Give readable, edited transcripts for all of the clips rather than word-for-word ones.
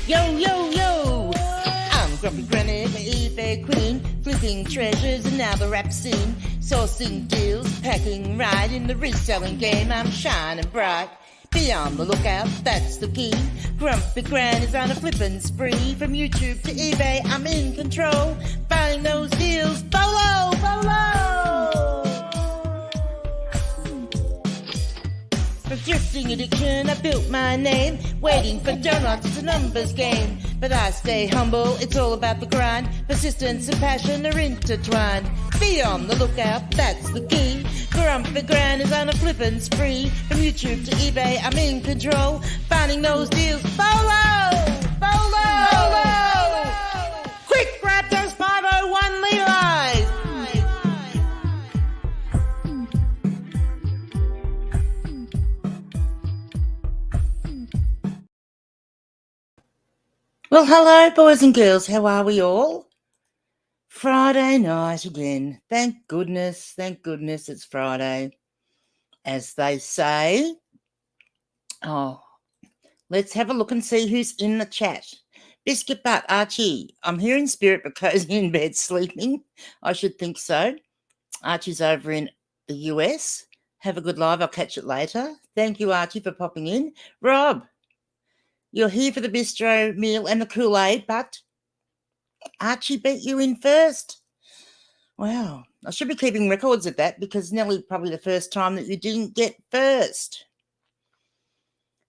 Yo, yo, yo! I'm Grumpy Granny, the eBay queen, flipping treasures and now the rap scene, sourcing deals, packing right in the reselling game. I'm shining bright. Be on the lookout, that's the key. Grumpy Granny's on a flipping spree. From YouTube to eBay, I'm in control. Finding those deals, bolo, bolo! For thrifting addiction, I built my name. Waiting for donuts, it's a numbers game. But I stay humble, it's all about the grind. Persistence and passion are intertwined. Be on the lookout, that's the key. Grumpy Gran is on a flippin' spree. From YouTube to eBay, I'm in control. Finding those deals, bolo! Bolo! Bolo! Quick, grab those 501 Levi's! Well, hello, boys and girls. How are we all? Friday night again. Thank goodness it's Friday, as they say. Oh, let's have a look and see who's in the chat. Biscuit Butt, Archie. I'm here in spirit but cozy in bed sleeping. I should think so. Archie's over in the US. Have a good live. I'll catch it later. Thank you, Archie, for popping in. Rob, you're here for the bistro meal and the Kool-Aid, but Archie beat you in first. Wow. I should be keeping records of that because nearly probably the first time that you didn't get first.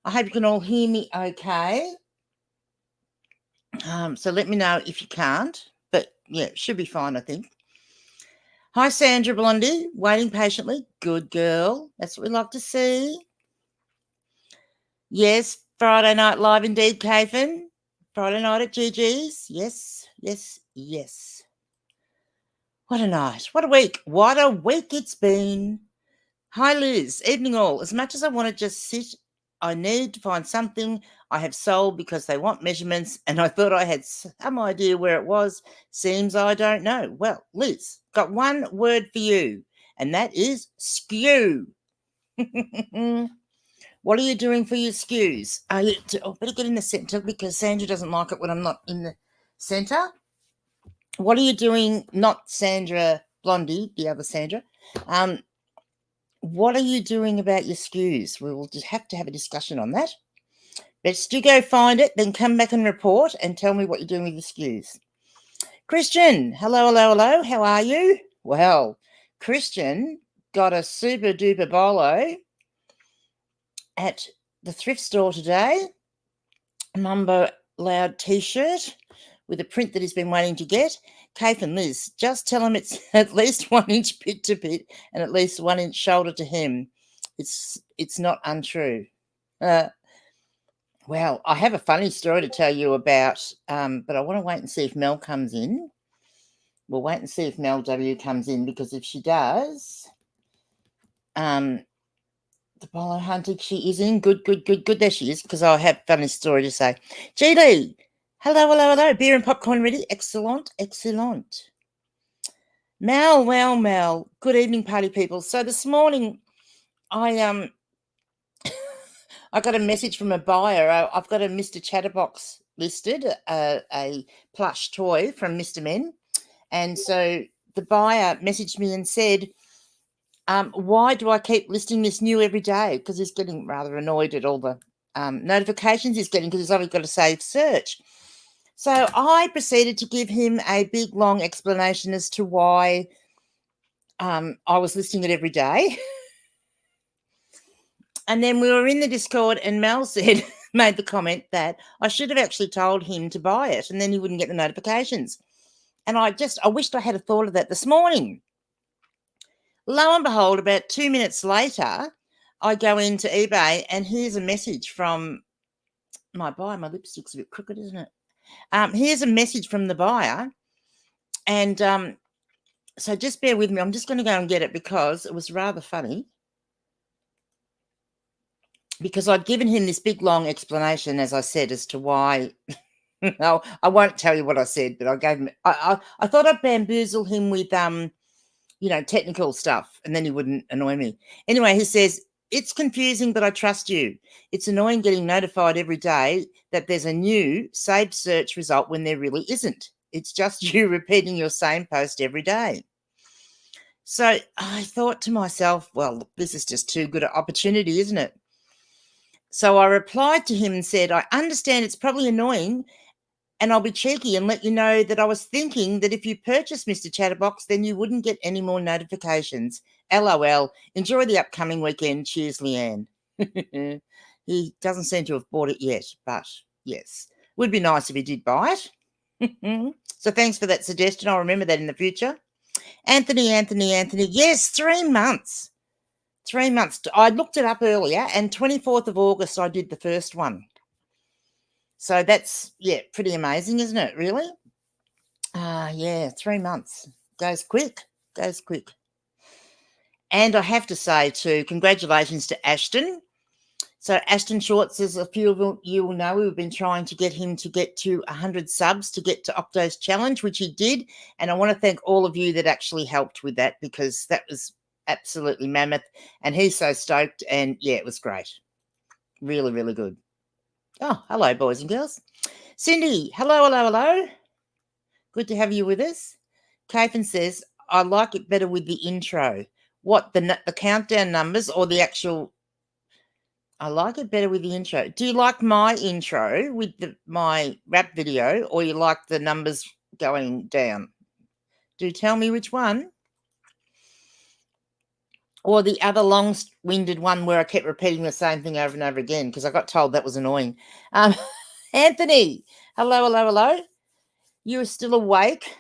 I hope you can all hear me okay. So let me know if you can't. But, yeah, it should be fine, I think. Hi, Sandra Blondie. Waiting patiently. Good girl. That's what we like to see. Yes, Friday night live indeed, Kathan. Friday night at GG's. Yes, yes, yes. What a night. What a week. What a week it's been. Hi, Liz. Evening all. As much as I want to just sit, I need to find something I have sold because they want measurements and I thought I had some idea where it was. Seems I don't know. Well, Liz, got one word for you, and that is skew. What are you doing for your skews? I better get in the centre because Sandra doesn't like it when I'm not in the centre. What are you doing? Not Sandra Blondie, the other Sandra. What are you doing about your skews? We will just have to have a discussion on that. Best you go find it, then come back and report and tell me what you're doing with your skews. Christian, hello, hello, hello. How are you? Well, Christian got a super duper bolo at the thrift store today. Mumbo Loud t-shirt with a print that he's been waiting to get. Kath and Liz, just tell him it's at least 1 inch pit to pit and at least 1 inch shoulder to hem. It's not untrue. Well, I have a funny story to tell you about, but I want to wait and see if Mel comes in. We'll wait and see if Mel W comes in, because if she does, the bolo hunting, she is in. Good. There she is, because I have a funny story to say. G Lee, hello, hello, hello. Beer and popcorn ready? Excellent. Mel. Good evening, party people. So this morning, I got a message from a buyer. I've got a Mr. Chatterbox listed, a plush toy from Mr. Men. And so the buyer messaged me and said, why do I keep listing this new every day? Because he's getting rather annoyed at all the notifications he's getting because he's obviously got a safe search. So I proceeded to give him a big, long explanation as to why I was listing it every day. And then we were in the Discord and Mel made the comment that I should have actually told him to buy it and then he wouldn't get the notifications. And I wished I had a thought of that this morning. Lo and behold, about 2 minutes later, I go into eBay and here's a message from my buyer. My lipstick's a bit crooked, isn't it? Here's a message from the buyer. And so just bear with me. I'm just going to go and get it because it was rather funny. Because I'd given him this big, long explanation, as I said, as to why. No, I won't tell you what I said, but I gave him. I thought I'd bamboozle him with, technical stuff, and then he wouldn't annoy me. Anyway, he says, It's confusing, but I trust you. It's annoying getting notified every day that there's a new saved search result when there really isn't. It's just you repeating your same post every day. So I thought to myself, well, this is just too good an opportunity, isn't it? So I replied to him and said, I understand it's probably annoying, and I'll be cheeky and let you know that I was thinking that if you purchased Mr. Chatterbox, then you wouldn't get any more notifications. LOL. Enjoy the upcoming weekend. Cheers, Leanne. He doesn't seem to have bought it yet, but yes, would be nice if he did buy it. So thanks for that suggestion. I'll remember that in the future. Anthony. Yes, 3 months. 3 months. I looked it up earlier, and 24th of August I did the first one. So that's, yeah, pretty amazing, isn't it, really? Yeah, 3 months. Goes quick. And I have to say, too, congratulations to Ashton. So Ashton Shorts, as a few of you will know, we've been trying to get him to get to 100 subs to get to Octo's challenge, which he did. And I want to thank all of you that actually helped with that, because that was absolutely mammoth. And he's so stoked. And, yeah, it was great. Really, really good. Oh, hello, boys and girls. Cindy, hello. Good to have you with us. Kathan says, I like it better with the intro. What, the countdown numbers or the actual... I like it better with the intro. Do you like my intro with my rap video, or you like the numbers going down? Do tell me which one. Or the other long-winded one where I kept repeating the same thing over and over again, because I got told that was annoying. Anthony, hello. You are still awake?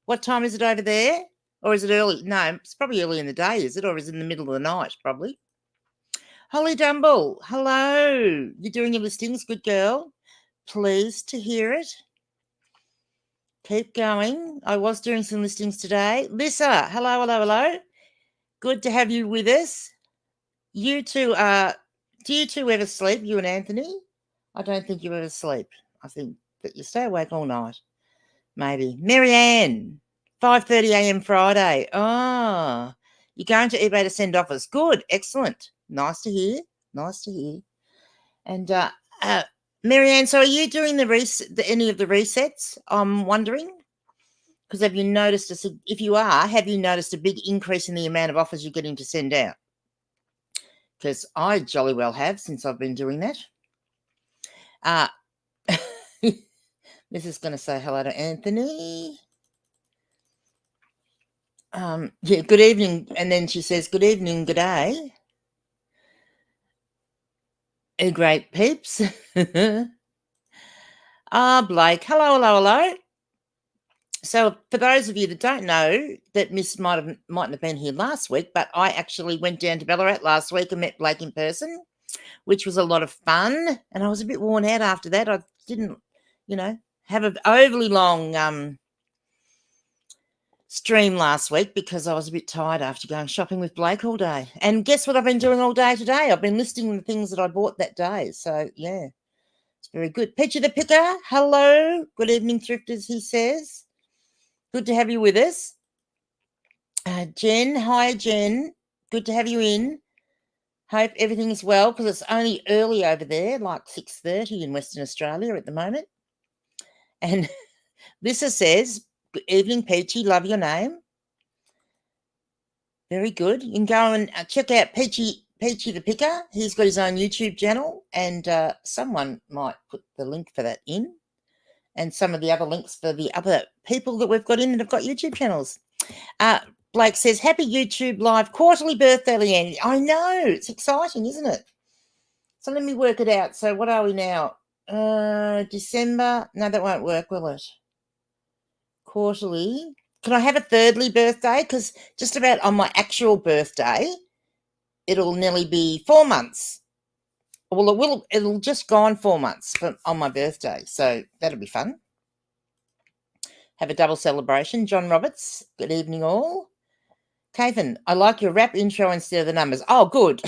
What time is it over there? Or is it early? No, it's probably early in the day, is it? Or is it in the middle of the night, probably? Holly Dumble, hello. You're doing your listings, good girl. Pleased to hear it. Keep going. I was doing some listings today. Lisa, hello. Good to have you with us. You two do you two ever sleep, you and Anthony? I don't think you ever sleep. I think that you stay awake all night. Maybe. Marianne, 5:30 a.m. Friday. Oh, you're going to eBay to send offers. Good. Excellent. Nice to hear. And Marianne, so are you doing any of the resets? I'm wondering, because have you noticed if you are, have you noticed a big increase in the amount of offers you're getting to send out? Because I jolly well have, since I've been doing that. This is going to say hello to Anthony. Yeah, good evening. And then she says, good evening, good day. Great peeps. Blake, hello. So for those of you that don't know, that Miss mightn't have been here last week, but I actually went down to Ballarat last week and met Blake in person, which was a lot of fun. And I was a bit worn out after that. I didn't, have an overly long stream last week because I was a bit tired after going shopping with Blake all day. And guess what I've been doing all day today? I've been listing the things that I bought that day. So, yeah, it's very good. Peachy the Picker, hello. Good evening, thrifters, he says. Good to have you with us. Jen, hi, Jen. Good to have you in. Hope everything is well, because it's only early over there, like 6:30 in Western Australia at the moment. And Lisa says, good evening, Peachy. Love your name. Very good. You can go and check out Peachy the Picker. He's got his own YouTube channel, and someone might put the link for that in, and some of the other links for the other people that we've got in that have got YouTube channels. Blake says, happy YouTube Live quarterly birthday, Leanne. I know. It's exciting, isn't it? So let me work it out. So what are we now? December. No, that won't work, will it? Quarterly. Can I have a thirdly birthday? Because just about on my actual birthday, it'll nearly be 4 months. Well, it'll just go on 4 months on my birthday. So that'll be fun. Have a double celebration. John Roberts, good evening all. Kaven, I like your rap intro instead of the numbers. Oh, good.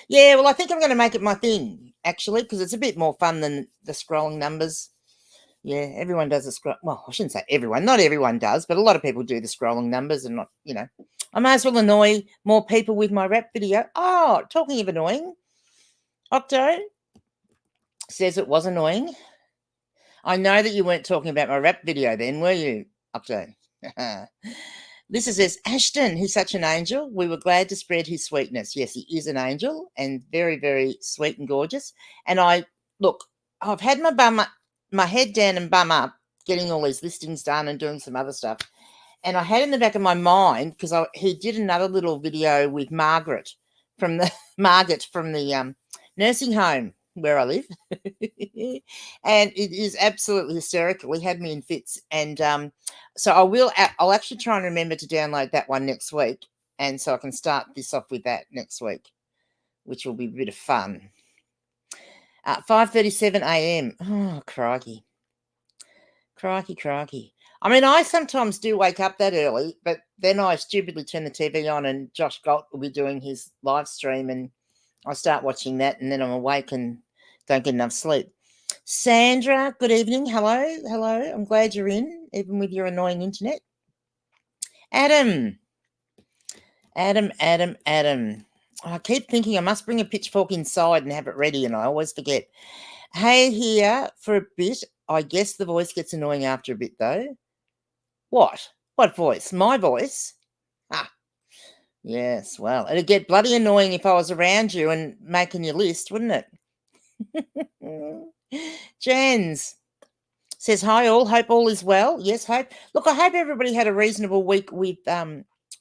Yeah, well, I think I'm going to make it my thing, actually, because it's a bit more fun than the scrolling numbers. Yeah, everyone does a scroll. Well, I shouldn't say everyone. Not everyone does, but a lot of people do the scrolling numbers and not, I may as well annoy more people with my rap video. Oh, talking of annoying, Octo says it was annoying. I know that you weren't talking about my rap video then, were you, Octo? Lisa says, Ashton, he's such an angel. We were glad to spread his sweetness. Yes, he is an angel and very, very sweet and gorgeous. And I've had my head down and bum up, getting all these listings done and doing some other stuff. And I had in the back of my mind, because he did another little video with Margaret from the nursing home where I live. And it is absolutely hysterical. He had me in fits. And so I'll actually try and remember to download that one next week. And so I can start this off with that next week, which will be a bit of fun. 5:37 a.m. Oh, crikey. Crikey. I mean, I sometimes do wake up that early, but then I stupidly turn the TV on and Josh Galt will be doing his live stream and I start watching that and then I'm awake and don't get enough sleep. Sandra, good evening. Hello. I'm glad you're in, even with your annoying internet. Adam. I keep thinking I must bring a pitchfork inside and have it ready, and I always forget. Hey, here for a bit. I guess the voice gets annoying after a bit, though. What? What voice? My voice? Ah, yes, well, it'd get bloody annoying if I was around you and making your list, wouldn't it? Jens says, hi all, hope all is well. Yes, hope. Look, I hope everybody had a reasonable week with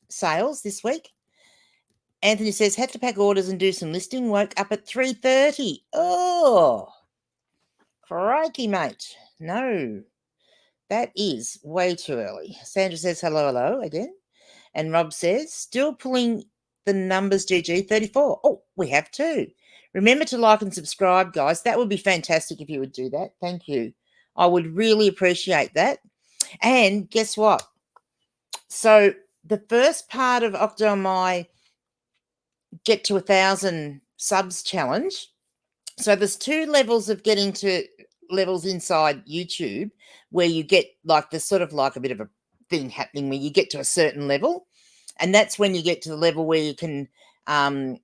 sales this week. Anthony says, had to pack orders and do some listing, woke up at 3:30. Oh, crikey, mate. No, that is way too early. Sandra says, hello again. And Rob says, still pulling the numbers, GG, 34. Oh, we have to. Remember to like and subscribe, guys. That would be fantastic if you would do that. Thank you. I would really appreciate that. And guess what? So the first part of Octo and my Get to 1,000 subs challenge. So there's two levels of getting to levels inside YouTube where you get like there's sort of like a bit of a thing happening where you get to a certain level. And that's when you get to the level where you can, I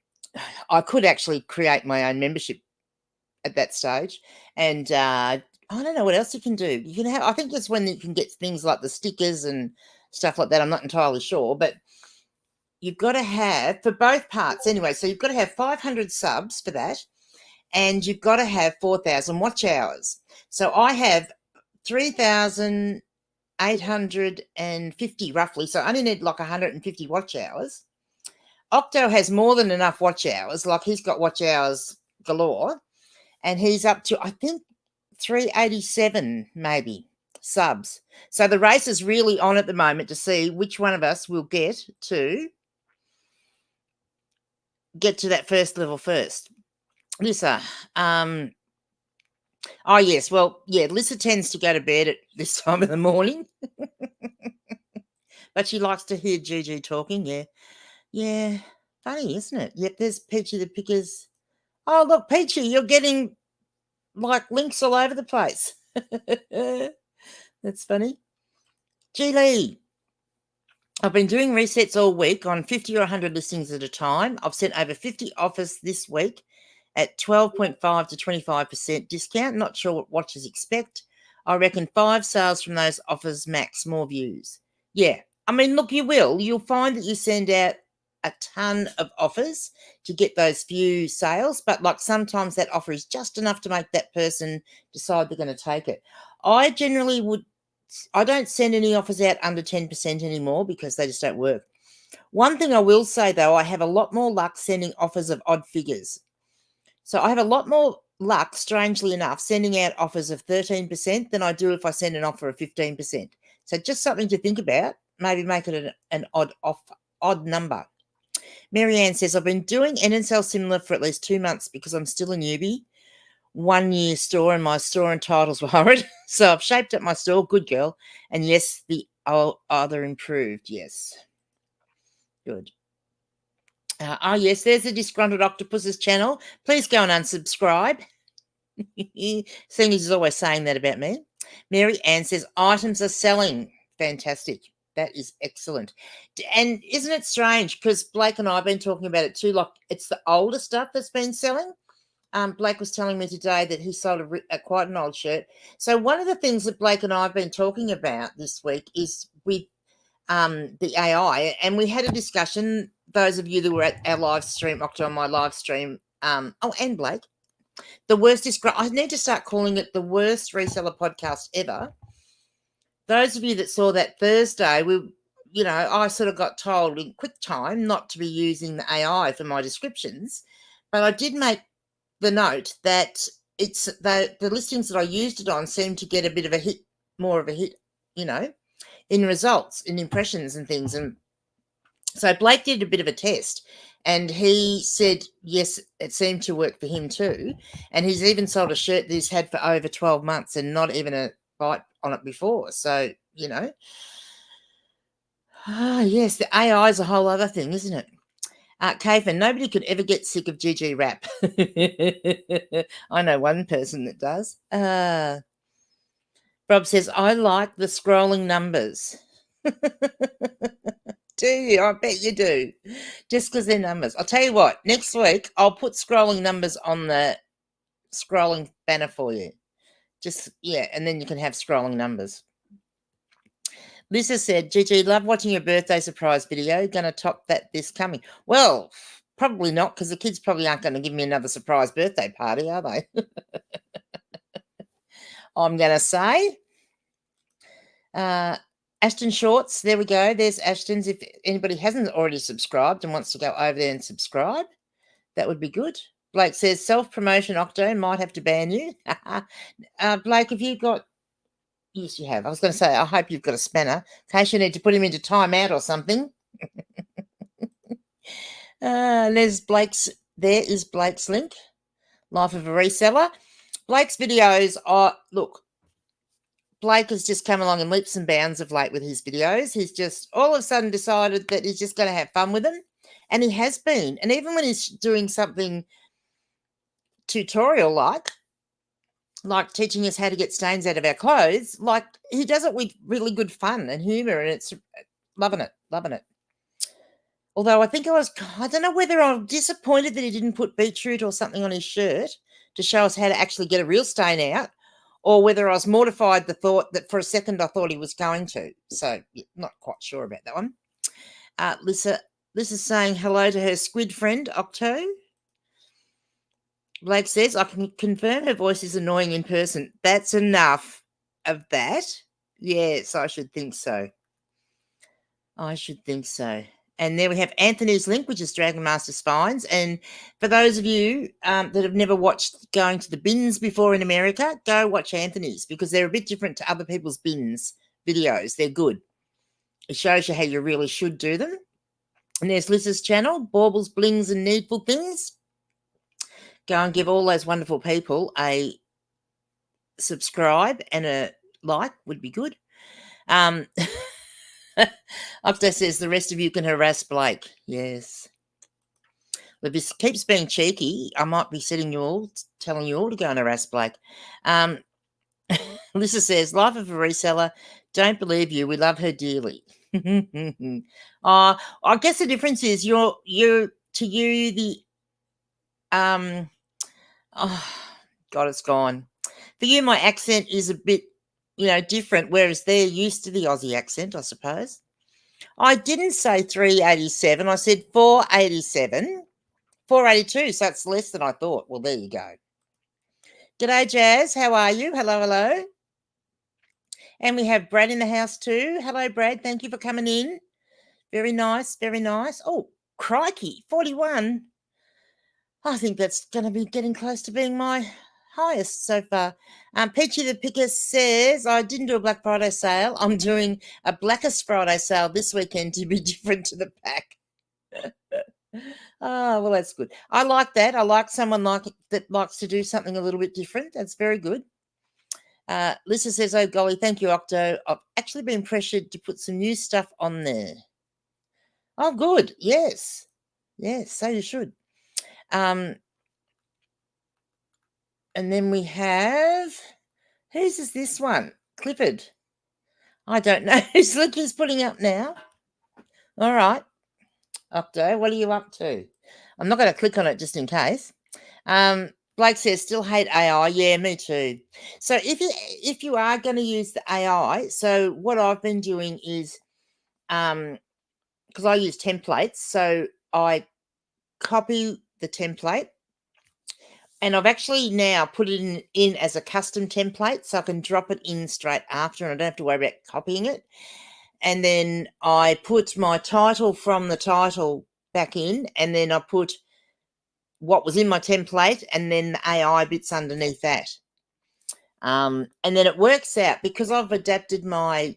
could actually create my own membership at that stage. And I don't know what else you can do. You can have, I think that's when you can get things like the stickers and stuff like that. I'm not entirely sure, but you've got to have, for both parts anyway, so you've got to have 500 subs for that, and you've got to have 4,000 watch hours. So I have 3,850 roughly, so I only need like 150 watch hours. Octo has more than enough watch hours, like he's got watch hours galore, and he's up to, I think, 387 maybe subs. So the race is really on at the moment to see which one of us will get to that first level first. Lisa, oh yes, well, yeah, Lisa tends to go to bed at this time of the morning. But she likes to hear Gigi talking, yeah. Funny, isn't it? Yep, there's Peachy the Pickers. Oh, look, Peachy, you're getting like links all over the place. That's funny. G Lee, I've been doing resets all week on 50 or 100 listings at a time. I've sent over 50 offers this week at 12.5 to 25% discount. Not sure what watchers expect. I reckon 5 sales from those offers max, more views. Yeah, I mean, look, you'll find that you send out a ton of offers to get those few sales, but like sometimes that offer is just enough to make that person decide they're going to take it. I don't send any offers out under 10% anymore because they just don't work. One thing I will say, though, I have a lot more luck sending offers of odd figures. So I have a lot more luck, strangely enough, sending out offers of 13% than I do if I send an offer of 15%. So just something to think about. Maybe make it an odd number. Marianne says, I've been doing NSL Similar for at least 2 months because I'm still a newbie. 1 year store and my store and titles were horrid. So I've shaped up my store. Good girl. And yes, the other improved. Yes. Good. Yes, there's a Disgruntled Octopus's channel. Please go and unsubscribe. Seeing he's always saying that about me. Mary Ann says, items are selling. Fantastic. That is excellent. And isn't it strange? Because Blake and I have been talking about it too. Like, it's the older stuff that's been selling. Blake was telling me today that he sold quite an old shirt. So one of the things that Blake and I have been talking about this week is with the AI, and we had a discussion. Those of you that were at our live stream, Octo, on my live stream, and Blake, the worst is. I need to start calling it the worst reseller podcast ever. Those of you that saw that Thursday, I sort of got told in quick time not to be using the AI for my descriptions, but I did make the note that it's the listings that I used it on seemed to get a bit of a hit, more of a hit, in results, in impressions and things. And so Blake did a bit of a test, and he said, yes, it seemed to work for him too. And he's even sold a shirt that he's had for over 12 months and not even a bite on it before. So, yes, the AI is a whole other thing, isn't it? Kafen, nobody could ever get sick of GG rap. I know one person that does. Rob says, I like the scrolling numbers. Do you? I bet you do. Just because they're numbers. I'll tell you what, next week I'll put scrolling numbers on the scrolling banner for you. And then you can have scrolling numbers. Lisa said, Gigi, love watching your birthday surprise video. Going to top that this coming. Well, probably not, because the kids probably aren't going to give me another surprise birthday party, are they? I'm going to say, Ashton Shorts, there we go. There's Ashton's. If anybody hasn't already subscribed and wants to go over there and subscribe, that would be good. Blake says, self-promotion, Octo, might have to ban you. Blake, have you got... Yes, you have. I was going to say, I hope you've got a spanner in case you need to put him into timeout or something. There's Blake's... There is Blake's link. Life of a Reseller. Blake's videos are... Look, Blake has just come along in leaps and bounds of late with his videos. He's just all of a sudden decided that he's just going to have fun with them. And he has been. And even when he's doing something tutorial-like teaching us how to get stains out of our clothes, he does it with really good fun and humour, and it's loving it. Although I don't know whether I'm disappointed that he didn't put beetroot or something on his shirt to show us how to actually get a real stain out, or whether I was mortified the thought that for a second I thought he was going to. So, not quite sure about that one. Lisa's saying hello to her squid friend, Octo. Blake says, I can confirm her voice is annoying in person. That's enough of that. Yes, I should think so. And there we have Anthony's link, which is Dragon Master Spines. And for those of you that have never watched Going to the Bins before in America, go watch Anthony's, because they're a bit different to other people's bins videos. They're good. It shows you how you really should do them. And there's Liz's channel, Baubles, Blings and Needful Things. Go and give all those wonderful people a subscribe and a like would be good. Octo says the rest of you can harass Blake. Yes. If this keeps being cheeky, I might be telling you all to go and harass Blake. Lisa says, life of a reseller, don't believe you. We love her dearly. I guess the difference is God, it's gone. For you, my accent is a bit, different, whereas they're used to the Aussie accent, I suppose. I didn't say 387. I said 487. 482, so it's less than I thought. Well, there you go. G'day, Jazz. How are you? Hello. And we have Brad in the house too. Hello, Brad. Thank you for coming in. Very nice. Oh, crikey, 41. I think that's going to be getting close to being my highest so far. Peachy the Picker says, I didn't do a Black Friday sale. I'm doing a Blackest Friday sale this weekend to be different to the pack. Oh, well, that's good. I like that. I like someone that likes to do something a little bit different. That's very good. Lisa says, oh, golly, thank you, Octo. I've actually been pressured to put some new stuff on there. Oh, good. Yes, so you should. And then we have, whose is this one? Clifford. I don't know. Slicky's putting up now. All right. Octo, what are you up to? I'm not going to click on it just in case. Blake says, still hate AI. Yeah, me too. So if you are going to use the AI, so what I've been doing is, because I use templates, so I copy the template, and I've actually now put it in as a custom template, so I can drop it in straight after, and I don't have to worry about copying it. And then I put my title from the title back in, and then I put what was in my template and then the AI bits underneath that. And then it works out, because I've adapted my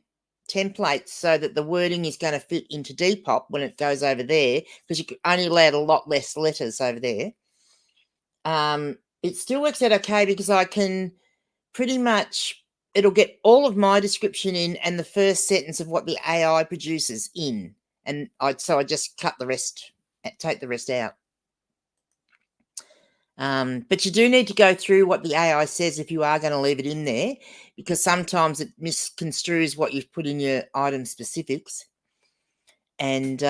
templates so that the wording is going to fit into Depop when it goes over there, because you can only allowed a lot less letters over there. It still works out okay, because I can pretty much, it'll get all of my description in and the first sentence of what the AI produces in. And so I just cut the rest, take the rest out. But you do need to go through what the AI says if you are going to leave it in there, because sometimes it misconstrues what you've put in your item specifics. And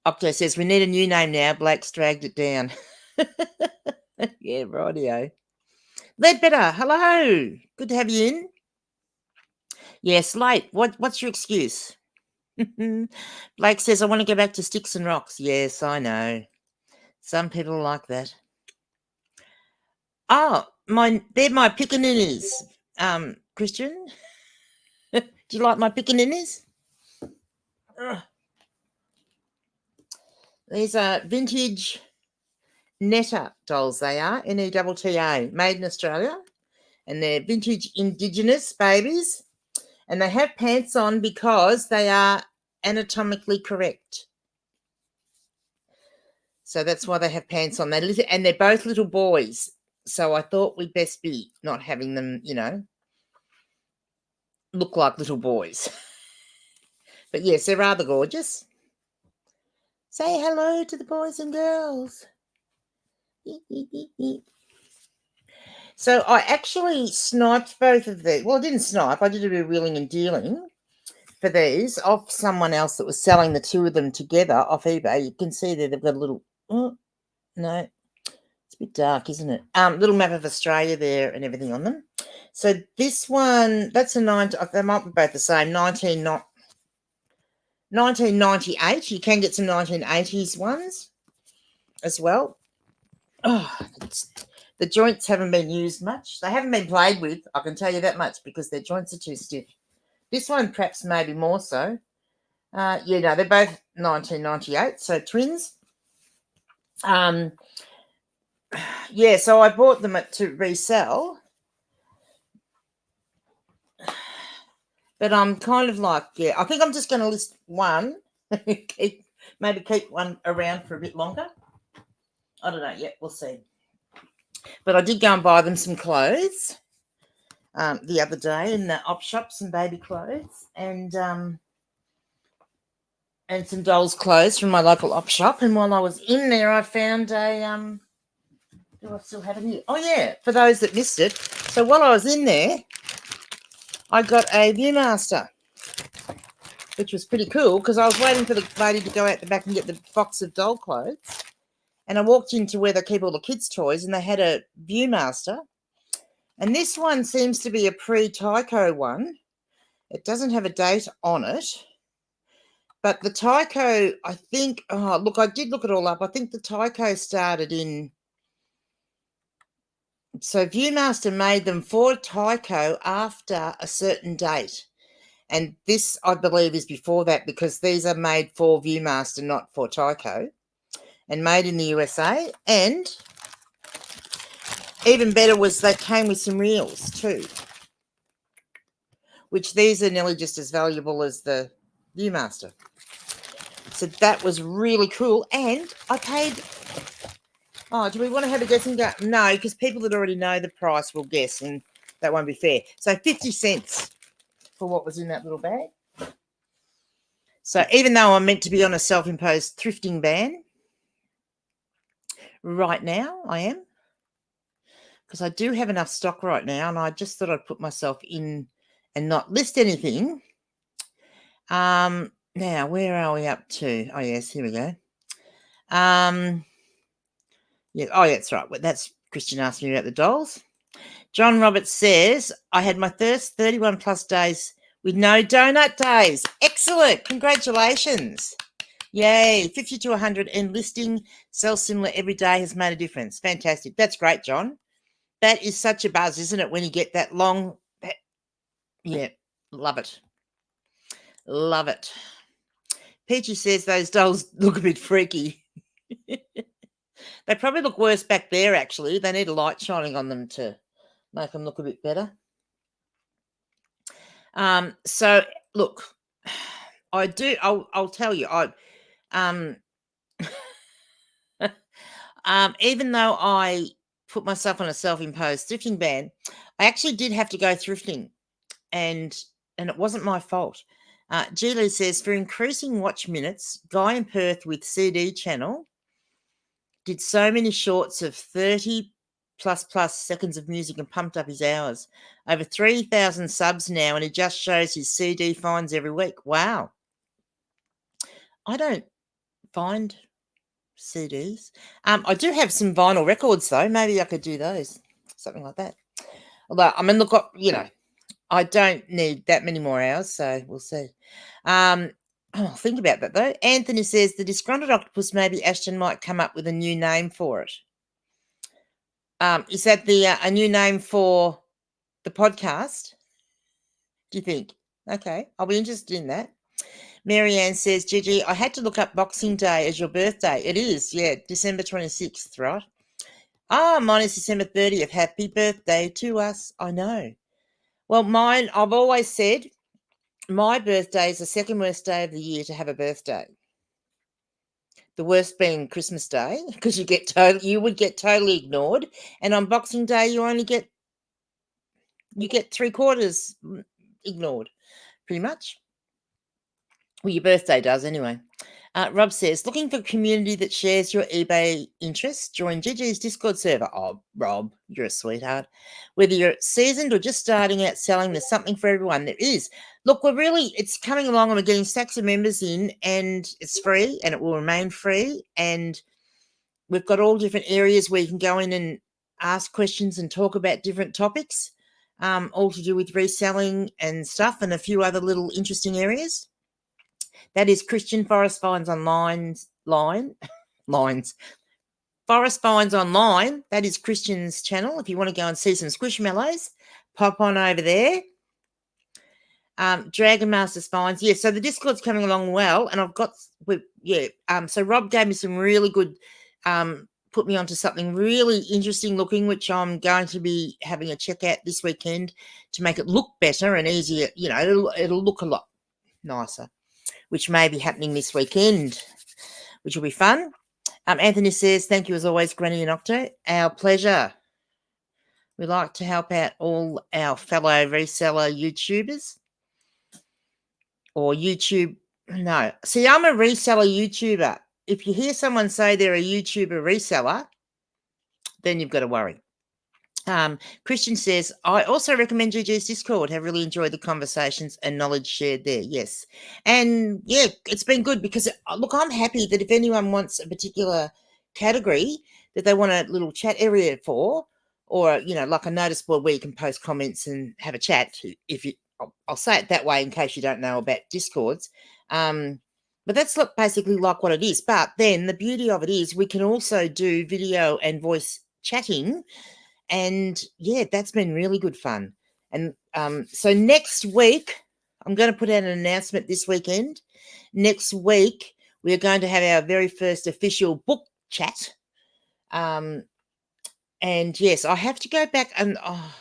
Octo says, we need a new name now. Blake's dragged it down. Yeah, rightio. Ledbetter, hello. Good to have you in. Yes, late. What's your excuse? Blake says, I want to go back to sticks and rocks. Yes, I know. Some people are like that. Oh, they're my pickaninnies, Christian. Do you like my pickaninnies? These are vintage Netta dolls, they are, Netta, made in Australia. And they're vintage Indigenous babies. And they have pants on because they are anatomically correct. So that's why they have pants on. And they're both little boys. So I thought we'd best be not having them, look like little boys. But yes, they're rather gorgeous. Say hello to the boys and girls. So I actually sniped both of these. Well, I didn't snipe. I did a bit of wheeling and dealing for these off someone else that was selling the two of them together off eBay. You can see there they've got a little, no, it's a bit dark, isn't it? Little map of Australia there and everything on them. So this one, that's they might be both the same, 1998. You can get some 1980s ones as well. Oh, the joints haven't been used much. They haven't been played with, I can tell you that much, because their joints are too stiff. This one perhaps maybe more so. They're both 1998, so twins. So I bought them to resell. But I'm kind of like, I think I'm just going to list one, keep one around for a bit longer. I don't know yet, we'll see. But I did go and buy them some clothes the other day in the op shop, some baby clothes and some dolls' clothes from my local op shop. And while I was in there, I found a do I still have it here? Oh yeah, for those that missed it. So while I was in there, I got a Viewmaster, which was pretty cool, because I was waiting for the lady to go out the back and get the box of doll clothes. And I walked into where they keep all the kids' toys, and they had a Viewmaster. And this one seems to be a pre-Tyco one. It doesn't have a date on it. But the Tyco, I think, I did look it all up. I think the Tyco started in... So Viewmaster made them for Tyco after a certain date. And this, I believe, is before that, because these are made for Viewmaster, not for Tyco. And made in the USA. And even better was they came with some reels too, which these are nearly just as valuable as the Viewmaster. So that was really cool. And I paid... Oh, do we want to have a guessing game? No, because people that already know the price will guess, and that won't be fair. So 50 cents for what was in that little bag. So even though I'm meant to be on a self-imposed thrifting ban, right now I am, because I do have enough stock right now, and I just thought I'd put myself in and not list anything. Now, where are we up to? Oh, yes, here we go. Yeah, oh, yeah, that's right. That's Christian asked me about the dolls. John Roberts says, I had my first 31 plus days with no donut days. Excellent. Congratulations. Yay. 50 to 100 and listing sells similar every day has made a difference. Fantastic. That's great, John. That is such a buzz, isn't it, when you get that long? Yeah, love it. Love it. Peachy says those dolls look a bit freaky. They probably look worse back there, actually. They need a light shining on them to make them look a bit better. So, look, I'll tell you, even though I put myself on a self-imposed thrifting ban, I actually did have to go thrifting, and it wasn't my fault. Julie says, for increasing watch minutes, guy in Perth with CD channel did so many shorts of 30 plus seconds of music and pumped up his hours. Over 3,000 subs now, and he just shows his CD finds every week. Wow. I don't find CDs. I do have some vinyl records, though. Maybe I could do those, something like that. Although, I mean, look, I don't need that many more hours, so we'll see. I'll think about that, though. Anthony says the disgruntled octopus, maybe Ashton might come up with a new name for it. Is that a new name for the podcast? Do you think? Okay, I'll be interested in that. Marianne says, Gigi, I had to look up Boxing Day as your birthday. It is, yeah, December 26th, right? Mine is December 30th. Happy birthday to us. I know. Well, mine, I've always said my birthday is the second worst day of the year to have a birthday. The worst being Christmas Day, because you would get totally ignored, and on Boxing Day you get 3/4 ignored, pretty much. Well, your birthday does anyway. Rob says, looking for a community that shares your eBay interests? Join Gigi's Discord server. Oh, Rob, you're a sweetheart. Whether you're seasoned or just starting out selling, there's something for everyone. There is. Look, it's coming along and we're getting stacks of members in, and it's free and it will remain free. And we've got all different areas where you can go in and ask questions and talk about different topics, all to do with reselling and stuff, and a few other little interesting areas. That is Christian Forest Finds Online lines. Forest Finds Online. That is Christian's channel. If you want to go and see some squishmallows, pop on over there. Dragon Masters Finds. Yeah, so the Discord's coming along well, and I've got so Rob gave me some really good put me onto something really interesting looking, which I'm going to be having a check out this weekend to make it look better and easier. You know, it'll look a lot nicer, which may be happening this weekend, which will be fun. Anthony says, thank you as always, Granny and Octo. Our pleasure. We like to help out all our fellow reseller YouTubers. Or YouTube. No. See, I'm a reseller YouTuber. If you hear someone say they're a YouTuber reseller, then you've got to worry. Christian says, I also recommend GG's Discord. Have really enjoyed the conversations and knowledge shared there. Yes. And yeah, it's been good because, look, I'm happy that if anyone wants a particular category that they want a little chat area for, or, you know, like a notice board where you can post comments and have a chat, I'll say it that way in case you don't know about Discords. But that's basically like what it is. But then the beauty of it is we can also do video and voice chatting. And yeah, that's been really good fun. And so next week, I'm going to put out an announcement this weekend. Next week, we are going to have our very first official book chat. And yes, I have to go back and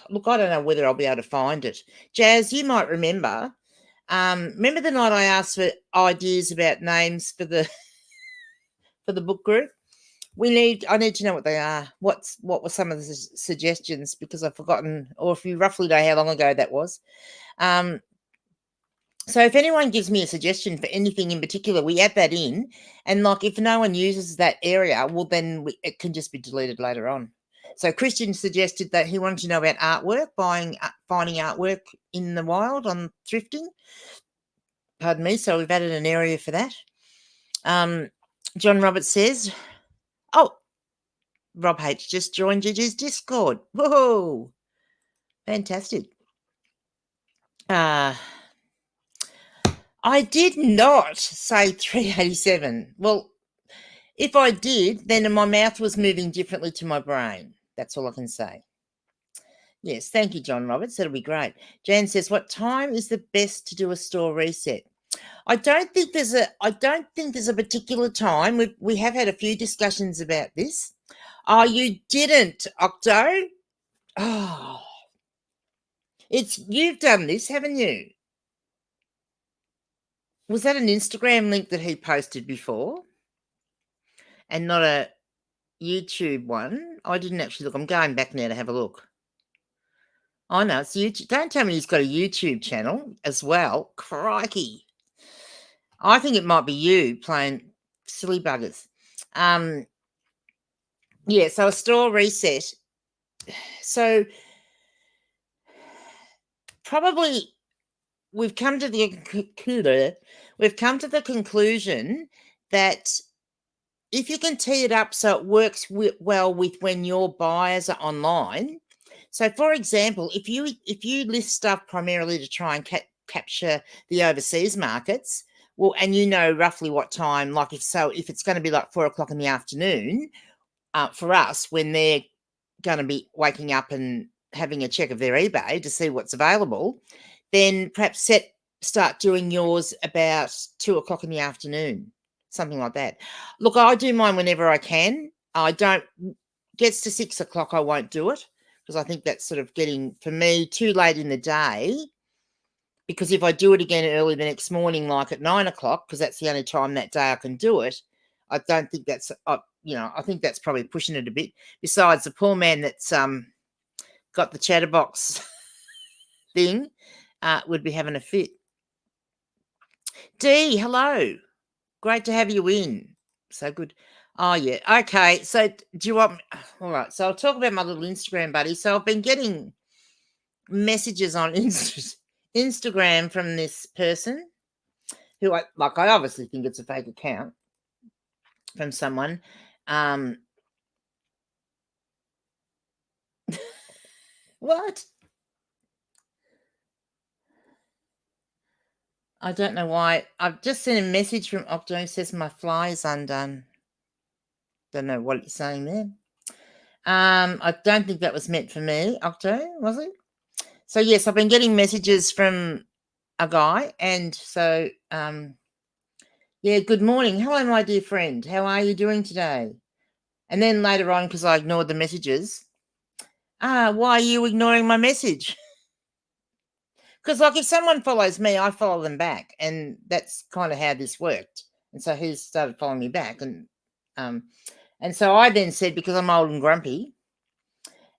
look, I don't know whether I'll be able to find it. Jazz, you might remember. Remember the night I asked for ideas about names for the book group? I need to know what they are. What were some of the suggestions, because I've forgotten, or if you roughly know how long ago that was. So if anyone gives me a suggestion for anything in particular, we add that in, and like if no one uses that area, well then it can just be deleted later on. So Christian suggested that he wanted to know about artwork, finding artwork in the wild on thrifting. Pardon me. So we've added an area for that. John Roberts says, oh, Rob H just joined Gigi's Discord. Whoa, fantastic. I did not say 387. Well, if I did, then my mouth was moving differently to my brain. That's all I can say. Yes, thank you, John Roberts. That'll be great. Jan says, what time is the best to do a store reset? I don't think there's a particular time. We have had a few discussions about this. Oh, you didn't, Octo. Oh, you've done this, haven't you? Was that an Instagram link that he posted before and not a YouTube one? I didn't actually look. I'm going back now to have a look. Oh, no, it's YouTube. Don't tell me he's got a YouTube channel as well. Crikey. I think it might be you playing silly buggers. Yeah, so a store reset. So probably we've come to the conclusion that if you can tee it up so it works well with when your buyers are online. So, for example, if you list stuff primarily to try and capture the overseas markets, well, and you know roughly what time, like if it's going to be like 4 o'clock in the afternoon for us, when they're going to be waking up and having a check of their eBay to see what's available, then perhaps start doing yours about 2 o'clock in the afternoon, something like that. Look, I do mine whenever I can. Gets to 6 o'clock, I won't do it because I think that's sort of getting, for me, too late in the day. Because if I do it again early the next morning, like at 9 o'clock, because that's the only time that day I can do it, I don't think that's, I think that's probably pushing it a bit. Besides, the poor man that's got the chatterbox thing would be having a fit. Dee, hello. Great to have you in. So good. Oh, yeah. Okay. So do you want... All right. So I'll talk about my little Instagram buddy. So I've been getting messages on Instagram from this person who I obviously think it's a fake account from someone. What? I don't know why. I've just sent a message from Octo who says my fly is undone. Don't know what it's saying there. I don't think that was meant for me, Octo, was it? So, yes, I've been getting messages from a guy. And so, yeah, good morning. Hello, my dear friend. How are you doing today? And then later on, because I ignored the messages, why are you ignoring my message? Because, like, if someone follows me, I follow them back. And that's kind of how this worked. And so he started following me back. And so I then said, because I'm old and grumpy,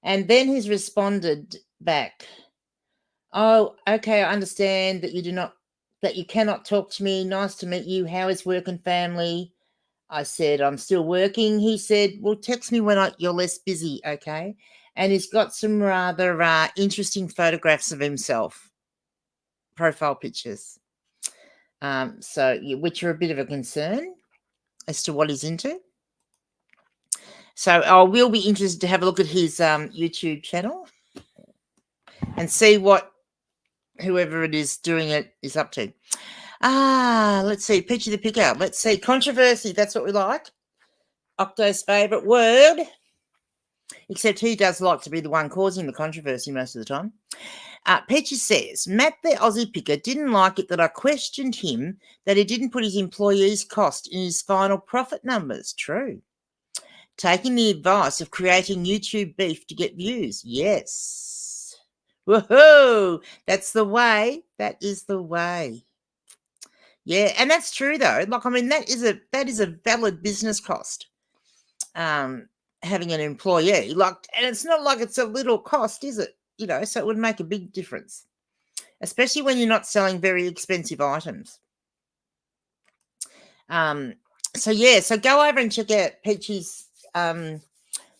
and then he's responded back, oh, okay, I understand that you cannot talk to me. Nice to meet you. How is work and family? I said, I'm still working. He said, well, text me when you're less busy, okay? And he's got some rather interesting photographs of himself, profile pictures, which are a bit of a concern as to what he's into. So I will be interested to have a look at his YouTube channel and see what whoever it is doing it is up to. Let's see. Peachy the Picker. Let's see. Controversy. That's what we like. Octo's favourite word. Except he does like to be the one causing the controversy most of the time. Peachy says, Matt the Aussie Picker didn't like it that I questioned him that he didn't put his employees' cost in his final profit numbers. True. Taking the advice of creating YouTube beef to get views. Yes. Woohoo! That's the way. That is the way. Yeah, and that's true though. Like, I mean, that is a valid business cost. Having an employee, like, and it's not like it's a little cost, is it? So it would make a big difference, especially when you're not selling very expensive items. So go over and check out Peachy's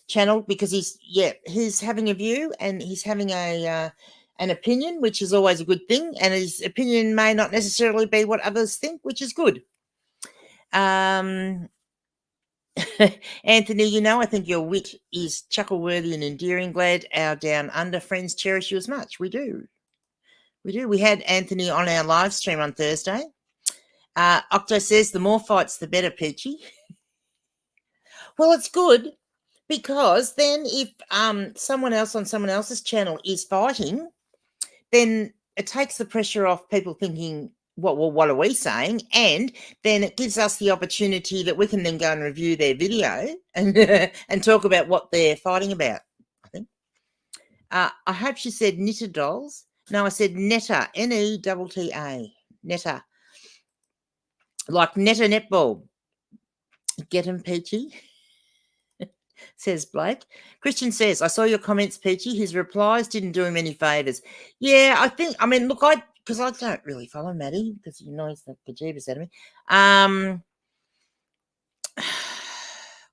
channel because he's having a view and he's having a an opinion, which is always a good thing, and his opinion may not necessarily be what others think, which is good. Anthony, I think your wit is chuckle-worthy and endearing. Glad our Down Under friends cherish you as much. We do. We had Anthony on our live stream on Thursday. Octo says the more fights, the better, Peachy. Well, it's good because then if someone else on someone else's channel is fighting, then it takes the pressure off people thinking, what are we saying? And then it gives us the opportunity that we can then go and review their video and and talk about what they're fighting about, I think. I hope she said knitted dolls. No, I said netta, N-E-T-T-A, netta. Like netta netball. Get 'em, Peachy, says Blake. Christian says, I saw your comments, Peachy. His replies didn't do him any favours. Yeah, I mean, look, because I don't really follow Maddie because he annoys the bejeebus out of me.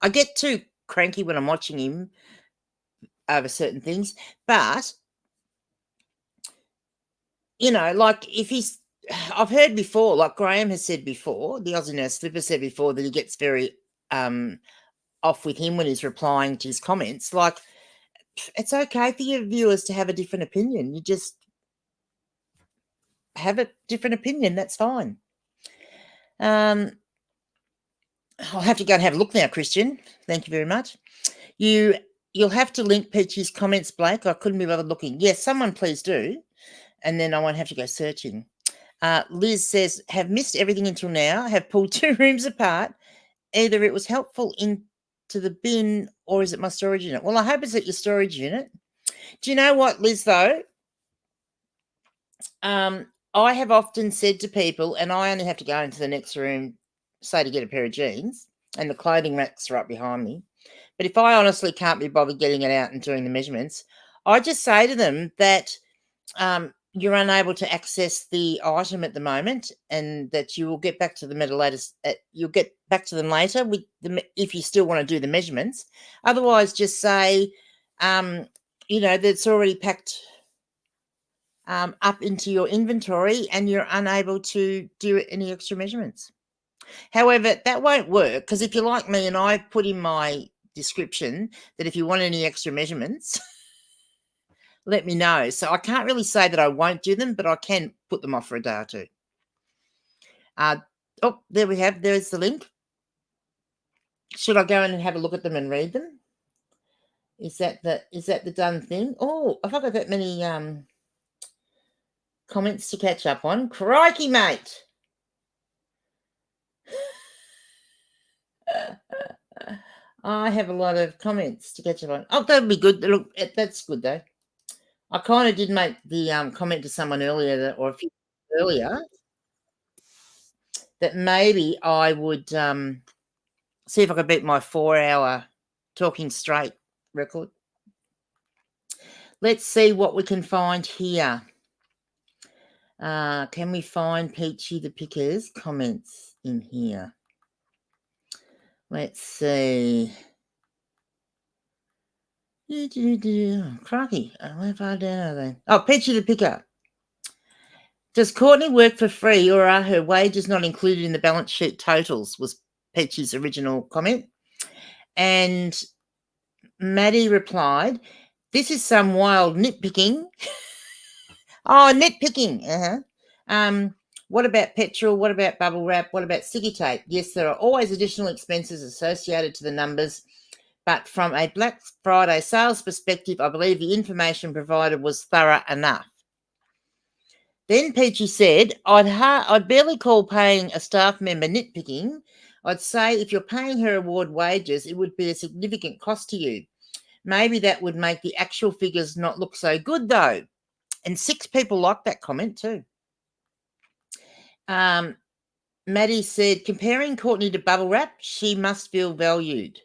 I get too cranky when I'm watching him over certain things, but, like if he's, I've heard before, like Graham has said before, the Aussie Nurse Slipper said before that he gets very off with him when he's replying to his comments. Like, it's okay for your viewers to have a different opinion. You just have a different opinion. That's fine. I'll have to go and have a look now, Christian. Thank you very much. You'll have to link Peachy's comments, Blake. I couldn't be bothered looking. Yes, someone please do. And then I won't have to go searching. Liz says, have missed everything until now. Have pulled 2 rooms apart. Either it was helpful into the bin or is it my storage unit? Well, I hope it's at your storage unit. Do you know what, Liz, though? I have often said to people, and I only have to go into the next room, say, to get a pair of jeans, and the clothing racks are up behind me. But if I honestly can't be bothered getting it out and doing the measurements, I just say to them that you're unable to access the item at the moment, and that you will get back to them at a later. You'll get back to them later with if you still want to do the measurements. Otherwise, just say, that's already packed up into your inventory, and you're unable to do any extra measurements. However, that won't work because if you're like me and I put in my description that if you want any extra measurements, let me know. So I can't really say that I won't do them, but I can put them off for a day or two. There we have. There's the link. Should I go in and have a look at them and read them? Is that the done thing? Oh, have I got that many comments to catch up on? Crikey, mate. I have a lot of comments to catch up on. Oh, that would be good. Look, that's good though. I kind of did make the comment to someone earlier or a few earlier that maybe I would see if I could beat my 4-hour talking straight record. Let's see what we can find here. Can we find Peachy the Picker's comments in here? Let's see. Crikey. How far down are they? Oh, Peachy the Picker. Does Courtney work for free or are her wages not included in the balance sheet totals? Was Peachy's original comment. And Maddie replied, this is some wild nitpicking. Oh, nitpicking. What about petrol? What about bubble wrap? What about sticky tape? Yes, there are always additional expenses associated to the numbers, but from a Black Friday sales perspective, I believe the information provided was thorough enough. Then Peachy said, I'd barely call paying a staff member nitpicking. I'd say if you're paying her award wages, it would be a significant cost to you. Maybe that would make the actual figures not look so good, though. And 6 people liked that comment too. Maddie said, comparing Courtney to bubble wrap, she must feel valued.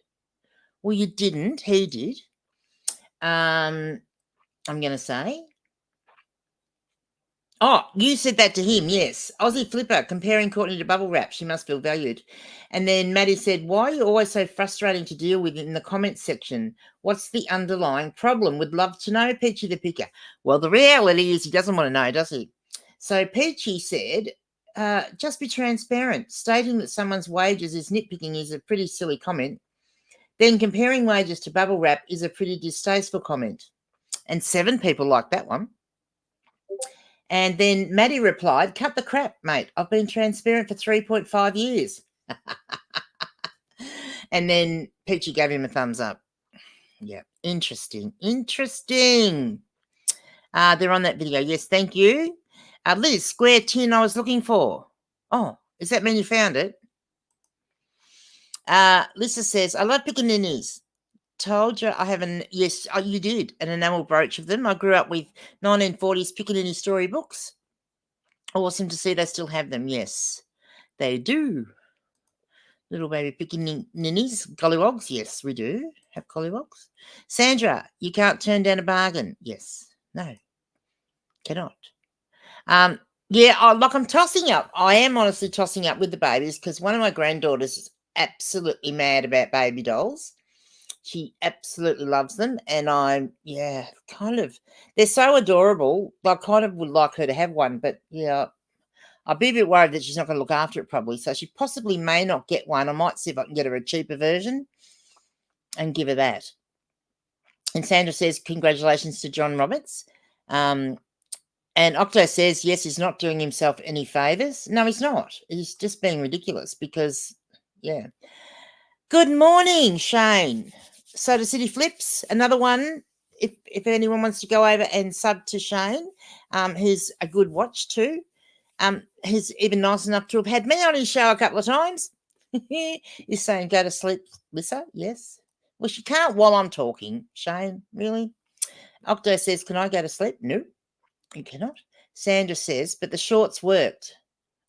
Well, you didn't. He did. I'm going to say. Oh, you said that to him, yes. Aussie Flipper, comparing Courtney to Bubble Wrap. She must feel valued. And then Maddie said, why are you always so frustrating to deal with in the comments section? What's the underlying problem? Would love to know, Peachy the Picker. Well, the reality is he doesn't want to know, does he? So Peachy said, just be transparent. Stating that someone's wages is nitpicking is a pretty silly comment. Then comparing wages to Bubble Wrap is a pretty distasteful comment. And 7 people like that one. And then Maddie replied, cut the crap, mate. I've been transparent for 3.5 years. And then Peachy gave him a thumbs up. Yeah, interesting. They're on that video. Yes, thank you. Liz, square tin I was looking for. Oh, does that mean you found it? Lisa says, I love pickaninnies. Told you I have yes, you did, an enamel brooch of them. I grew up with 1940s Piccaninny storybooks. Awesome to see they still have them. Yes, they do. Little baby piccaninnies, gollywogs. Yes, we do have gollywogs. Sandra, you can't turn down a bargain. Yes, no, cannot. Yeah, I'm tossing up. I am honestly tossing up with the babies because one of my granddaughters is absolutely mad about baby dolls. She absolutely loves them. And they're so adorable. I kind of would like her to have one, but yeah, I'll be a bit worried that she's not going to look after it probably. So she possibly may not get one. I might see if I can get her a cheaper version and give her that. And Sandra says, congratulations to John Roberts. And Octo says, yes, he's not doing himself any favours. No, he's not. He's just being ridiculous because, yeah. Good morning, Shane. Soda City Flips, another one. If anyone wants to go over and sub to Shane, who's a good watch too. He's even nice enough to have had me on his show a couple of times. He's saying, go to sleep, Lisa. Yes. Well, she can't while I'm talking, Shane, really. Octo says, can I go to sleep? No, you cannot. Sandra says, but the shorts worked.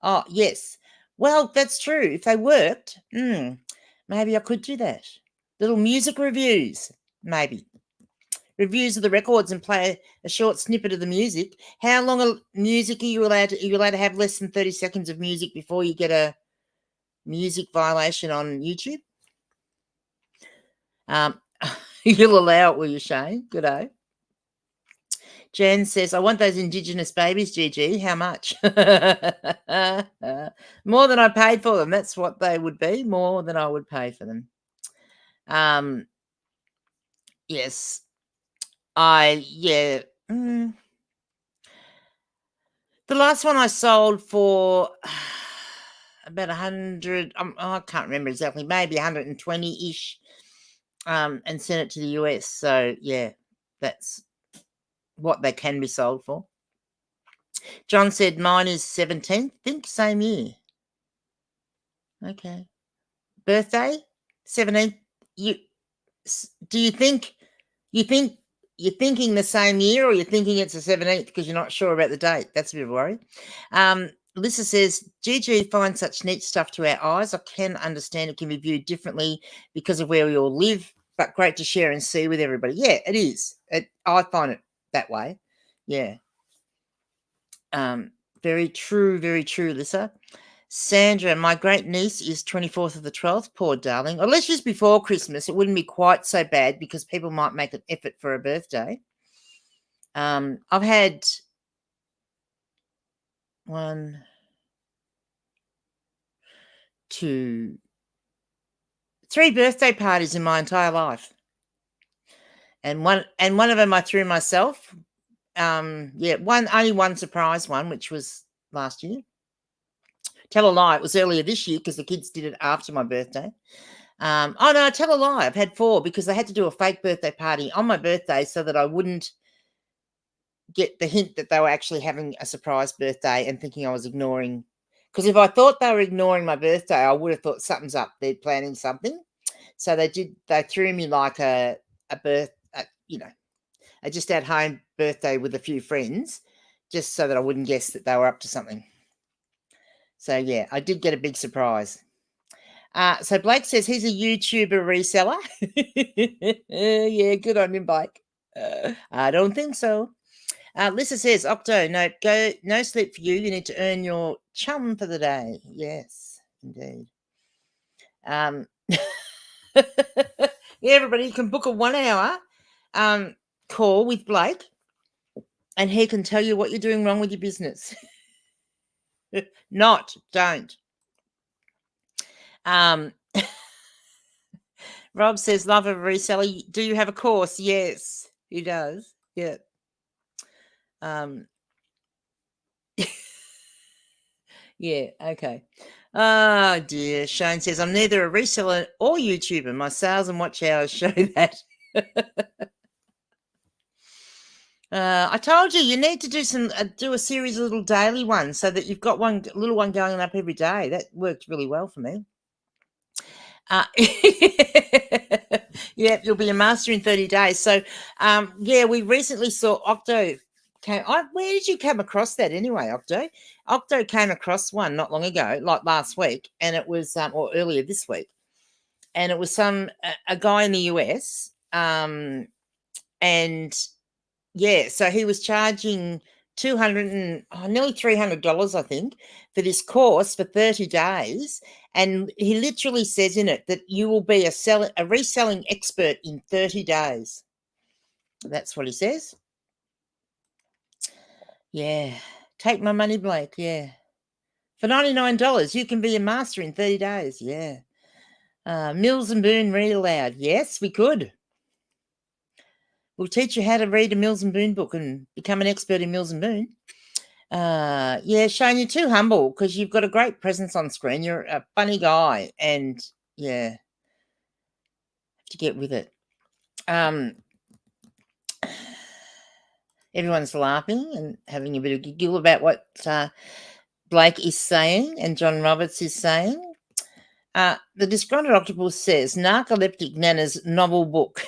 Oh, yes. Well, that's true. If they worked, maybe I could do that. Little music reviews, maybe. Reviews of the records and play a short snippet of the music. How long of music are you allowed to? Are you allowed to have less than 30 seconds of music before you get a music violation on YouTube? You'll allow it, will you, Shane? Good-o. Jan says, I want those Indigenous babies, GG. How much? More than I paid for them. That's what they would be. More than I would pay for them. Yes. The last one I sold for about 100, I can't remember exactly, maybe 120-ish, and sent it to the US. So, yeah, that's what they can be sold for. John said mine is 17th, think same year. Okay. Birthday, 17th. Do you think you're thinking the same year, or you're thinking it's the 17th because you're not sure about the date? That's a bit of a worry. Lisa says, GG finds such neat stuff to our eyes. I can understand it can be viewed differently because of where we all live, but great to share and see with everybody. Yeah, it is. I find it that way. Yeah. Very true, Lisa. Sandra, my great niece is 24th of the 12th. Poor darling. Unless it's before Christmas, it wouldn't be quite so bad because people might make an effort for a birthday. I've had 1, 2, 3 birthday parties in my entire life, and one of them I threw myself. Only one surprise one, which was last year. Tell a lie, it was earlier this year because the kids did it after my birthday. Tell a lie. I've had 4 because they had to do a fake birthday party on my birthday so that I wouldn't get the hint that they were actually having a surprise birthday and thinking I was ignoring. Because if I thought they were ignoring my birthday, I would have thought something's up. They're planning something. So they threw me like a just at home birthday with a few friends, just so that I wouldn't guess that they were up to something. So yeah, I did get a big surprise. So Blake says he's a YouTuber reseller. Yeah, good on him, Blake. I don't think so. Lisa says, Octo, no sleep for you. You need to earn your chum for the day. Yes, indeed. Yeah, everybody, you can book a 1 hour call with Blake, and he can tell you what you're doing wrong with your business. Don't. Rob says, love of reseller. Do you have a course? Yes, he does. Yeah. Yeah, okay. Oh dear. Shane says, I'm neither a reseller or YouTuber. My sales and watch hours show that. I told you need to do a series of little daily ones so that you've got one little one going up every day. That worked really well for me. Yeah, you'll be a master in 30 days. So, yeah, we recently saw Octo. Where did you come across that anyway, Octo? Octo came across one not long ago, like last week, and it was or earlier this week, and it was a guy in the US, and yeah, so he was charging nearly $300, I think, for this course for 30 days. And he literally says in it that you will be a reselling expert in 30 days. That's what he says. Yeah. Take my money, Blake. Yeah. For $99, you can be a master in 30 days. Yeah. Mills and Boon read aloud. Yes, we could. We'll teach you how to read a Mills and Boon book and become an expert in Mills and Boon. Yeah, Shane, you're too humble because you've got a great presence on screen. You're a funny guy, and yeah, have to get with it. Everyone's laughing and having a bit of giggle about what Blake is saying and John Roberts is saying. The Disgruntled Octopus says, Narcoleptic Nana's novel book.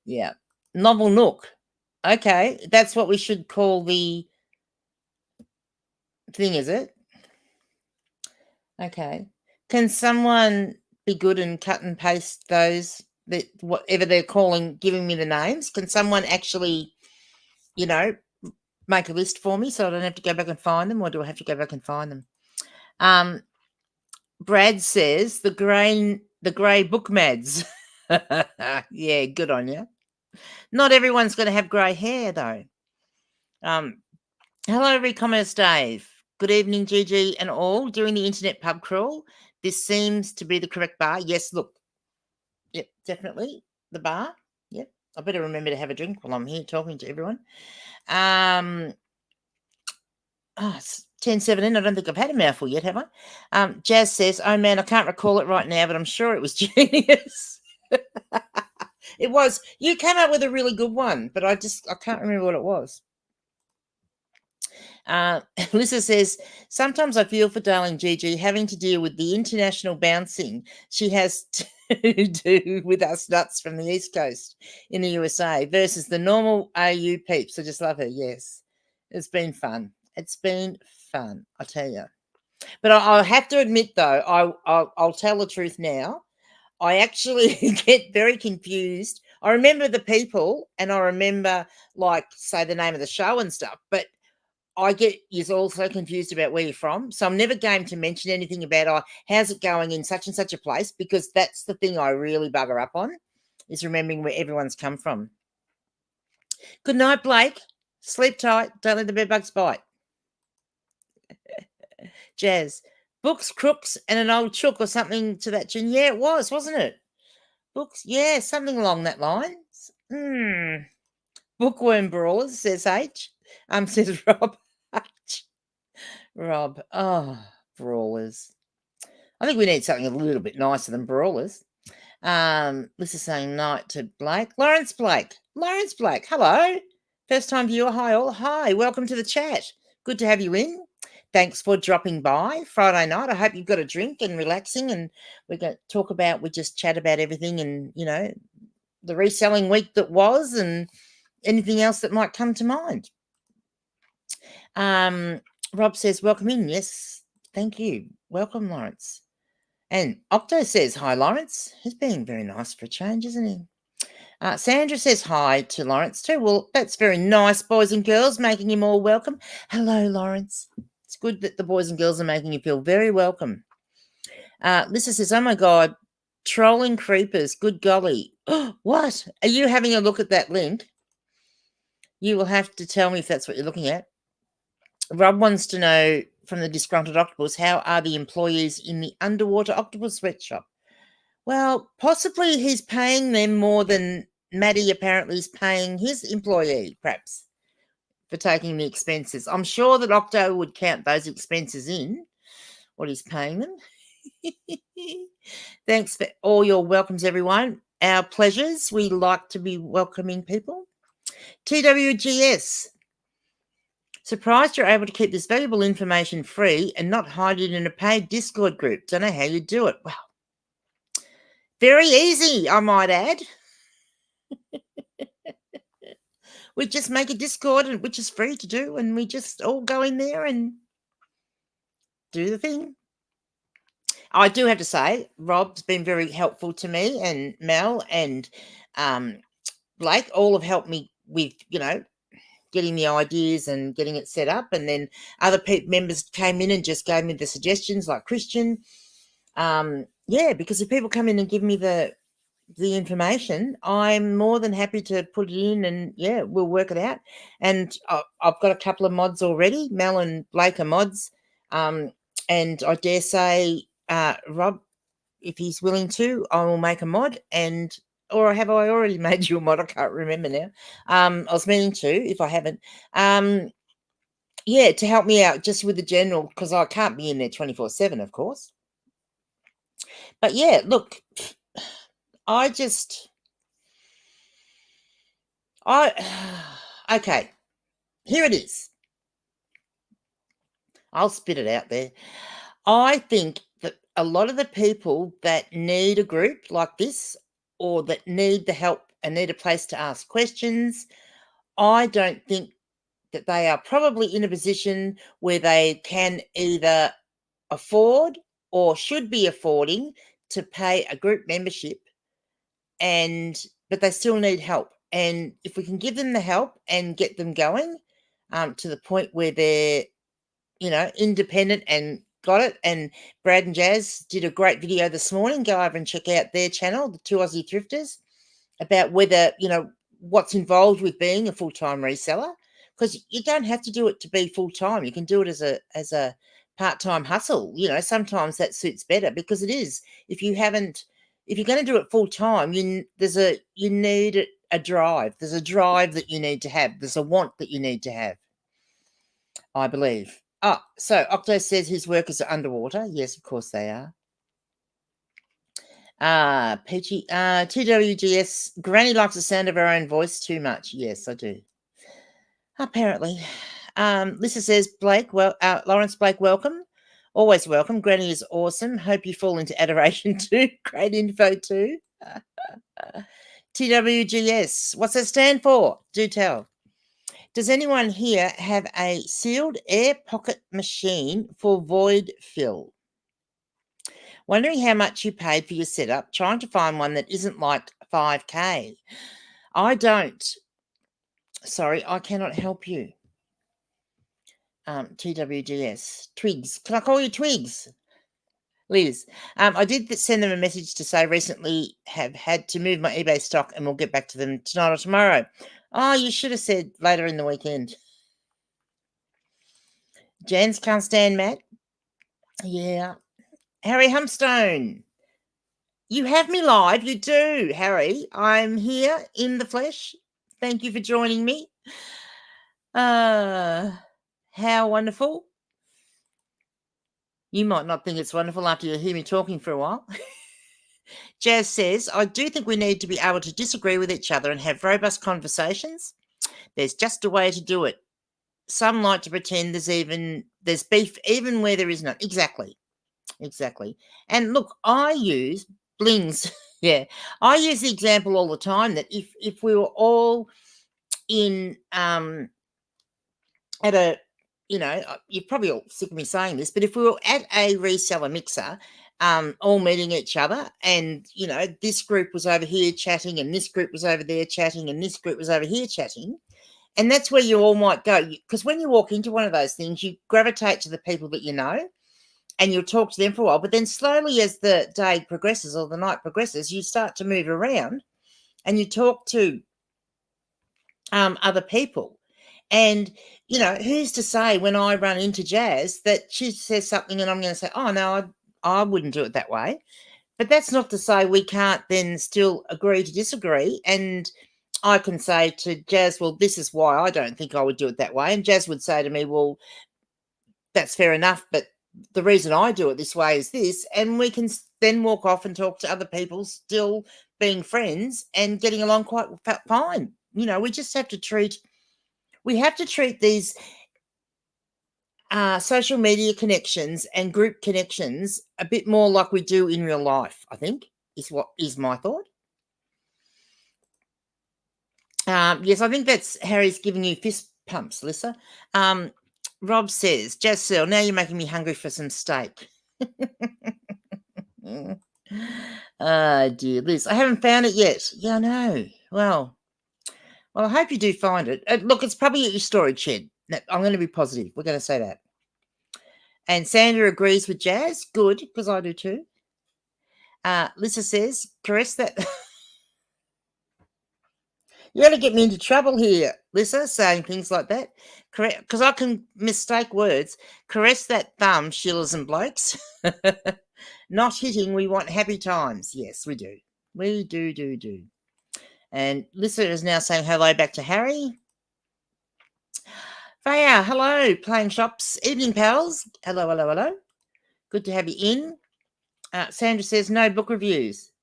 Yeah. Novel Nook. Okay, that's what we should call the thing, is it? Okay. Can someone be good and cut and paste those, that whatever they're calling, giving me the names? Can someone actually, make a list for me so I don't have to go back and find them, or do I have to go back and find them? Brad says the grey book mads. Yeah, good on you. Not everyone's going to have grey hair though. Hello, Recommerce Dave. Good evening, Gigi and all. During the internet pub crawl, this seems to be the correct bar. Yes, look. Yep, definitely the bar. Yep. I better remember to have a drink while I'm here talking to everyone. It's 10:17. I don't think I've had a mouthful yet, have I? Jazz says, oh man, I can't recall it right now, but I'm sure it was genius. It was. You came up with a really good one, but I can't remember what it was. Lisa says, sometimes I feel for darling Gigi having to deal with the international bouncing she has to do with us nuts from the East Coast in the USA versus the normal AU peeps. I just love her. Yes, it's been fun. It's been fun, I tell you. But I have to admit, though, I'll tell the truth now. I actually get very confused. I remember the people and I remember, say the name of the show and stuff, but I get is also confused about where you're from. So I'm never game to mention anything about, how's it going in such and such a place, because that's the thing I really bugger up on, is remembering where everyone's come from. Good night, Blake. Sleep tight. Don't let the bedbugs bite. Jazz. Books, crooks, and an old chook or something to that tune. Yeah, it was, wasn't it? Books, yeah, something along that line. Bookworm brawlers, says H. Says Rob. Rob. Oh, brawlers. I think we need something a little bit nicer than brawlers. Lisa's saying night to Blake. Lawrence Blake. Hello. First time viewer. Hi all. Hi. Welcome to the chat. Good to have you in. Thanks for dropping by Friday night. I hope you've got a drink and relaxing, and we're going to we just chat about everything and, the reselling week that was and anything else that might come to mind. Rob says, welcome in. Yes, thank you. Welcome, Lawrence. And Octo says, hi, Lawrence. He's being very nice for a change, isn't he? Sandra says hi to Lawrence too. Well, that's very nice, boys and girls, making him all welcome. Hello, Lawrence. It's good that the boys and girls are making you feel very welcome. Lisa says, oh my God, trolling creepers, good golly. What? Are you having a look at that link? You will have to tell me if that's what you're looking at. Rob wants to know from the Disgruntled Octopus, how are the employees in the Underwater Octopus Sweatshop? Well, possibly he's paying them more than Maddie apparently is paying his employee, perhaps, for taking the expenses. I'm sure that Octo would count those expenses in what he's paying them. Thanks for all your welcomes, everyone. Our pleasures. We like to be welcoming people. TWGS. Surprised you're able to keep this valuable information free and not hide it in a paid Discord group. Don't know how you do it. Well, very easy, I might add. We just make a Discord, which is free to do, and we just all go in there and do the thing. I do have to say, Rob's been very helpful to me, and Mel and Blake all have helped me with, getting the ideas and getting it set up. And then other members came in and just gave me the suggestions, like Christian. Because if people come in and give me the information, I'm more than happy to put it in, and we'll work it out. And I've got a couple of mods already. Mel and Blake are mods. And I dare say, Rob, if he's willing to, I will make a mod. Or have I already made you a mod? I can't remember now. I was meaning to, if I haven't. To help me out just with the general, because I can't be in there 24/7, of course. But look, okay, here it is. I'll spit it out there. I think that a lot of the people that need a group like this, or that need the help and need a place to ask questions, I don't think that they are probably in a position where they can either afford or should be affording to pay a group membership, but they still need help. And if we can give them the help and get them going to the point where they're, independent and got it. And Brad and Jazz did a great video this morning. Go over and check out their channel, the Two Aussie Thrifters, about whether, what's involved with being a full-time reseller. Because you don't have to do it to be full-time. You can do it as a part-time hustle. Sometimes that suits better, because it is. If you're going to do it full-time, you need a drive. There's a drive that you need to have. There's a want that you need to have, I believe. So Octo says his workers are underwater. Yes, of course they are. Peachy, TWGS, Granny likes the sound of her own voice too much. Yes, I do. Apparently. Lisa says, Lawrence Blake, welcome. Always welcome. Granny is awesome. Hope you fall into adoration too. Great info too. TWGS, what's that stand for? Do tell. Does anyone here have a sealed air pocket machine for void fill? Wondering how much you paid for your setup, trying to find one that isn't like $5K. I don't. Sorry, I cannot help you. TWGS. Twigs. Can I call you Twigs? Liz. I did send them a message to say recently have had to move my eBay stock, and we'll get back to them tonight or tomorrow. Oh, you should have said later in the weekend. Jans can't stand Matt. Yeah. Harry Humstone. You have me live. You do, Harry. I'm here in the flesh. Thank you for joining me. How wonderful. You might not think it's wonderful after you hear me talking for a while. Jazz says, I do think we need to be able to disagree with each other and have robust conversations. There's just a way to do it. Some like to pretend there's beef even where there is none. Exactly. And look, I use blings. Yeah. I use the example all the time that if we were all in at a, you're probably all sick of me saying this, but if we were at a reseller mixer, all meeting each other, and this group was over here chatting, and this group was over there chatting, and this group was over here chatting. And that's where you all might go, because when you walk into one of those things, you gravitate to the people that you know, and you'll talk to them for a while. But then slowly, as the day progresses or the night progresses, you start to move around and you talk to other people. And, who's to say when I run into Jazz that she says something and I'm going to say, oh, no, I wouldn't do it that way. But that's not to say we can't then still agree to disagree. And I can say to Jazz, well, this is why I don't think I would do it that way. And Jazz would say to me, well, that's fair enough, but the reason I do it this way is this. And we can then walk off and talk to other people, still being friends and getting along quite fine. We just have to treat these social media connections and group connections a bit more like we do in real life, I think, is my thought. Yes, I think that's Harry's giving you fist pumps, Lissa. Rob says, Jazz Searle, now you're making me hungry for some steak. Oh, dear, Liz, I haven't found it yet. Yeah, I know. Well, I hope you do find it. Look, it's probably at your storage shed. I'm going to be positive. We're going to say that. And Sandra agrees with Jazz. Good, because I do too. Lissa says, caress that. You're going to get me into trouble here, Lissa, saying things like that. Correct, because I can mistake words. Caress that thumb, shillers and blokes. Not hitting, we want happy times. Yes, we do. We do. And Lissa is now saying hello back to Harry. Freya, hello, playing shops. Evening, pals. Hello. Good to have you in. Sandra says, no book reviews.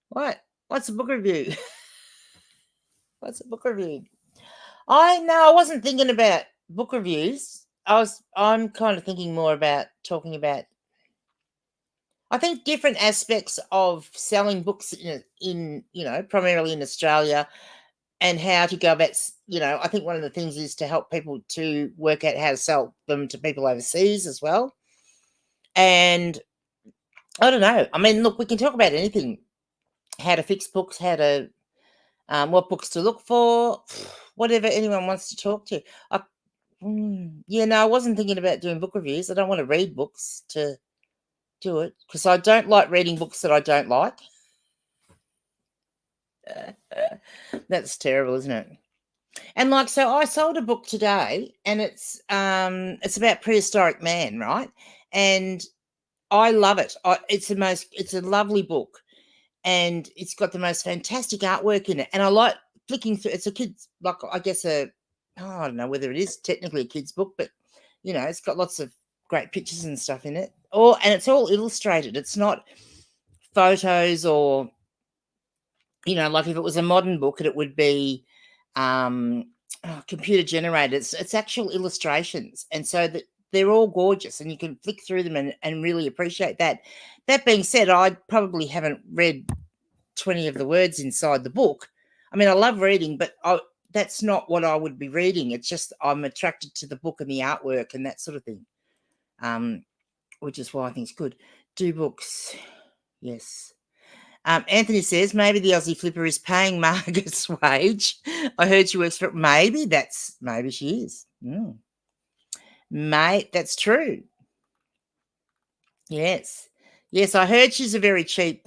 What? What's a book review? What's a book review? I wasn't thinking about book reviews. I'm kind of thinking more about talking about, I think, different aspects of selling books in primarily in Australia, and how to go about, I think one of the things is to help people to work out how to sell them to people overseas as well. And I don't know. I mean, look, we can talk about anything, how to fix books, how to, what books to look for, whatever anyone wants to talk to. I wasn't thinking about doing book reviews. I don't want to read books to do it, because I don't like reading books that I don't like. That's terrible, isn't it? And so I sold a book today, and it's about prehistoric man, right? And I love it. It's a lovely book, and it's got the most fantastic artwork in it. And I like flicking through. It's a kid's, I guess I don't know whether it is technically a kid's book, but it's got lots of great pictures and stuff in it. And it's all illustrated. It's not photos or, like if it was a modern book, it would be computer generated. It's actual illustrations, and so that they're all gorgeous, and you can flick through them and really appreciate that. That being said, I probably haven't read 20 of the words inside the book. I mean, I love reading, but that's not what I would be reading. It's just I'm attracted to the book and the artwork and that sort of thing, which is why I think it's good. Do books, yes. Anthony says, maybe the Aussie flipper is paying Margaret's wage. I heard she works for it. Maybe she is. Mate, that's true. Yes, I heard she's a very cheap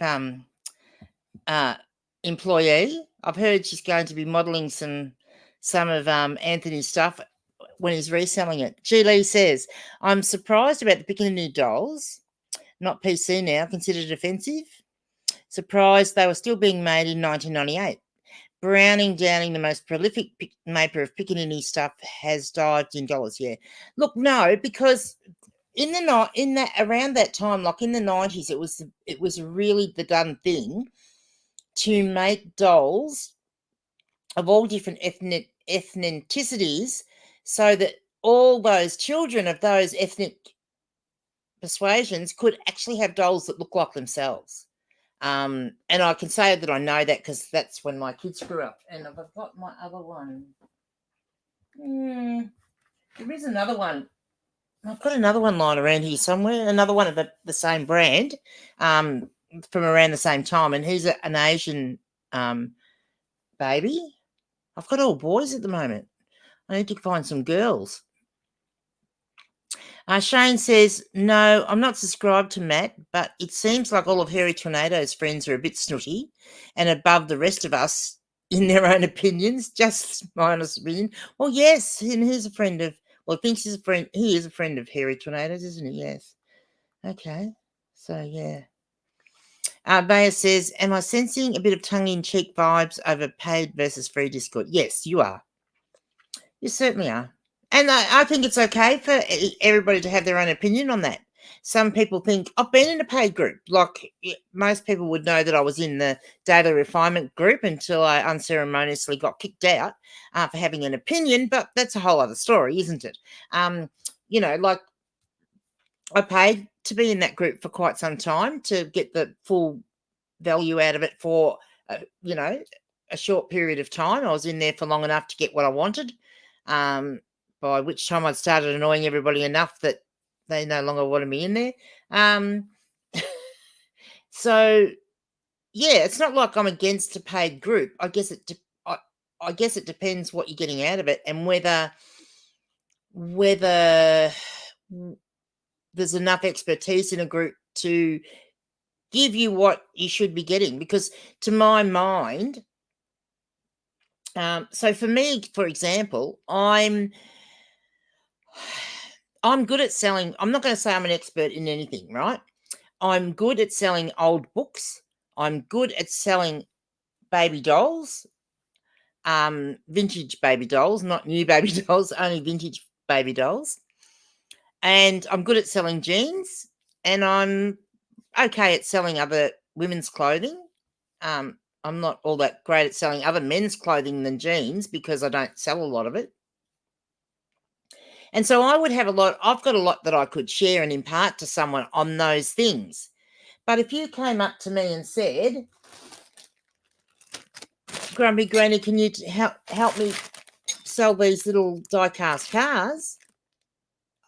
employee. I've heard she's going to be modelling some of Anthony's stuff when he's reselling it. G. Lee says, I'm surprised about the Piccaninny dolls. Not PC now, considered offensive. Surprised they were still being made in 1998. Browning Downing, the most prolific maker of Piccaninny stuff, has dived in dollars. Yeah, look, no, because around that time, like in the 90s, it was really the done thing to make dolls of all different ethnicities, so that all those children of those ethnic persuasions could actually have dolls that look like themselves. And I can say that I know that because that's when my kids grew up. And I've got my other one. There is another one I've got another one lying around here somewhere, another one of the same brand, from around the same time, and he's an Asian baby. I've got all boys at the moment. I need to find some girls. Shane says, no, I'm not subscribed to Matt, but it seems like all of Hairy Tornado's friends are a bit snooty and above the rest of us in their own opinions, just my honest opinion. Well, yes, and he's a friend of, well, thinks he's a friend. He is a friend of Hairy Tornado's, isn't he? Yes. Okay. So, yeah. Baya says, am I sensing a bit of tongue-in-cheek vibes over paid versus free Discord? Yes, you are. You certainly are. And I think it's okay for everybody to have their own opinion on that. Some people think, I've been in a paid group. Like most people would know that I was in the daily refinement group until I unceremoniously got kicked out for having an opinion. But that's a whole other story, isn't it? Like I paid to be in that group for quite some time to get the full value out of it for, a short period of time. I was in there for long enough to get what I wanted. By which time I'd started annoying everybody enough that they no longer wanted me in there. So, yeah, it's not like I'm against a paid group. I guess it depends what you're getting out of it and whether there's enough expertise in a group to give you what you should be getting. Because to my mind, so for me, for example, I'm good at selling. I'm not going to say I'm an expert in anything, right? I'm good at selling old books. I'm good at selling baby dolls, vintage baby dolls, not new baby dolls, only vintage baby dolls. And I'm good at selling jeans, and I'm okay at selling other women's clothing. I'm not all that great at selling other men's clothing than jeans because I don't sell a lot of it. And so I've got a lot that I could share and impart to someone on those things. But if you came up to me and said, Grumpy Granny, can you help me sell these little die-cast cars?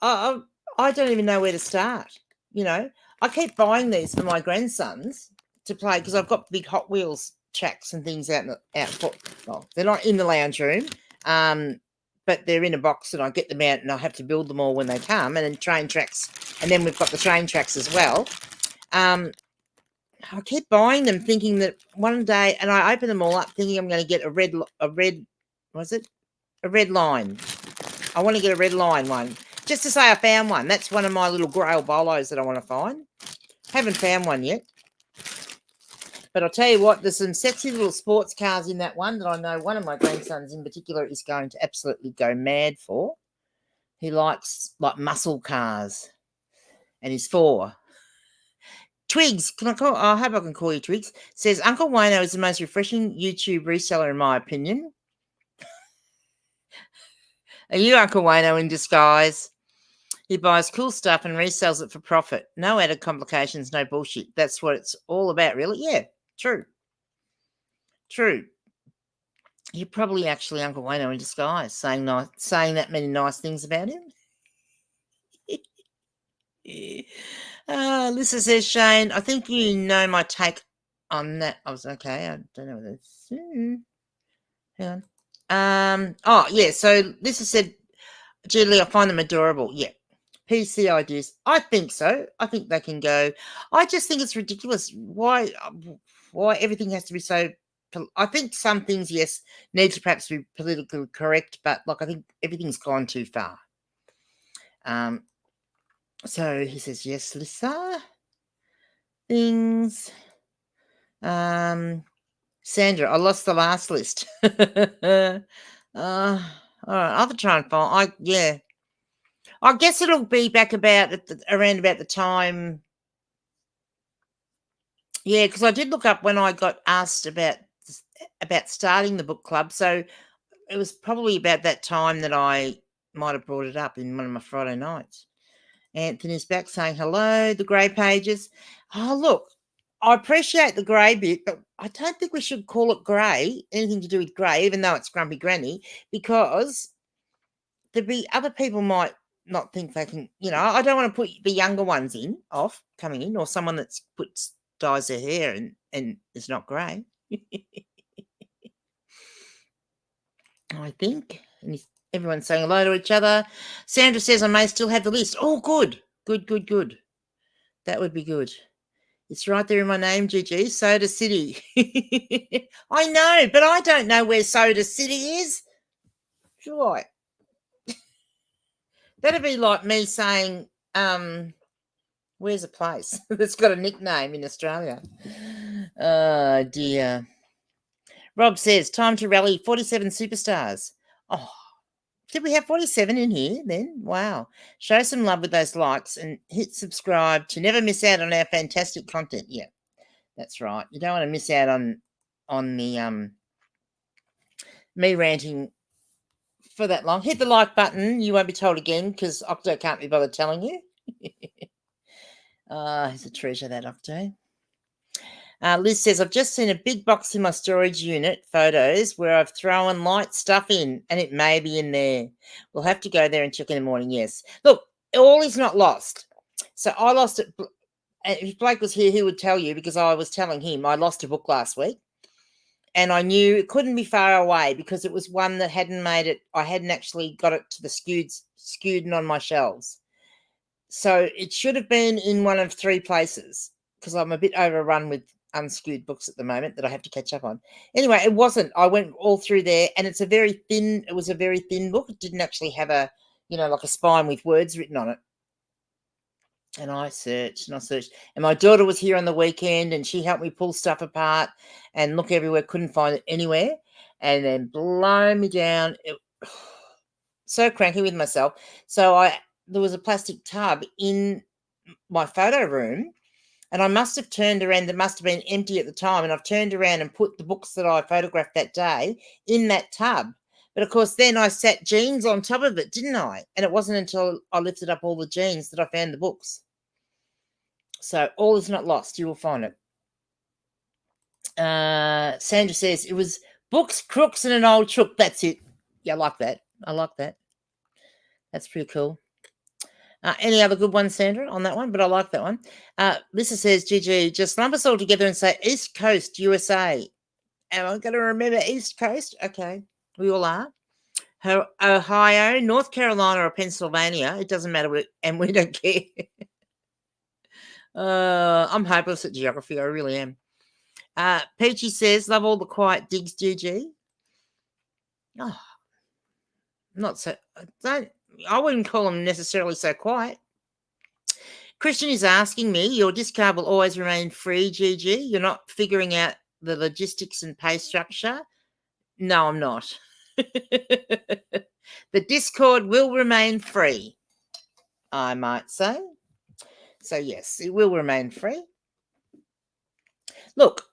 I don't even know where to start. I keep buying these for my grandsons to play because I've got big Hot Wheels tracks and things out. They're not in the lounge room, but they're in a box, and I get them out and I have to build them all when they come, and then train tracks, and then we've got the train tracks as well. I keep buying them thinking that one day, and I open them all up thinking I'm going to get a red line. I want to get a red line one. Just to say I found one. That's one of my little grail bolos that I want to find. Haven't found one yet. But I'll tell you what, there's some sexy little sports cars in that one that I know one of my grandsons in particular is going to absolutely go mad for. He likes like muscle cars. And he's 4. Twigs, I hope I can call you Twigs, says Uncle Wayno is the most refreshing YouTube reseller in my opinion. Are you Uncle Wayno in disguise? He buys cool stuff and resells it for profit. No added complications, no bullshit. That's what it's all about, really. Yeah, true. You're probably actually Uncle Wayno in disguise, saying that many nice things about him. Lisa says, Shane, I think you know my take on that. I was okay. I don't know what that's. Hang on. Yeah. So Lisa said, Julie, I find them adorable. Yeah. PC ideas. I think so. I think they can go. I just think it's ridiculous. Why everything has to be so. I think some things, yes, need to perhaps be politically correct, but I think everything's gone too far. So he says, yes, Lisa. Things. Sandra, I lost the last list. All right, I'll have to try and find. I guess it'll be back around about the time. Yeah, because I did look up when I got asked about starting the book club. So it was probably about that time that I might have brought it up in one of my Friday nights. Anthony's back saying hello, the grey pages. Oh, look, I appreciate the grey bit, but I don't think we should call it grey, anything to do with grey, even though it's Grumpy Granny, because there'd be other people might not think they can, I don't want to put the younger ones coming in, or someone that's dyes their hair and is not grey. I think. And everyone's saying hello to each other. Sandra says I may still have the list. Oh, good. Good. That would be good. It's right there in my name, Gigi. Soda City. I know, but I don't know where Soda City is. Sure. That'd be like me saying, where's a place that's got a nickname in Australia? Oh, dear. Rob says, time to rally 47 superstars. Oh, did we have 47 in here then? Wow. Show some love with those likes and hit subscribe to never miss out on our fantastic content. Yeah, that's right. You don't want to miss out on the me ranting for that long. Hit the like button. You won't be told again because Octo can't be bothered telling you. He's a treasure, that Octo. Liz says, I've just seen a big box in my storage unit photos where I've thrown light stuff in and it may be in there. We'll have to go there and check in the morning. Yes. Look, all is not lost. So I lost it. If Blake was here, he would tell you, because I was telling him I lost a book last week and I knew it couldn't be far away because it was one that hadn't made it. I hadn't actually got it to the skewed and on my shelves. So it should have been in one of 3 places because I'm a bit overrun with unskewed books at the moment that I have to catch up on. Anyway, it wasn't. I went all through there and it was a very thin book. It didn't actually have a, like a spine with words written on it. And I searched. And my daughter was here on the weekend and she helped me pull stuff apart and look everywhere, couldn't find it anywhere. And then blow me down. So cranky with myself. So there was a plastic tub in my photo room. And I must have turned around, that must have been empty at the time, and I've turned around and put the books that I photographed that day in that tub. But, of course, then I sat jeans on top of it, didn't I? And it wasn't until I lifted up all the jeans that I found the books. So all is not lost. You will find it. Sandra says, it was books, crooks, and an old chook. That's it. Yeah, I like that. That's pretty cool. Any other good ones, Sandra, on that one? But I like that one. Lisa says, Gigi, just lump us all together and say East Coast, USA. Am I going to remember East Coast? Okay, we all are. Ohio, North Carolina, or Pennsylvania. It doesn't matter, and we don't care. I'm hopeless at geography. I really am. Peachy says, love all the quiet digs, Gigi. Oh, not so. I wouldn't call them necessarily so quiet. Christian is asking me, your discard will always remain free, Gigi. You're not figuring out the logistics and pay structure. No, I'm not. The Discord will remain free, I might say. So, yes, it will remain free. Look,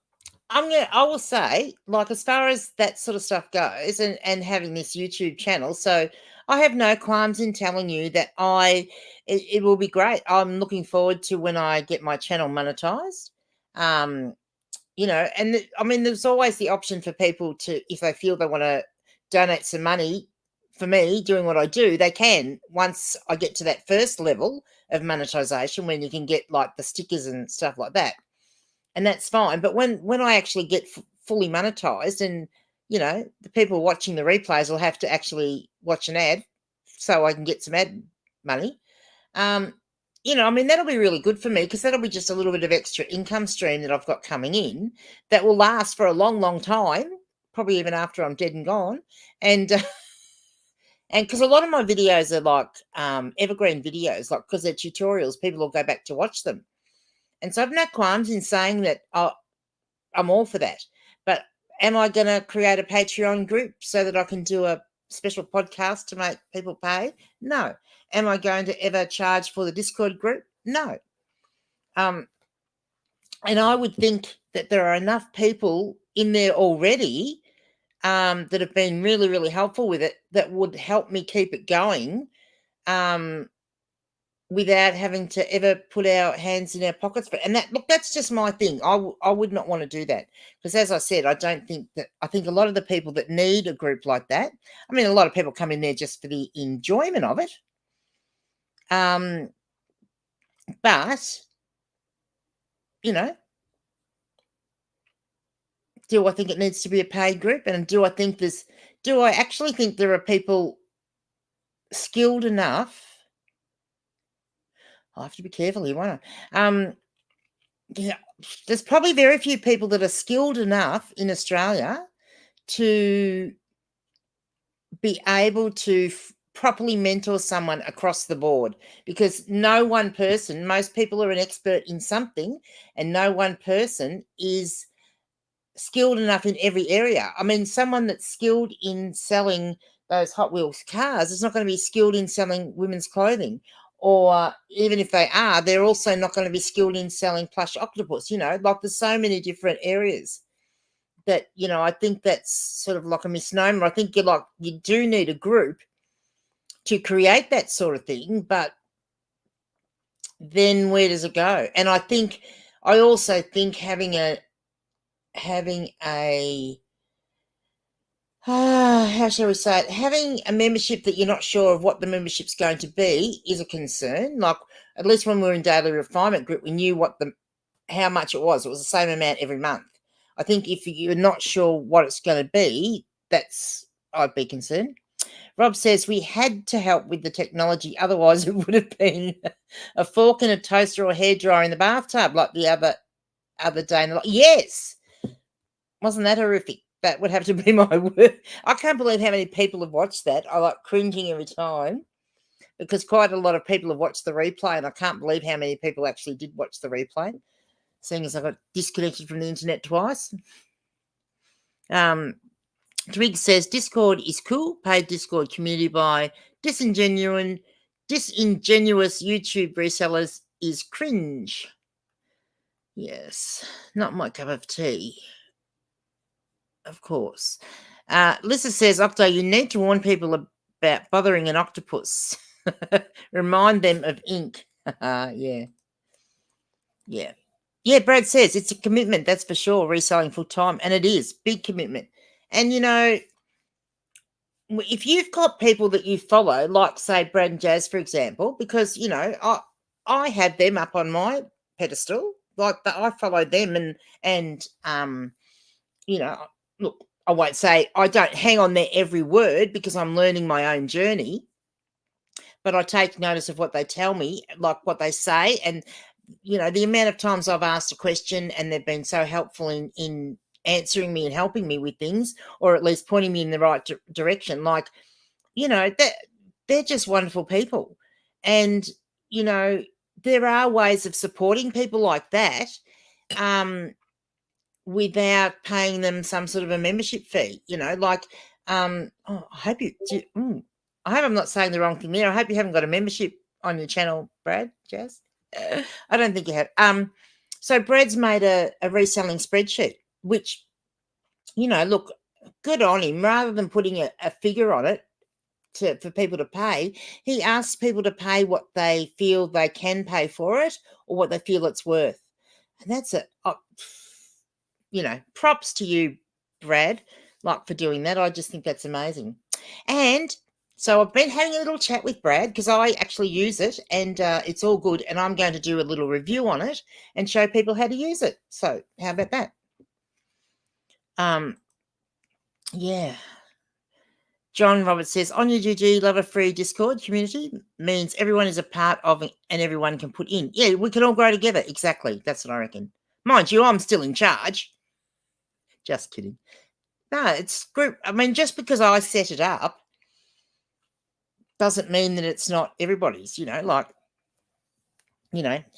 I will say, like, as far as that sort of stuff goes and having this YouTube channel, so I have no qualms in telling you that it will be great. I'm looking forward to when I get my channel monetized. And there's always the option for people to, if they feel they want to donate some money for me doing what I do, they can, once I get to that first level of monetization, when you can get like the stickers and stuff like that. And that's fine. But when I actually get fully monetized, and, the people watching the replays will have to actually watch an ad so I can get some ad money. That'll be really good for me, because that'll be just a little bit of extra income stream that I've got coming in that will last for a long, long time, probably even after I'm dead and gone. And because a lot of my videos are like evergreen videos, like, because they're tutorials, people will go back to watch them. And so I've no qualms in saying that I'm all for that. But am I going to create a Patreon group so that I can do a special podcast to make people pay? No. Am I going to ever charge for the Discord group? No. And I would think that there are enough people in there already that have been really, really helpful with it, that would help me keep it going without having to ever put our hands in our pockets. And that's just my thing. I would not want to do that, because, as I said, I think a lot of the people that need a group like that, a lot of people come in there just for the enjoyment of it. But, you know, do I think it needs to be a paid group? And do I actually think there are people skilled enough? I have to be careful here, won't I? Yeah, there's probably very few people that are skilled enough in Australia to be able to properly mentor someone across the board, because no one person, most people are an expert in something, and no one person is skilled enough in every area. I mean, someone that's skilled in selling those Hot Wheels cars is not going to be skilled in selling women's clothing. Or even if they are, they're also not going to be skilled in selling plush octopus. Like there's so many different areas that, I think that's sort of like a misnomer. I think you do need a group to create that sort of thing, but then where does it go? And I also think having a how shall we say it? Having a membership that you're not sure of what the membership's going to be is a concern. Like, at least when we were in daily refinement group, we knew how much it was. It was the same amount every month. I think if you're not sure what it's going to be, I'd be concerned. Rob says we had to help with the technology, otherwise it would have been a fork and a toaster or a hairdryer in the bathtub like the other day. Yes, wasn't that horrific? That would have to be my word. I can't believe how many people have watched that. I like cringing every time, because quite a lot of people have watched the replay, and I can't believe how many people actually did watch the replay, seeing as I got disconnected from the internet twice. Twig says Discord is cool. Paid Discord community by disingenuous YouTube resellers is cringe. Yes, not my cup of tea. Of course. Lisa says, Octo, you need to warn people about bothering an octopus. Remind them of ink. Yeah. Yeah. Yeah, Brad says it's a commitment, that's for sure, reselling full time. And it is, big commitment. And, if you've got people that you follow, like, say, Brad and Jazz, for example, because, I have them up on my pedestal. Like, I follow them and look, I won't say I don't hang on their every word because I'm learning my own journey, but I take notice of what they tell me, like what they say. And, the amount of times I've asked a question and they've been so helpful in answering me and helping me with things, or at least pointing me in the right direction. Like, they're just wonderful people. And, there are ways of supporting people like that. Without paying them some sort of a membership fee, like, I hope I hope I'm not saying the wrong thing there. I hope you haven't got a membership on your channel, Brad, Jazz. I don't think you have. So Brad's made a reselling spreadsheet, which, look, good on him. Rather than putting a figure on it for people to pay, he asks people to pay what they feel they can pay for it, or what they feel it's worth. And that's props to you, Brad, like, for doing that. I just think that's amazing. And so I've been having a little chat with Brad because I actually use it, and it's all good. And I'm going to do a little review on it and show people how to use it. So how about that? Yeah. John Roberts says, on your GG, love a free Discord community means everyone is a part of it and everyone can put in. Yeah, we can all grow together. Exactly. That's what I reckon. Mind you, I'm still in charge. Just kidding. No, it's group. I mean, just because I set it up doesn't mean that it's not everybody's, like,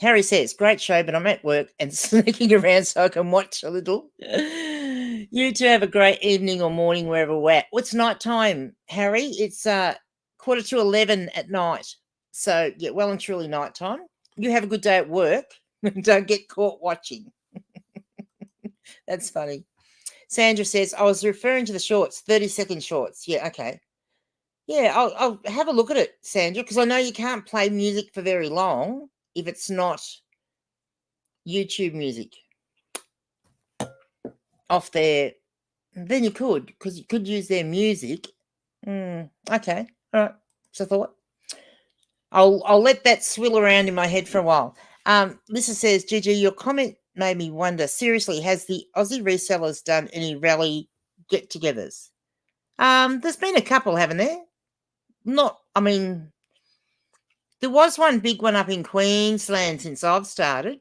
Harry says, great show, but I'm at work and sneaking around so I can watch a little. You two have a great evening or morning wherever we're at. What's night time, Harry? It's 11:45 at night. So, yeah, well and truly night time. You have a good day at work. Don't get caught watching. That's funny. Sandra says, I was referring to the shorts, 30-second shorts. Yeah, okay. Yeah, I'll have a look at it, Sandra, because I know you can't play music for very long if it's not YouTube music off there. Then you could, because you could use their music. Okay, all right. Just a thought. I'll let that swill around in my head for a while. Lisa says, Gigi, your comment made me wonder, seriously, has the Aussie resellers done any rally get-togethers? There's been a couple, haven't there? There was one big one up in Queensland since I've started,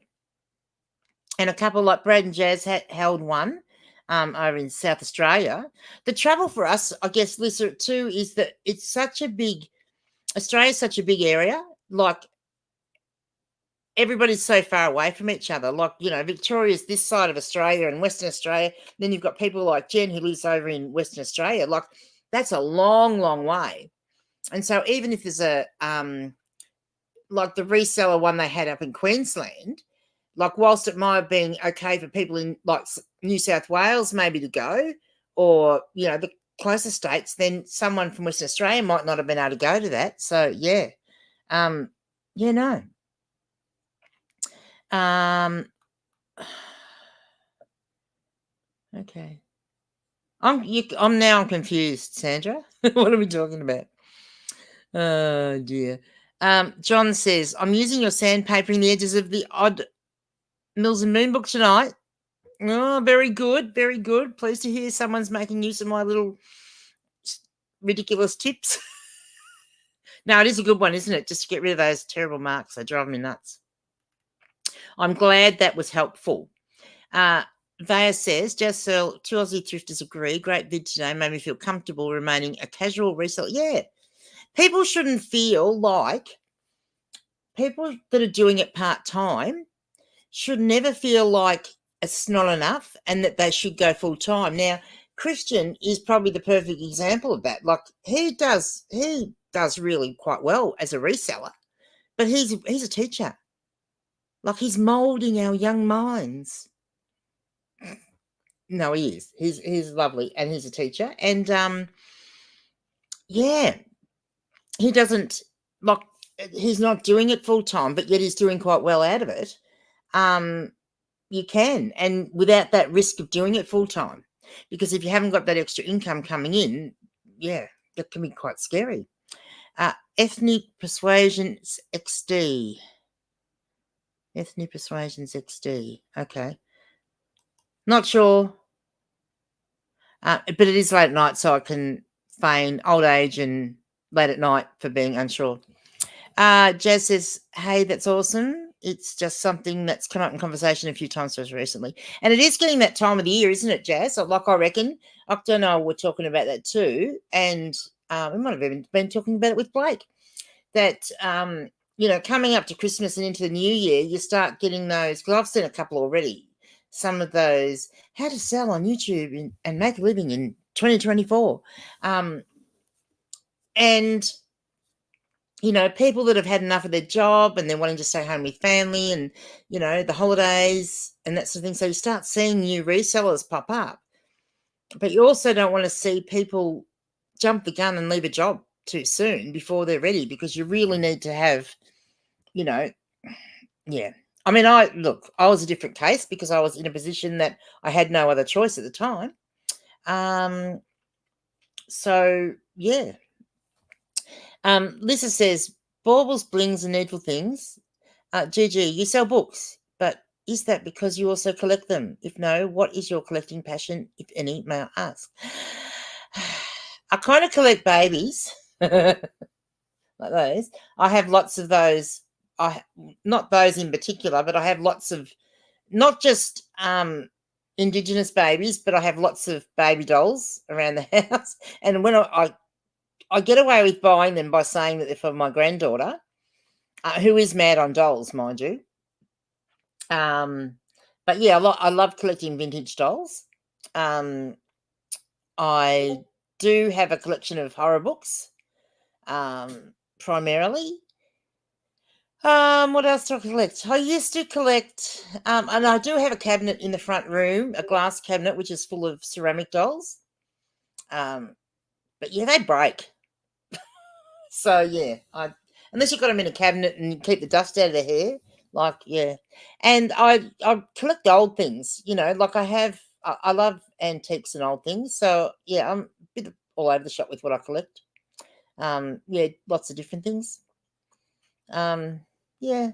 and a couple like Brad and Jazz held one over in South Australia. The trouble for us, I guess, Lisa, too, is that it's such a big, Australia's such a big area, like everybody's so far away from each other. Like, Victoria's this side of Australia and Western Australia. Then you've got people like Jen who lives over in Western Australia. Like, that's a long, long way. And so even if there's a, like the reseller one they had up in Queensland, like whilst it might have been okay for people in like New South Wales maybe to go, or, the closer states, then someone from Western Australia might not have been able to go to that. So, yeah. No. Okay. I'm confused, Sandra. What are we talking about? Oh dear. John says, I'm using your sandpapering the edges of the odd Mills and Moon book tonight. Oh, very good, very good. Pleased to hear someone's making use of my little ridiculous tips. No, it is a good one, isn't it? Just to get rid of those terrible marks. They drive me nuts. I'm glad that was helpful. Vaya says, Just Sell, 2 Aussie thrifters agree. Great vid today. Made me feel comfortable remaining a casual reseller. Yeah. People shouldn't feel like people that are doing it part-time should never feel like it's not enough and that they should go full-time. Now, Christian is probably the perfect example of that. Like he does really quite well as a reseller, but he's a teacher. Like he's molding our young minds. No, he is. He's lovely, and he's a teacher. And yeah, he doesn't like. He's not doing it full time, but yet he's doing quite well out of it. You can, and without that risk of doing it full time, because if you haven't got that extra income coming in, yeah, that can be quite scary. Ethnic Persuasions XD. Ethnic Persuasions XD. Okay. Not sure. But it is late at night, so I can feign old age and late at night for being unsure. Jazz says, hey, that's awesome. It's just something that's come up in conversation a few times for us recently. And it is getting that time of the year, isn't it, Jazz? Like I reckon, Octo and I were talking about that too. And we might have even been talking about it with Blake. That, coming up to Christmas and into the new year, you start getting those, because I've seen a couple already, some of those, how to sell on YouTube and make a living in 2024. And people that have had enough of their job and they're wanting to stay home with family and, the holidays and that sort of thing. So you start seeing new resellers pop up. But you also don't want to see people jump the gun and leave a job too soon before they're ready, because you really need to have, yeah. I mean, I was a different case because I was in a position that I had no other choice at the time. So, yeah. Lisa says, baubles, blings, and needful things. Gigi, you sell books, but is that because you also collect them? If no, what is your collecting passion, if any, may I ask? I kind of collect babies, like those. I have lots of those. Not those in particular, but I have lots of, not just Indigenous babies, but I have lots of baby dolls around the house. And when I get away with buying them by saying that they're for my granddaughter, who is mad on dolls, mind you. But yeah, I love collecting vintage dolls. I do have a collection of horror books, primarily. What else do I collect? I used to collect, and I do have a cabinet in the front room, a glass cabinet, which is full of ceramic dolls. But yeah, they break. So yeah, unless you've got them in a cabinet and keep the dust out of their hair, like yeah. And I collect old things, like I love antiques and old things. So yeah, I'm a bit all over the shop with what I collect. Yeah, lots of different things. Yeah.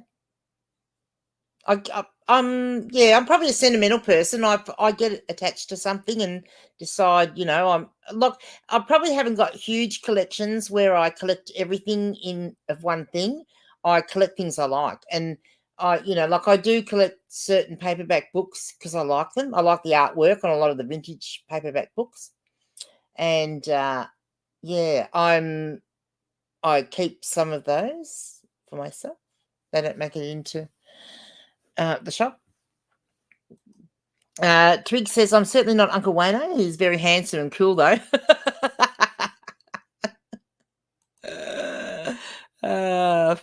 I'm probably a sentimental person. I get attached to something and decide, I probably haven't got huge collections where I collect everything in of one thing. I collect things I like, and like I do collect certain paperback books because I like them. I like the artwork on a lot of the vintage paperback books, and yeah, I keep some of those for myself. They don't make it into the shop. Twig says, I'm certainly not Uncle Wayno. He's very handsome and cool, though.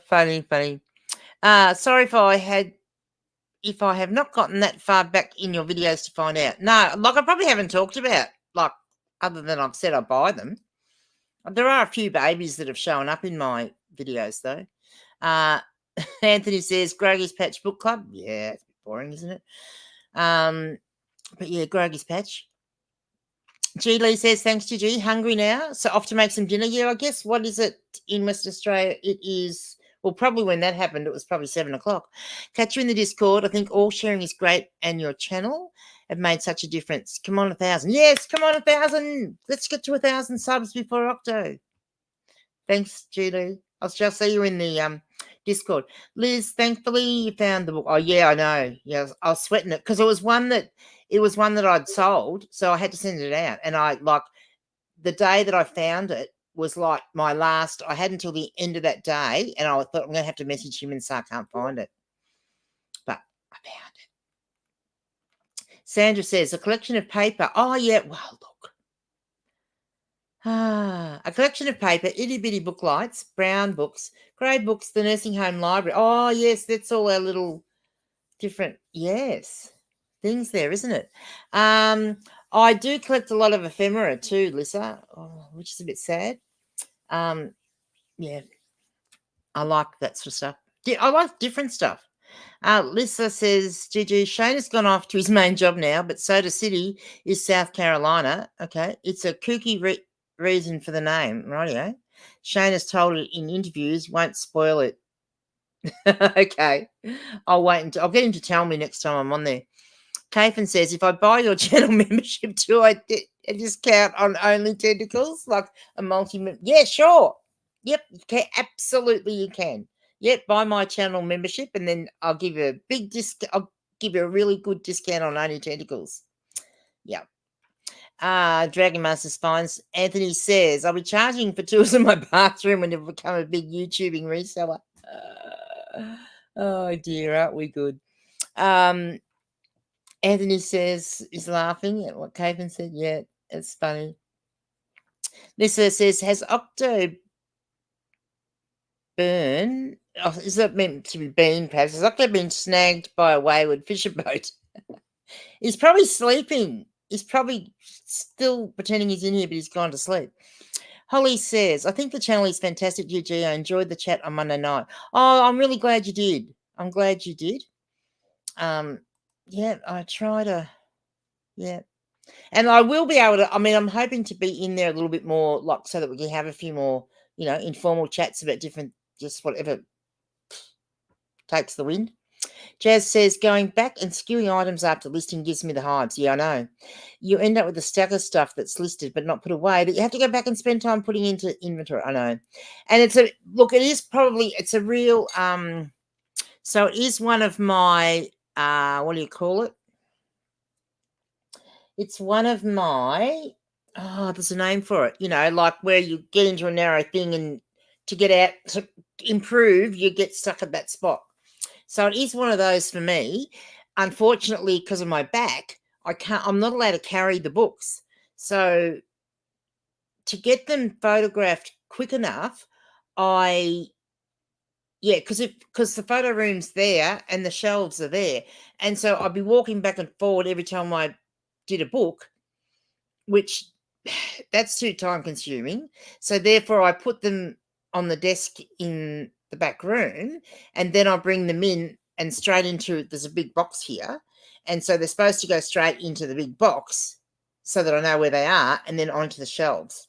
Funny, funny. Sorry if I have not gotten that far back in your videos to find out. No, like I probably haven't talked about, like, other than I've said I buy them. There are a few babies that have shown up in my videos, though. Anthony says, Grogy's Patch Book Club. Yeah, it's a bit boring, isn't it? But yeah, Grogy's Patch. G Lee says, thanks to G. Hungry now? So off to make some dinner. Yeah, I guess, what is it in Western Australia? It is, well, probably when that happened, it was probably 7 o'clock. Catch you in the Discord. I think all sharing is great, and your channel have made such a difference. Come on, 1,000. Yes, come on, 1,000. Let's get to 1,000 subs before Octo. Thanks, G Lee. I'll see you in the Discord. Liz, thankfully you found the book. Oh yeah, I know. Yeah, I was sweating it because it was one that I'd sold, so I had to send it out. And I the day that I found it was like my last. I had until the end of that day, and I thought I'm going to have to message him and say I can't find it, but I found it. Sandra says a collection of paper. Oh yeah, well look. A collection of paper, itty-bitty book lights, brown books, grey books, the nursing home library. Oh, yes, that's all our little different, yes, things there, isn't it? I do collect a lot of ephemera too, Lisa, which is a bit sad. Yeah, I like that sort of stuff. I like different stuff. Lisa says, Gigi, Shane has gone off to his main job now, but Soda City is South Carolina. Okay, it's a kooky reason for the name, rightio. Shane has told it in interviews, won't spoil it. Okay, I'll wait until I'll get him to tell me next time I'm on there. Kathan says, if I buy your channel membership, do I get a discount on Only Tentacles, like a yeah, sure. Yep, you can, absolutely you can. Yep, buy my channel membership, and then I'll give you a big discount. I'll give you a really good discount on Only Tentacles. Yeah. Dragon Master Spines. Anthony says, I'll be charging for tours in my bathroom when I become a big YouTubing reseller. Oh dear, aren't we good? Anthony says, is laughing at what Caven said. Yeah, it's funny. Lisa says, has Octo burn? Oh, is that meant to be been, perhaps? Has Octo been snagged by a wayward fisher boat? He's probably sleeping. He's probably still pretending he's in here, but he's gone to sleep. Holly says, I think the channel is fantastic, UG. I enjoyed the chat on Monday night. Oh, I'm really glad you did. I'm glad you did. Yeah, I try to, yeah. And I will be able to, I mean, I'm hoping to be in there a little bit more, like, so that we can have a few more, informal chats about different, just whatever takes the wind. Jazz says, going back and skewing items after listing gives me the hives. Yeah, I know. You end up with a stack of stuff that's listed but not put away that you have to go back and spend time putting into inventory. I know. And it is a real, so it is one of my, what do you call it? It's one of my, there's a name for it, like where you get into a narrow thing and to get out, to improve, you get stuck at that spot. So it is one of those for me. Unfortunately, because of my back, I'm not allowed to carry the books. So to get them photographed quick enough, because the photo room's there and the shelves are there. And so I'd be walking back and forward every time I did a book, which that's too time consuming. So therefore I put them on the desk in the back room, and then I bring them in and straight into, there's a big box here. And so they're supposed to go straight into the big box so that I know where they are, and then onto the shelves.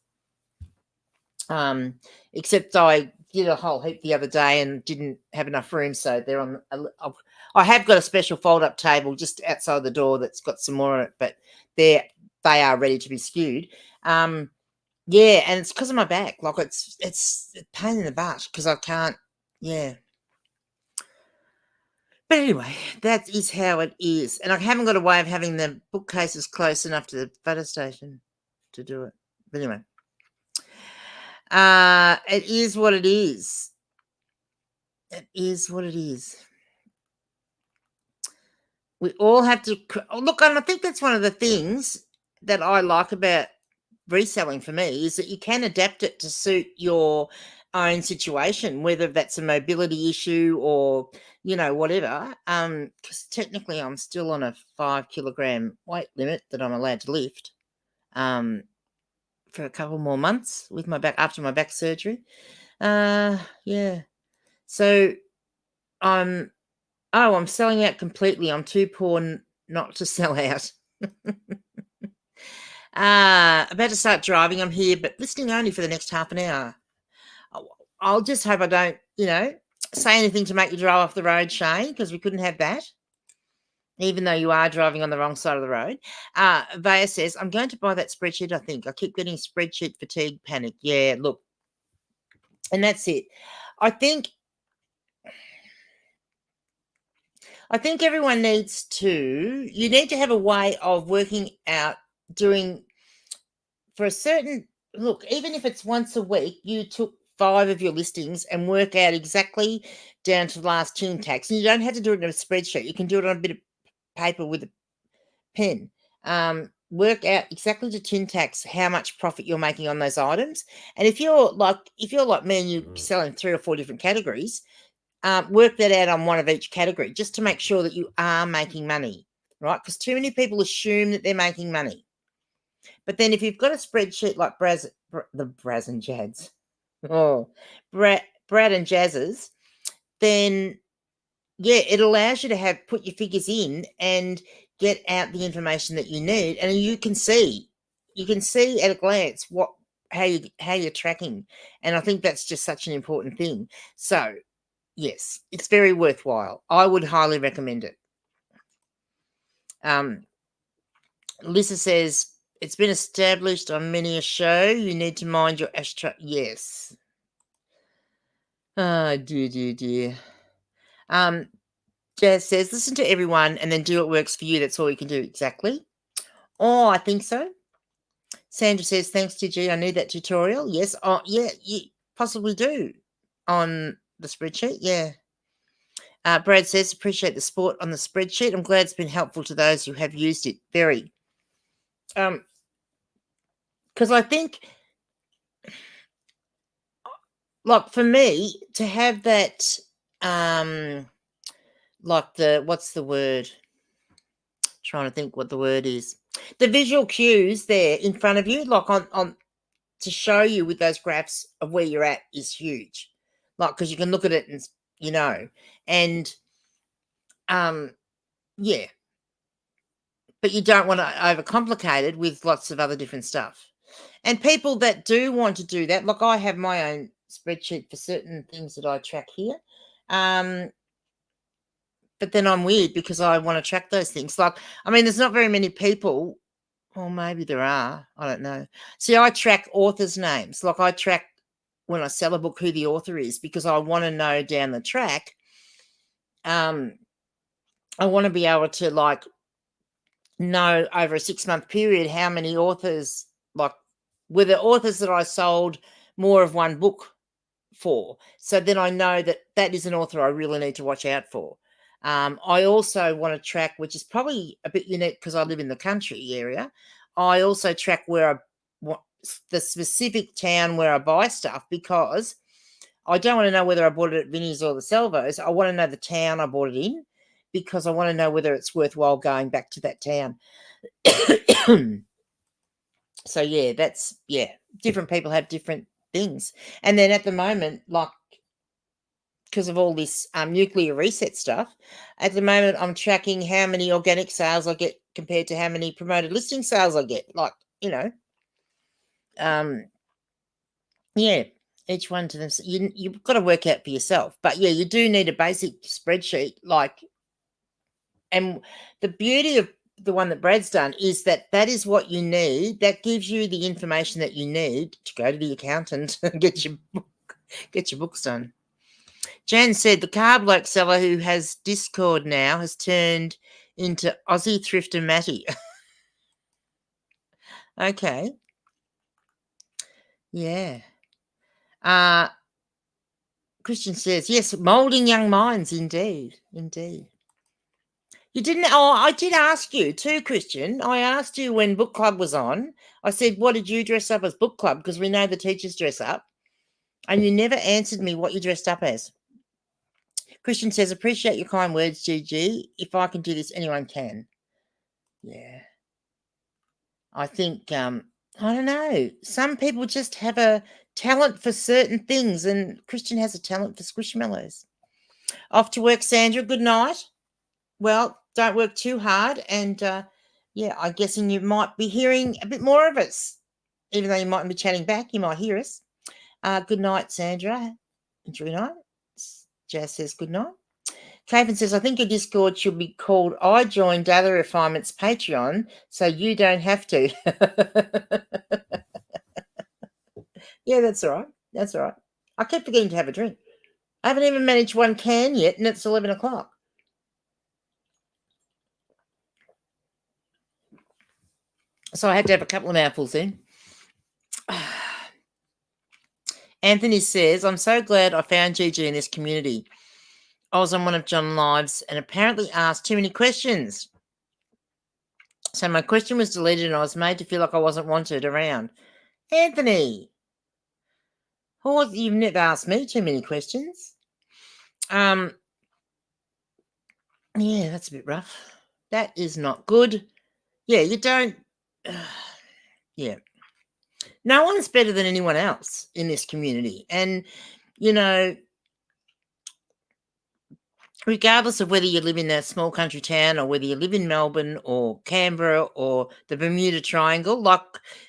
Except I did a whole heap the other day and didn't have enough room, so they're on. I have got a special fold-up table just outside the door that's got some more on it, but they are ready to be skewed. Yeah, and it's because of my back. Like it's a pain in the butt because I can't. Yeah. But anyway, that is how it is, and I haven't got a way of having the bookcases close enough to the photo station to do it. But anyway, it is what it is. It is what it is. We all have to look, and I think that's one of the things that I like about reselling for me is that you can adapt it to suit your own situation, whether that's a mobility issue or whatever. Because technically I'm still on a 5 kilogram weight limit that I'm allowed to lift for a couple more months with my back after my back surgery. Yeah. So I'm selling out completely. I'm too poor not to sell out. About to start driving. I'm here, but listening only for the next half an hour. I'll just hope I don't, say anything to make you drive off the road, Shane, because we couldn't have that, even though you are driving on the wrong side of the road. Vaya says, I'm going to buy that spreadsheet, I think. I keep getting spreadsheet fatigue panic. Yeah, look. And that's it. I think everyone needs to have a way of working out doing for a certain look, even if it's once a week, you took 5 of your listings and work out exactly down to the last tin tax. And you don't have to do it in a spreadsheet. You can do it on a bit of paper with a pen. Work out exactly to tin tax how much profit you're making on those items. And if you're like me and you're selling 3 or 4 different categories, work that out on one of each category just to make sure that you are making money, right? Because too many people assume that they're making money. But then if you've got a spreadsheet like Brad and Jads, Brad and Jazz's, then yeah, it allows you to put your figures in and get out the information that you need, and you can see at a glance how you're tracking, and I think that's just such an important thing. So yes, it's very worthwhile. I would highly recommend it. Lisa says, it's been established on many a show. You need to mind your ashtray. Yes. Oh, dear. Jazz says, listen to everyone and then do what works for you. That's all you can do. Exactly. Oh, I think so. Sandra says, thanks, TG. I need that tutorial. Yes. Oh, yeah, you possibly do on the spreadsheet. Yeah. Brad says, appreciate the support on the spreadsheet. I'm glad it's been helpful to those who have used it. Very. Because I think, like, for me to have that, like what's the word? Trying to think what the word is. The visual cues there in front of you, like on to show you with those graphs of where you're at is huge. Like, because you can look at it and and yeah. But you don't want to overcomplicate it with lots of other different stuff. And people that do want to do that, like I have my own spreadsheet for certain things that I track here. But then I'm weird because I want to track those things. Like, I mean, there's not very many people, or maybe there are, I don't know. See, I track authors' names. Like, I track when I sell a book who the author is because I want to know down the track. I want to be able to, like, know over a 6-month period how many authors, like, were the authors that I sold more of one book for. So then I know that is an author I really need to watch out for. I also want to track, which is probably a bit unique because I live in the country area. I also track the specific town where I buy stuff because I don't want to know whether I bought it at Vinnie's or the Salvos. I want to know the town I bought it in because I want to know whether it's worthwhile going back to that town. So yeah, different people have different things. And then at the moment, like, because of all this nuclear reset stuff, at the moment I'm tracking how many organic sales I get compared to how many promoted listing sales I get. Like, yeah. Each one to them. You've got to work out for yourself. But yeah, you do need a basic spreadsheet. And the beauty of the one that Brad's done is that is what you need. That gives you the information that you need to go to the accountant and get your books done. Jan said the car bloke seller who has Discord now has turned into Aussie Thrifter Matty. Okay. Yeah. Christian says, yes, moulding young minds, indeed. Indeed. You didn't, I did ask you too, Christian. I asked you when book club was on. I said, what did you dress up as book club? Because we know the teachers dress up. And you never answered me what you dressed up as. Christian says, appreciate your kind words, GG. If I can do this, anyone can. Yeah. I think, I don't know. Some people just have a talent for certain things, and Christian has a talent for squishmallows. Off to work, Sandra. Good night. Well, don't work too hard. And, yeah, I'm guessing you might be hearing a bit more of us. Even though you mightn't be chatting back, you might hear us. Good night, Sandra. Enjoy your night. Jazz says good night. Caven says, I think your Discord should be called I Join Daily Refinements Patreon so you don't have to. Yeah, that's all right. That's all right. I keep forgetting to have a drink. I haven't even managed one can yet, and it's 11 o'clock. So I had to have a couple of mouthfuls in. Anthony says, I'm so glad I found GG in this community. I was on one of John's lives and apparently asked too many questions. So my question was deleted and I was made to feel like I wasn't wanted around. Anthony, you've never asked me too many questions. Yeah, that's a bit rough. That is not good. Yeah, you don't. Yeah. No one's better than anyone else in this community. And, you know, regardless of whether you live in a small country town or whether you live in Melbourne or Canberra or the Bermuda Triangle, like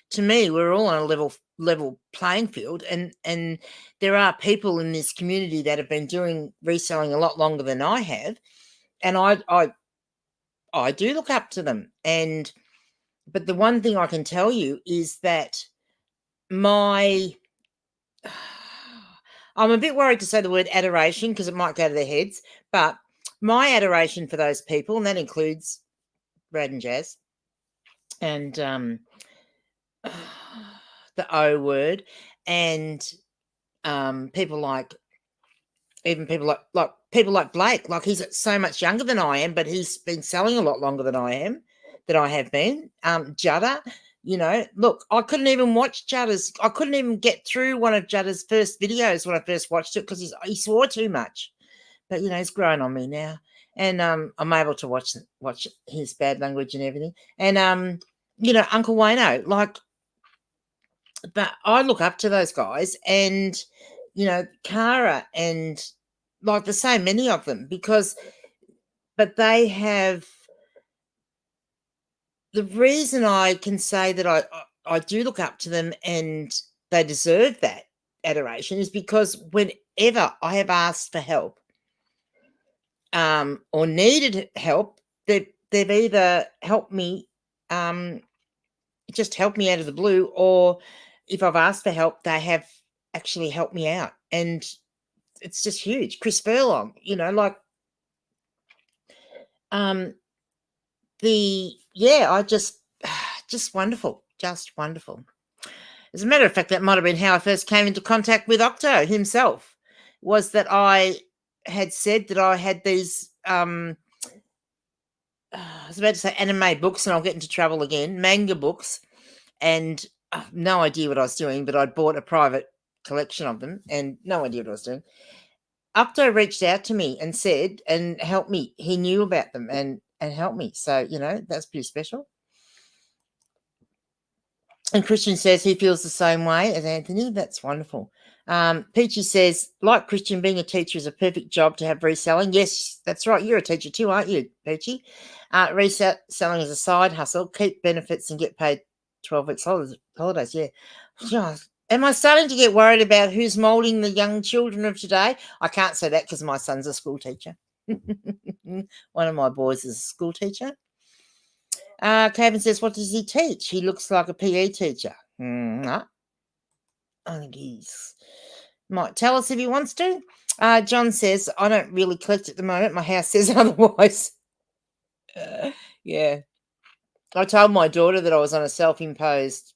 to me, we're all on a level playing field. And there are people in this community that have been doing reselling a lot longer than I have. And I do look up to them. But the one thing I can tell you is that I'm a bit worried to say the word adoration because it might go to their heads, but my adoration for those people, and that includes Brad and Jazz and the O word, and people like people like Blake. Like he's so much younger than I am, but he's been selling a lot longer than I have been. Judder. You know, look, I couldn't even watch Judder's. I couldn't even get through one of Judder's first videos when I first watched it because he swore too much. But, you know, he's grown on me now. And I'm able to watch his bad language and everything. And, you know, Uncle Wayno, but I look up to those guys and, you know, Cara and like there's so many of them but they have. The reason I can say that I do look up to them and they deserve that adoration is because whenever I have asked for help or needed help, they've either helped me, just helped me out of the blue, or if I've asked for help, they have actually helped me out. And it's just huge. Chris Furlong, you know, like just wonderful, just wonderful. As a matter of fact, that might have been how I first came into contact with Octo himself, was that I had said that I had these, I was about to say anime books, and I'll get into trouble again, manga books, and no idea what I was doing, but I'd bought a private collection of them and no idea what I was doing. Octo reached out to me and said, and helped me. He knew about them and helped me. So, you know, that's pretty special. And Christian says he feels the same way as Anthony. That's wonderful. Peachy says, like Christian, being a teacher is a perfect job to have reselling. Yes, that's right. You're a teacher too, aren't you, Peachy? Reselling is a side hustle. Keep benefits and get paid 12 weeks holidays. Yeah. Am I starting to get worried about who's moulding the young children of today? I can't say that because my son's a school teacher. One of my boys is a school teacher. Kevin says, what does he teach? He looks like a PE teacher. No. I think he's might tell us if he wants to. John says, I don't really collect at the moment. My house says otherwise. Yeah. I told my daughter that I was on a self-imposed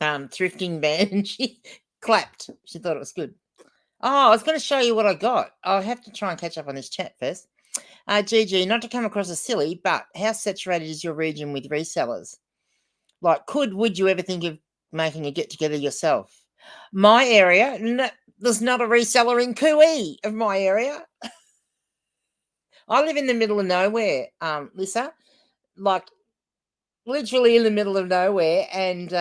thrifting ban. She clapped. She thought it was good. Oh, I was going to show you what I got. I'll have to try and catch up on this chat first. GG, not to come across as silly, but how saturated is your region with resellers? Like, would you ever think of making a get-together yourself? My area, there's not a reseller in Cooee of my area. I live in the middle of nowhere, Lisa. Like, literally in the middle of nowhere. And,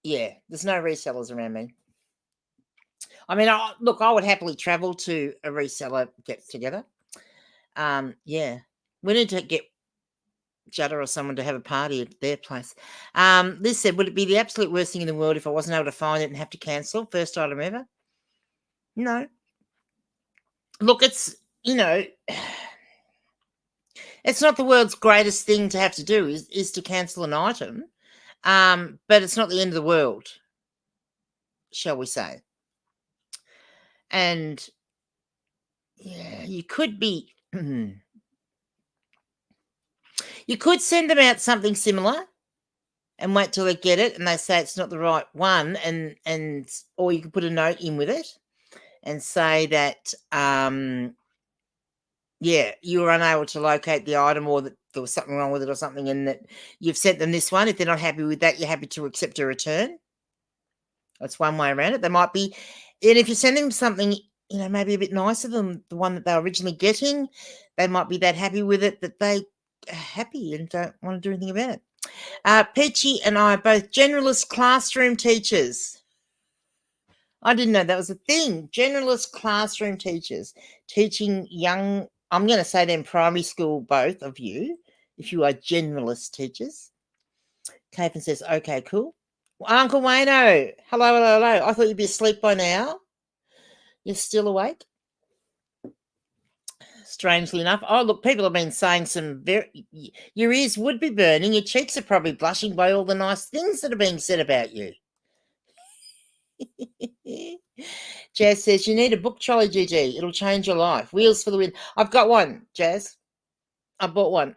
yeah, there's no resellers around me. I mean, look, I would happily travel to a reseller get-together. Yeah. We need to get Judder or someone to have a party at their place. Liz said, would it be the absolute worst thing in the world if I wasn't able to find it and have to cancel? First item ever? No. Look, it's, it's not the world's greatest thing to have to do is to cancel an item. But it's not the end of the world, shall we say. And yeah, you could be you could send them out something similar and wait till they get it and they say it's not the right one, and or you could put a note in with it and say that yeah, you were unable to locate the item or that there was something wrong with it or something, and that you've sent them this one. If they're not happy with that, you're happy to accept a return. That's one way around it. They might be, and if you're sending them something, maybe a bit nicer than the one that they were originally getting, they might be that happy with it that they are happy and don't want to do anything about it. Peachy and I are both generalist classroom teachers. I didn't know that was a thing. Generalist classroom teachers teaching young, I'm going to say them primary school, both of you, if you are generalist teachers. Caven says, okay, cool. Uncle Wayno, hello. I thought you'd be asleep by now. You're still awake? Strangely enough. Oh, look, people have been saying some your ears would be burning. Your cheeks are probably blushing by all the nice things that are being said about you. Jazz says, you need a book trolley, GG. It'll change your life. Wheels for the win. I've got one, Jazz. I bought one.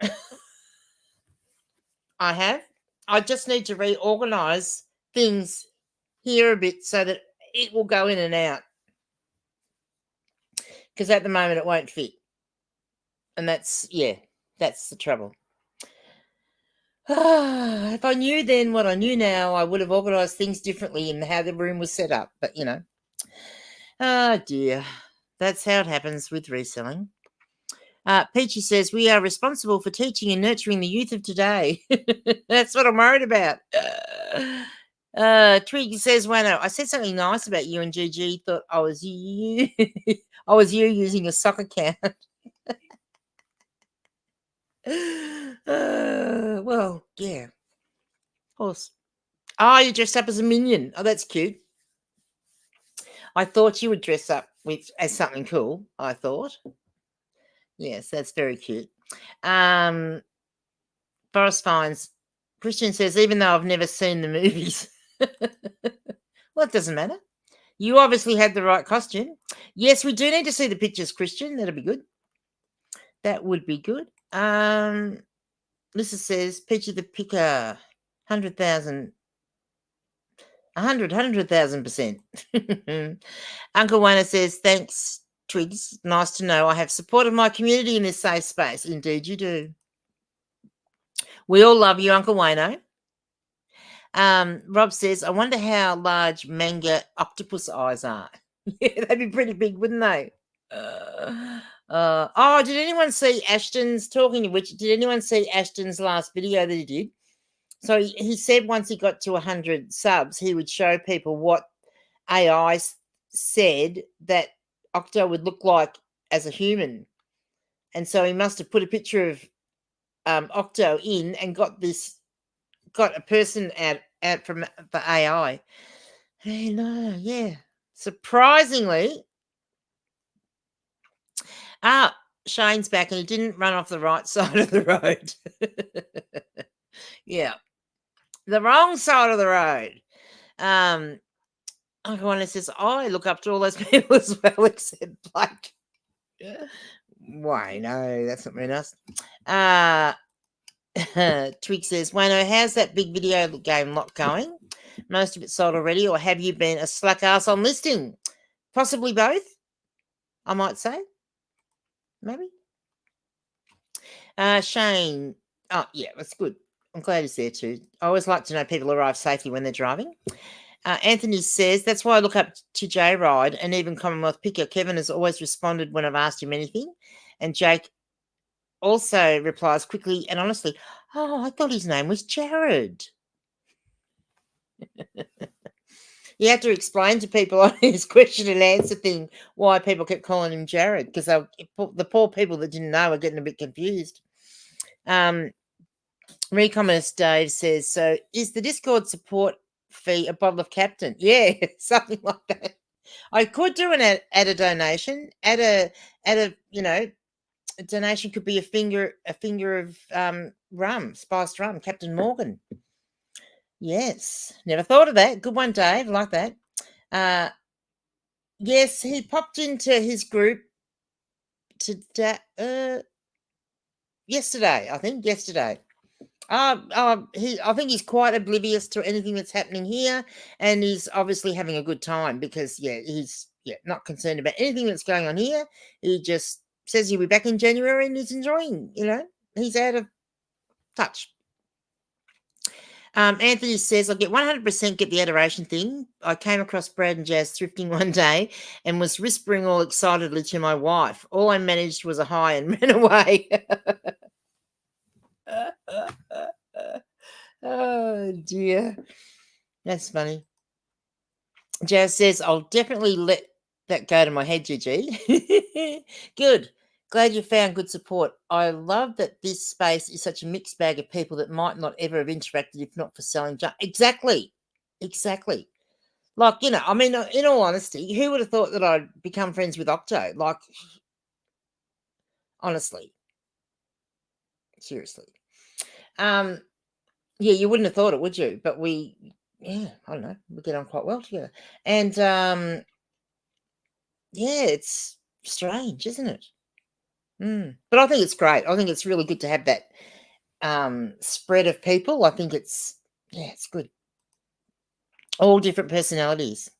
I have. I just need to reorganize things here a bit so that it will go in and out. Because at the moment it won't fit. And that's the trouble. If I knew then what I knew now, I would have organised things differently in how the room was set up. But, oh, dear. That's how it happens with reselling. Peachy says, we are responsible for teaching and nurturing the youth of today. That's what I'm worried about. Twig says, Wano, I said something nice about you and GG thought I was you. I was you using a sock account. Well, yeah. Of course. Oh, you dressed up as a minion. Oh, that's cute. I thought you would dress up as something cool, I thought. Yes, that's very cute. Forest Finds. Christian says, even though I've never seen the movies. Well, it doesn't matter. You obviously had the right costume. Yes, we do need to see the pictures, Christian. That'll be good. That would be good. Lisa says, Peachy the Picker, 100,000. 100,000%. Uncle Wayno says, thanks, Twigs. Nice to know I have support of my community in this safe space. Indeed you do. We all love you, Uncle Wayno. Rob says, I wonder how large manga octopus eyes are. Yeah, they'd be pretty big, wouldn't they? Did anyone see Ashton's, talking of which, did anyone see Ashton's last video that he did? So he said once he got to 100 subs, he would show people what AI said that Octo would look like as a human. And so he must have put a picture of Octo in and got a person out from the AI. Hello, yeah. Surprisingly, Shane's back and he didn't run off the right side of the road. Yeah, the wrong side of the road. Uncle Wanda says, I look up to all those people as well, except Blake. Why, no, that's not very nice. Twig says, Wayno, how's that big video game lot going? Most of it sold already, or have you been a slack ass on listing? Possibly both, I might say. Maybe. Shane. Oh, yeah, that's good. I'm glad he's there too. I always like to know people arrive safely when they're driving. Anthony says, that's why I look up to J Ride and even Commonwealth Picker. Kevin has always responded when I've asked him anything. And Jake also replies quickly and honestly, oh, I thought his name was Jared. You have to explain to people on his question and answer thing why people kept calling him Jared, because the poor people that didn't know are getting a bit confused. Recommerce Dave says, so is the Discord support fee a bottle of Captain? Yeah, something like that. I could do add a donation. Add a a donation could be a finger of rum, spiced rum, Captain Morgan. Yes, never thought of that. Good one, Dave. Like that. Yes, he popped into his group today. Yesterday, I think. Yesterday. I think he's quite oblivious to anything that's happening here, and he's obviously having a good time because, he's not concerned about anything that's going on here. He just says he'll be back in January, and he's enjoying. He's out of touch. Anthony says, I get 100% get the adoration thing. I came across Brad and Jazz thrifting one day and was whispering all excitedly to my wife. All I managed was a hi and ran away. Oh, dear. That's funny. Jazz says, I'll definitely let that go to my head, Gigi. Good. Glad you found good support. I love that this space is such a mixed bag of people that might not ever have interacted if not for selling junk. Exactly. Like, I mean, in all honesty, who would have thought that I'd become friends with Octo? Like, honestly. Seriously. Yeah, you wouldn't have thought it, would you? But I don't know, we get on quite well together. And it's strange, isn't it? But I think it's great. I think it's really good to have that spread of people. I think it's good. All different personalities.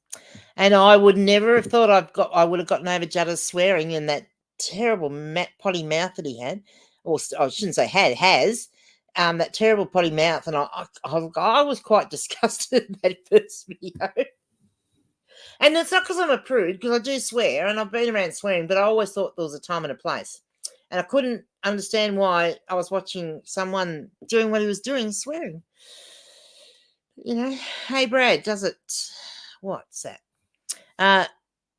And I would never have thought I would have gotten over Judda's swearing and that terrible potty mouth that he had, or I shouldn't say has. That terrible potty mouth, and I was quite disgusted at that first video. And it's not because I'm a prude, because I do swear, and I've been around swearing, but I always thought there was a time and a place. And I couldn't understand why I was watching someone doing what he was doing, swearing. Hey, Brad, does it... What's that?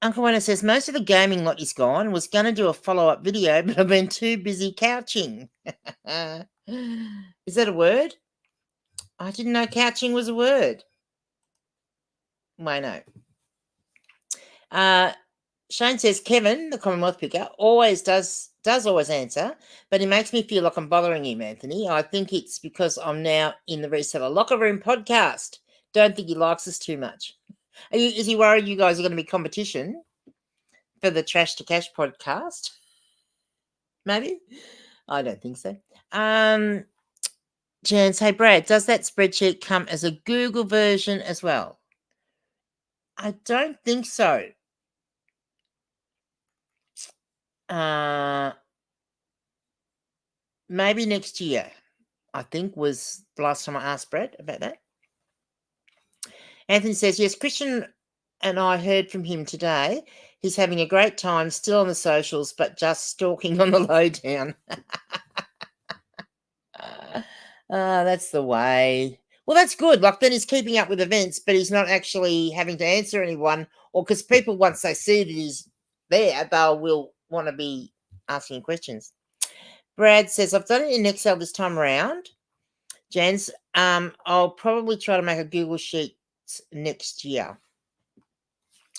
Uncle Wayne says, most of the gaming lot is gone. Was going to do a follow-up video, but I've been too busy couching. Is that a word? I didn't know couching was a word. Wayno. Shane says, Kevin, the Commonwealth Picker, always does always answer, but he makes me feel like I'm bothering him, Anthony. I think it's because I'm now in the Reseller Locker Room podcast. Don't think he likes us too much. Is he worried you guys are going to be competition for the Trash to Cash podcast? Maybe? I don't think so. Jan, hey, Brad, does that spreadsheet come as a Google version as well? I don't think so. Maybe next year, I think, was the last time I asked Brad about that. Anthony says, yes, Christian and I heard from him today. He's having a great time, still on the socials, but just stalking on the lowdown. That's the way. Well, that's good. Like, then he's keeping up with events, but he's not actually having to answer anyone, or because people, once they see that he's there, they will want to be asking questions. Brad says, I've done it in Excel this time around. Jans, I'll probably try to make a Google Sheet next year.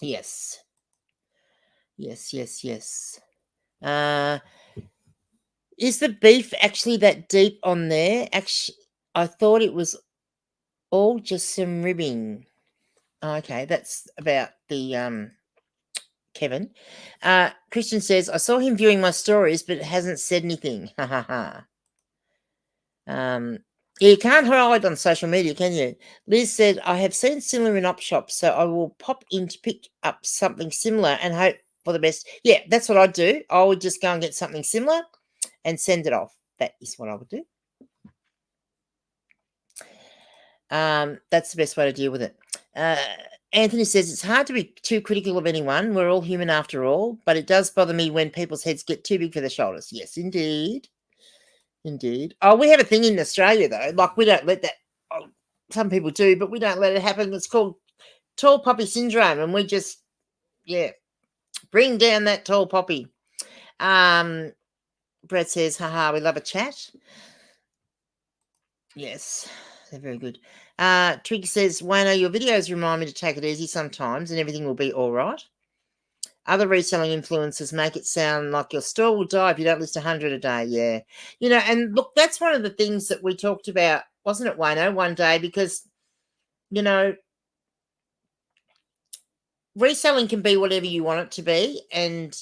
Yes. Yes, yes, yes. Is the beef actually that deep on there? Actually, I thought it was all just some ribbing. Okay, that's about the Kevin. Christian says, I saw him viewing my stories, but hasn't said anything. Ha ha ha. You can't hide on social media, can you? Liz said, I have seen similar in op shops, so I will pop in to pick up something similar and hope for the best. Yeah, that's what I'd do. I would just go and get something similar and send it off. That is what I would do. That's the best way to deal with it. Anthony says, it's hard to be too critical of anyone. We're all human after all, but it does bother me when people's heads get too big for their shoulders. Yes, indeed. Indeed. Oh, we have a thing in Australia, though. Like, we don't let that, oh, some people do, but we don't let it happen. It's called tall poppy syndrome, and we just, yeah, bring down that tall poppy. Brad says, haha, we love a chat. Yes, they're very good. Twig says, Wayno, your videos remind me to take it easy sometimes and everything will be all right. Other reselling influencers make it sound like your store will die if you don't list 100 a day. Yeah. You know, and look, that's one of the things that we talked about, wasn't it, Wayno, one day? Because, you know, reselling can be whatever you want it to be, and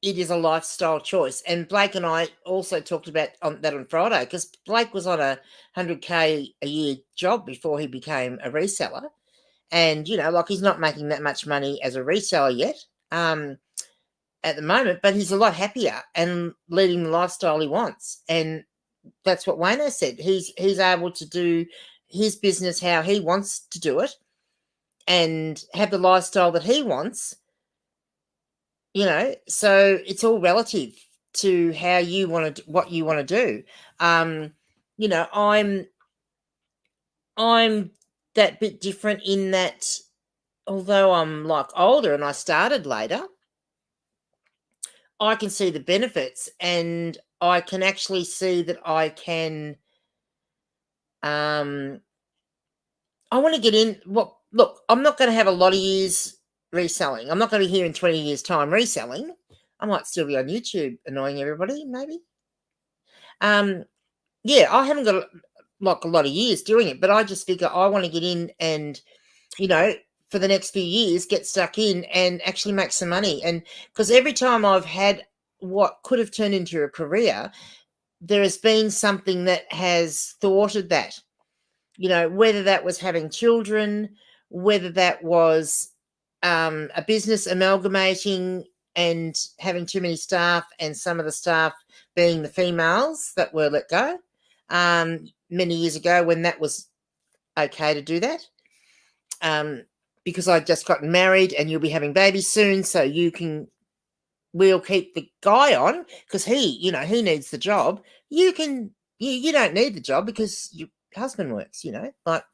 it is a lifestyle choice. And Blake and I also talked about that on Friday, because Blake was on a 100K a year job before he became a reseller. And, you know, like, he's not making that much money as a reseller yet at the moment, but he's a lot happier and leading the lifestyle he wants. And that's what Wayno said. He's able to do his business how he wants to do it and have the lifestyle that he wants, you know. So it's all relative to how you want to, what you want to do. You know, I'm that bit different in that, although I'm like older and I started later, I can see the benefits, and I can actually see that I can, I want to get in. Well, look, I'm not going to have a lot of years reselling. I'm not going to be here in 20 years' time reselling. I might still be on YouTube annoying everybody, maybe. Yeah, I haven't got like a lot of years doing it, but I just figure I want to get in and, you know, for the next few years, get stuck in and actually make some money. And because every time I've had what could have turned into a career, there has been something that has thwarted that, you know, whether that was having children, whether that was a business amalgamating and having too many staff, and some of the staff being the females that were let go many years ago, when that was okay to do that. Because I'd just gotten married and you'll be having babies soon, so we'll keep the guy on because he, you know, he needs the job. You don't need the job because your husband works, you know, like,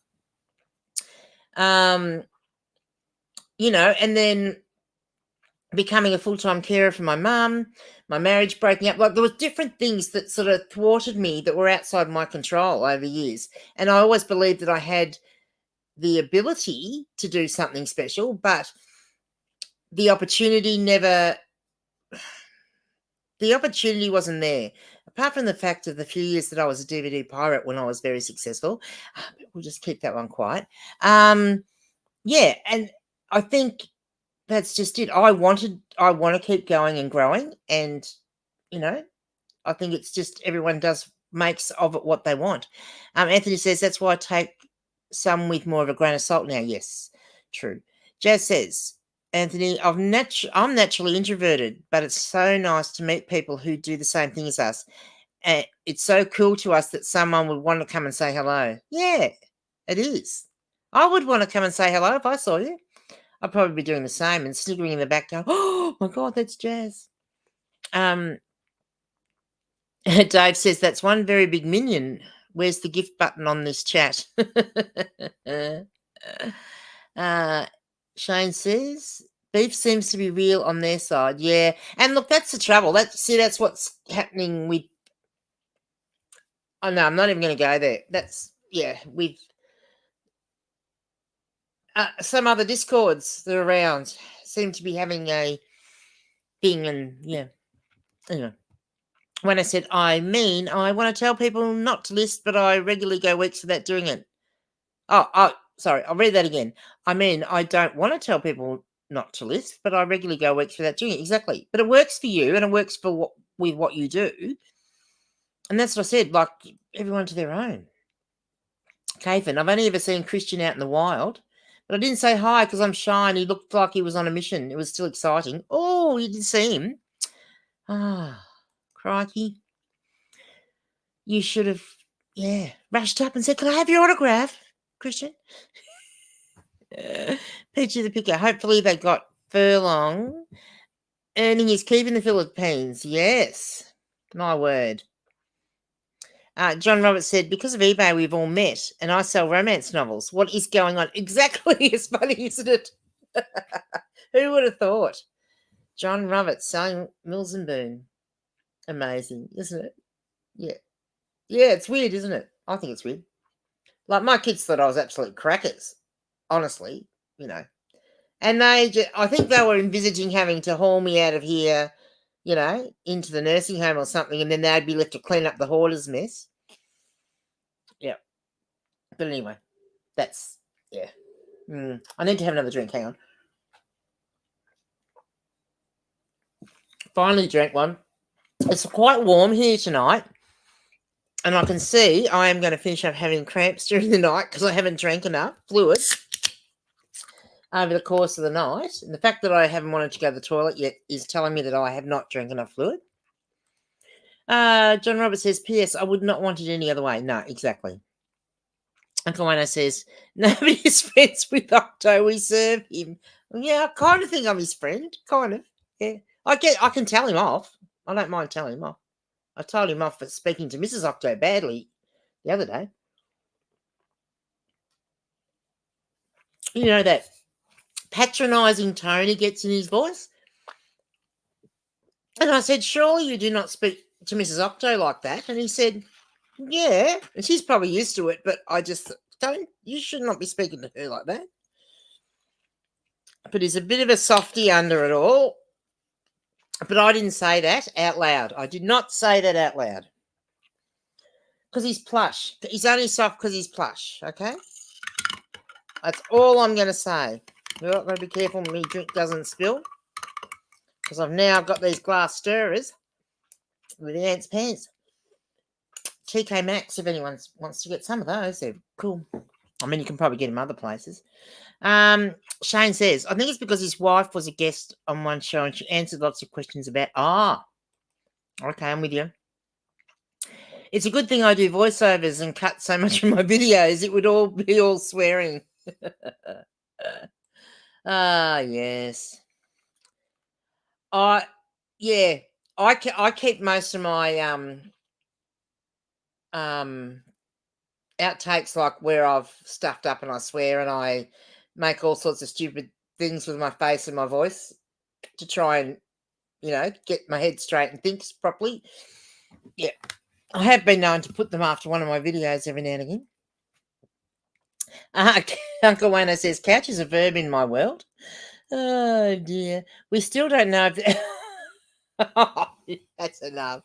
you know, and then becoming a full-time carer for my mum, my marriage breaking up. Like, there was different things that sort of thwarted me that were outside my control over years. And I always believed that I had the ability to do something special, but the opportunity wasn't there. Apart from the fact of the few years that I was a DVD pirate when I was very successful. We'll just keep that one quiet. Yeah, and I think that's just it. I want to keep going and growing, and, you know, I think it's just everyone makes of it what they want. Anthony says, that's why I take some with more of a grain of salt now. Yes, true. Jazz says, Anthony, I'm naturally introverted, but it's so nice to meet people who do the same thing as us. And it's so cool to us that someone would want to come and say hello. Yeah, it is. I would want to come and say hello if I saw you. I'd probably be doing the same and sniggering in the back going, oh my God, that's Jazz. Dave says, that's one very big minion. Where's the gift button on this chat? Shane says, beef seems to be real on their side. Yeah. And look, that's the trouble. That's what's happening with, oh no, I'm not even going to go there. That's, yeah, with some other Discords that are around seem to be having a thing, and yeah. Anyway, when I said I want to tell people not to list, but I regularly go weeks without doing it. Oh, sorry, I'll read that again. I don't want to tell people not to list, but I regularly go weeks without doing it. Exactly. But it works for you, and it works for what you do. And that's what I said, like, everyone to their own. Cathan, I've only ever seen Christian out in the wild, but I didn't say hi because I'm shy and he looked like he was on a mission. It was still exciting. Oh, you did see him. Ah, crikey. You should have, rushed up and said, can I have your autograph, Christian? Peachy the Picker. Hopefully they got furlong. Earning his keep in the Philippines. Yes. My word. John Roberts said, because of eBay, we've all met, and I sell romance novels. What is going on? Exactly. It's funny, isn't it? Who would have thought? John Roberts selling Mills and Boon. Amazing, isn't it? Yeah. Yeah, it's weird, isn't it? I think it's weird. Like, my kids thought I was absolute crackers. Honestly, And I think they were envisaging having to haul me out of here, into the nursing home or something, and then they'd be left to clean up the hoarder's mess. Yeah. But anyway, that's, yeah. I need to have another drink. Hang on. Finally drank one. It's quite warm here tonight, and I can see I am going to finish up having cramps during the night because I haven't drank enough fluid over the course of the night. And the fact that I haven't wanted to go to the toilet yet is telling me that I have not drank enough fluid. John Roberts says, P.S. I would not want it any other way. No, exactly. Uncle Wano says, nobody is friends with Octo. We serve him. Yeah, I kind of think I'm his friend. Kind of. Yeah. I can tell him off. I don't mind telling him off. I told him off for speaking to Mrs. Octo badly the other day. You know, that patronising tone he gets in his voice. And I said, surely you do not speak to Mrs. Octo like that? And he said, yeah. And she's probably used to it, but I just you should not be speaking to her like that. But he's a bit of a softy under it all. But I didn't say that out loud. I did not say that out loud. Because he's plush. He's only soft because he's plush, okay? That's all I'm going to say. Well, I've got to be careful my drink doesn't spill. Because I've now got these glass stirrers with the Ant's pants. TK Maxx, if anyone wants to get some of those, they're cool. I mean, you can probably get them other places. Shane says, I think it's because his wife was a guest on one show and she answered lots of questions about, okay, I'm with you. It's a good thing I do voiceovers and cut so much of my videos. It would all be all swearing. Yes. I keep most of my outtakes, like where I've stuffed up and I swear and I make all sorts of stupid things with my face and my voice to try and, get my head straight and think properly. Yeah. I have been known to put them after one of my videos every now and again. Uncle Wano says, couch is a verb in my world. Oh, dear. We still don't know if... That's enough.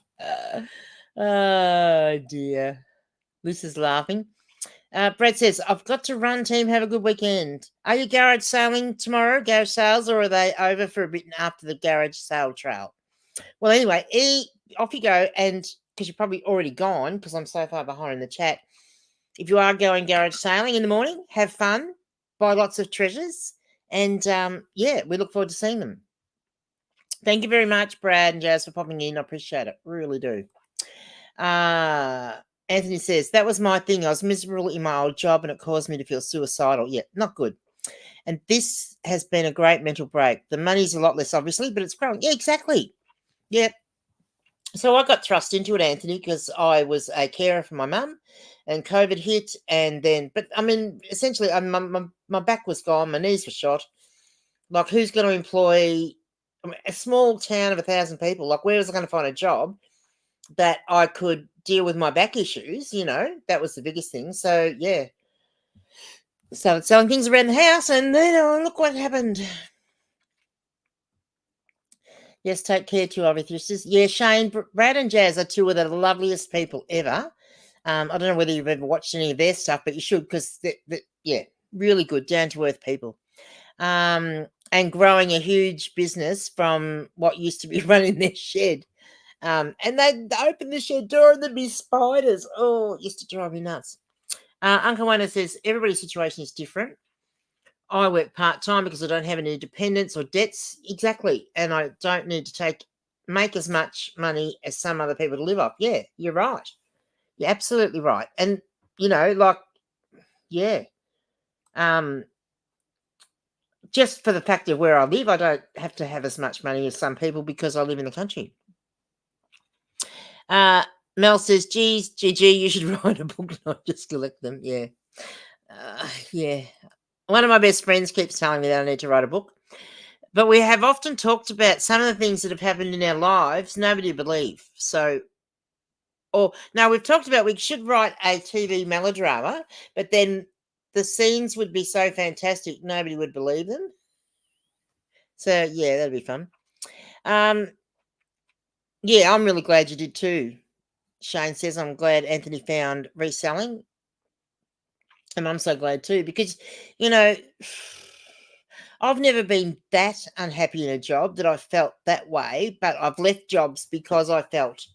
Oh, dear. Lucy's laughing. Brett says, I've got to run, team. Have a good weekend. Are you garage sailing tomorrow, garage sales, or are they over for a bit after the garage sale trail? Well, anyway, off you go. And because you're probably already gone, because I'm so far behind in the chat. If you are going garage sailing in the morning, have fun, buy lots of treasures, and, we look forward to seeing them. Thank you very much, Brad and Jazz, for popping in. I appreciate it. Really do. Anthony says, that was my thing. I was miserable in my old job and it caused me to feel suicidal. Yeah, not good. And this has been a great mental break. The money's a lot less, obviously, but it's growing. Yeah, exactly. Yeah. So I got thrust into it, Anthony, because I was a carer for my mum and COVID hit. And then, but I mean, essentially, my back was gone. My knees were shot. Like, who's going to employ a small town of 1,000 people? Like, where was I going to find a job that I could deal with my back issues? That was the biggest thing. So, yeah. Started selling things around the house, and then look what happened. Yes, take care too, Arithrisis. Yeah, Shane, Brad and Jazz are two of the loveliest people ever. I don't know whether you've ever watched any of their stuff, but you should, because yeah, really good, down to earth people. And growing a huge business from what used to be run in their shed. And they'd open the shed door and there'd be spiders. Oh, it used to drive me nuts. Uncle Wayne says everybody's situation is different. I work part-time because I don't have any dependents or debts. Exactly. And I don't need to make as much money as some other people to live off. Yeah, you're right. You're absolutely right. And, yeah. Just for the fact of where I live, I don't have to have as much money as some people because I live in the country. Mel says, geez, GG, you should write a book, not just collect them. Yeah. Yeah. One of my best friends keeps telling me that I need to write a book. But we have often talked about some of the things that have happened in our lives nobody believe. Now we've talked about we should write a TV melodrama, but then the scenes would be so fantastic nobody would believe them. So yeah, that'd be fun. Yeah, I'm really glad you did too. Shane says, I'm glad Anthony found reselling. And I'm so glad too, because, I've never been that unhappy in a job that I felt that way, but I've left jobs because I felt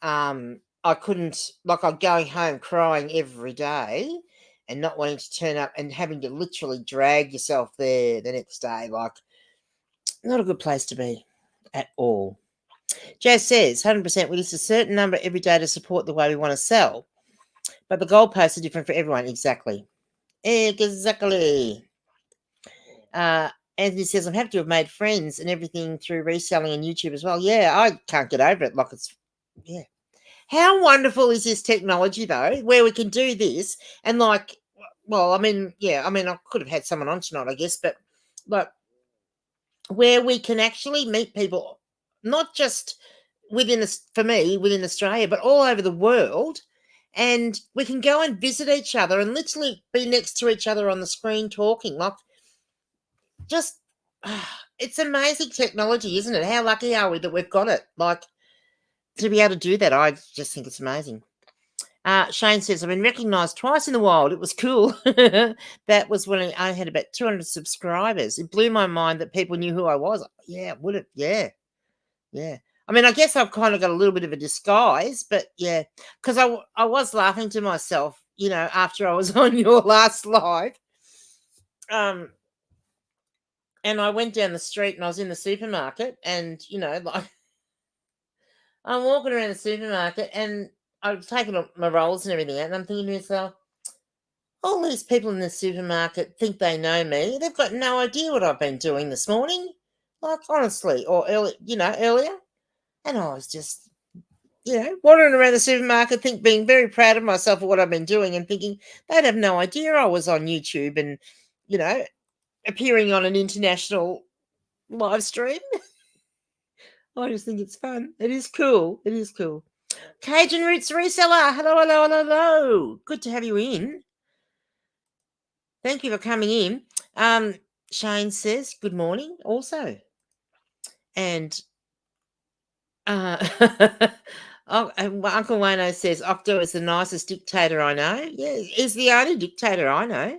I couldn't, like, I'm going home crying every day and not wanting to turn up and having to literally drag yourself there the next day. Like, not a good place to be at all. Jazz says, 100%, we list a certain number every day to support the way we want to sell. But the goalposts are different for everyone. Exactly. Exactly. Anthony says, I'm happy to have made friends and everything through reselling and YouTube as well. Yeah, I can't get over it. Like, yeah. How wonderful is this technology, though, where we can do this and, like, well, I mean, yeah, I mean, I could have had someone on tonight, I guess, but, like, where we can actually meet people, not just for me, within Australia, but all over the world. And we can go and visit each other and literally be next to each other on the screen talking. Like, just, it's amazing technology, isn't it? How lucky are we that we've got it? Like, to be able to do that, I just think it's amazing. Shane says, I've been recognised twice in the wild. It was cool. That was when I had about 200 subscribers. It blew my mind that people knew who I was. Yeah, would it? Yeah. Yeah. I mean, I guess I've kind of got a little bit of a disguise, but yeah, because I was laughing to myself, after I was on your last live. And I went down the street and I was in the supermarket and, like, I'm walking around the supermarket and I've taken my rolls and everything out and I'm thinking to myself, all these people in the supermarket think they know me. They've got no idea what I've been doing this morning. Like, honestly, or earlier. And I was just, wandering around the supermarket, being very proud of myself for what I've been doing and thinking they'd have no idea I was on YouTube and, appearing on an international live stream. I just think it's fun. It is cool. It is cool. Cajun Roots Reseller. Hello, hello, hello, hello. Good to have you in. Thank you for coming in. Shane says, good morning also. And Uncle Wayno says, Octo is the nicest dictator I know. Yeah, he's the only dictator I know,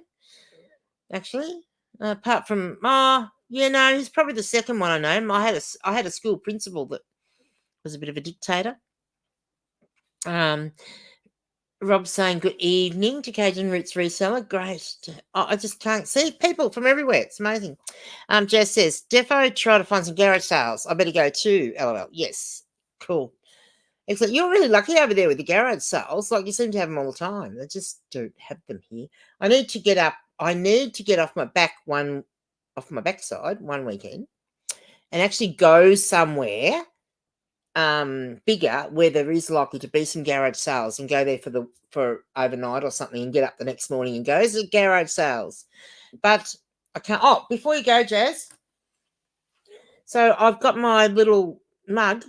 actually. Apart from, he's probably the second one I know. I had a school principal that was a bit of a dictator. Rob's saying good evening to Cajun Roots Reseller. Great. I just can't see people from everywhere. It's amazing. Jess says, Defo, try to find some garage sales. I better go too, LOL. Yes. Cool. Excellent. You're really lucky over there with the garage sales. Like, you seem to have them all the time. They just don't have them here. I need to get off my backside one weekend and actually go somewhere bigger where there is likely to be some garage sales and go there for overnight or something and get up the next morning and go to garage sales. But I can't. Oh, before you go, Jazz. So I've got my little mug.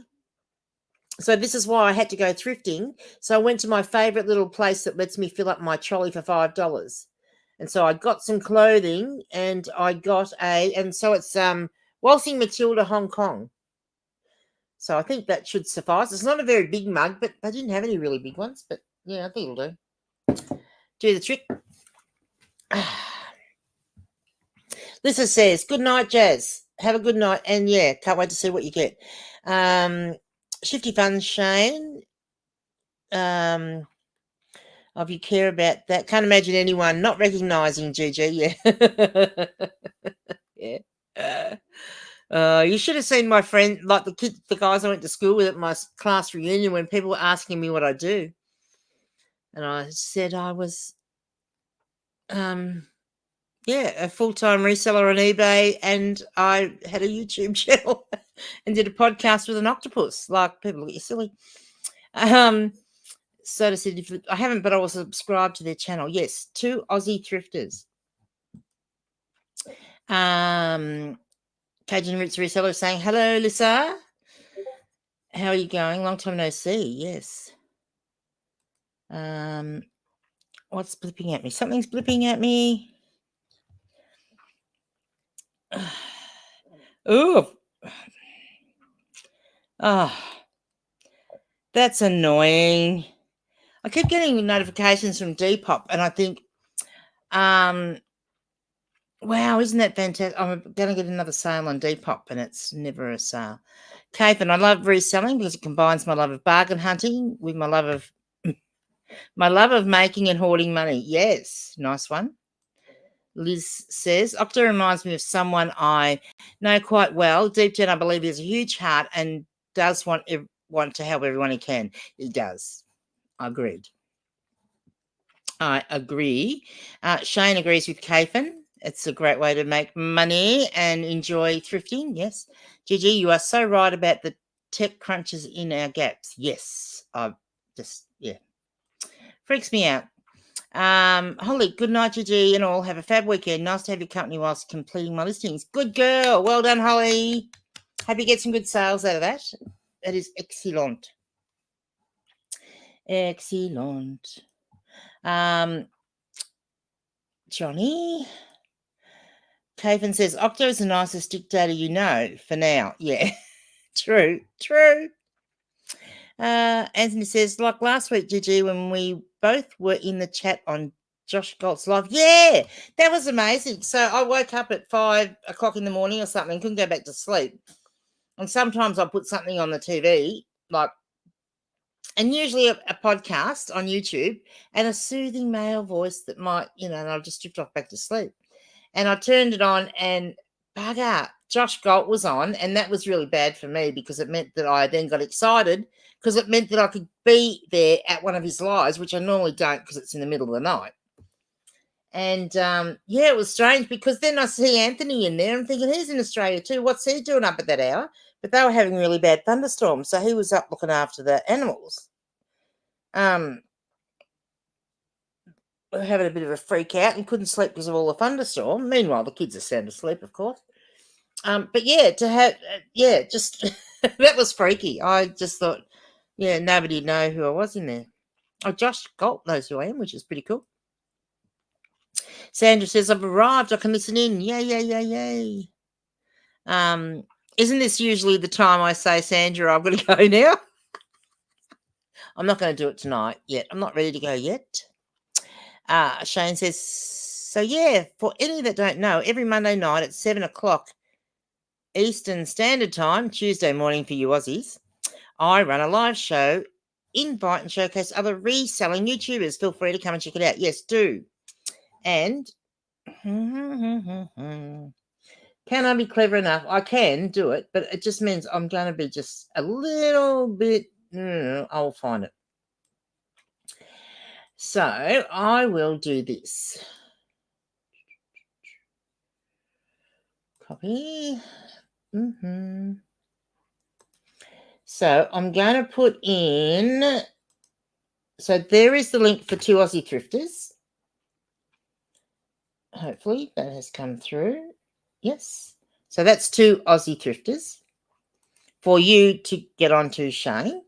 So this is why I had to go thrifting. So I went to my favourite little place that lets me fill up my trolley for $5. And so I got some clothing, and I got and so it's Waltzing Matilda Hong Kong. So I think that should suffice. It's not a very big mug, but I didn't have any really big ones. But yeah, I think it'll do the trick. Lisa says, good night, Jazz. Have a good night. And yeah, can't wait to see what you get. Shifty Fun, Shane. If you care about that. Can't imagine anyone not recognising Gigi. Yeah. Yeah. You should have seen my friend, like the guys I went to school with at my class reunion, when people were asking me what I do. And I said I was, a full-time reseller on eBay, and I had a YouTube channel and did a podcast with an octopus. Like, people look at you silly. So I said, if I haven't, but I will subscribe to their channel. Yes, 2 Aussie thrifters. Cajun Roots Reseller saying, hello, Lisa. How are you going? Long time no see. Yes. What's blipping at me? Something's blipping at me. Oh. That's annoying. I keep getting notifications from Depop, and I think, wow, isn't that fantastic? I'm going to get another sale on Depop, and it's never a sale. Catherine, I love reselling because it combines my love of bargain hunting with my love of making and hoarding money. Yes, nice one. Liz says, Octo reminds me of someone I know quite well. Deep down, I believe he has a huge heart and does want to help everyone he can. He does. I agree. Shane agrees with Catherine. It's a great way to make money and enjoy thrifting. Yes. Gigi, you are so right about the tech crunches in our gaps. Yes. Freaks me out. Holly, good night, Gigi, and all. Have a fab weekend. Nice to have your company whilst completing my listings. Good girl. Well done, Holly. Hope you get some good sales out of that. That is excellent. Excellent. Johnny. Catherine says, Octo is the nicest dictator you know for now. Yeah, true. Anthony says, like last week, Gigi, when we both were in the chat on Josh Galt's live. Yeah, that was amazing. So I woke up at 5 o'clock in the morning or something, couldn't go back to sleep. And sometimes I put something on the TV, and usually a podcast on YouTube, and a soothing male voice that might, and I'll just drift off back to sleep. And I turned it on, and bugger, Josh Galt was on, and that was really bad for me because it meant that I then got excited because it meant that I could be there at one of his lives, which I normally don't because it's in the middle of the night. And, it was strange because then I see Anthony in there. I'm thinking, he's in Australia too. What's he doing up at that hour? But they were having really bad thunderstorms, so he was up looking after the animals. Having a bit of a freak out and couldn't sleep because of all the thunderstorm. Meanwhile, the kids are sound asleep, of course. But yeah, to have, just that was freaky. I just thought, nobody'd know who I was in there. Oh, Josh Galt knows who I am, which is pretty cool. Sandra says, I've arrived. I can listen in. Yay. Isn't this usually the time I say, Sandra, I've got to go now? I'm not going to do it tonight yet. I'm not ready to go yet. Shane says, so yeah, for any that don't know, every Monday night at 7 o'clock Eastern Standard Time, Tuesday morning for you Aussies, I run a live show, invite and showcase other reselling YouTubers. Feel free to come and check it out. Yes, do. And can I be clever enough? I can do it, but it just means I'm going to be just a little bit, I'll find it. So I will do this. Copy. So I'm going to put in, so there is the link for 2 Aussie thrifters. Hopefully that has come through. Yes. So that's 2 Aussie thrifters for you to get onto, Shane.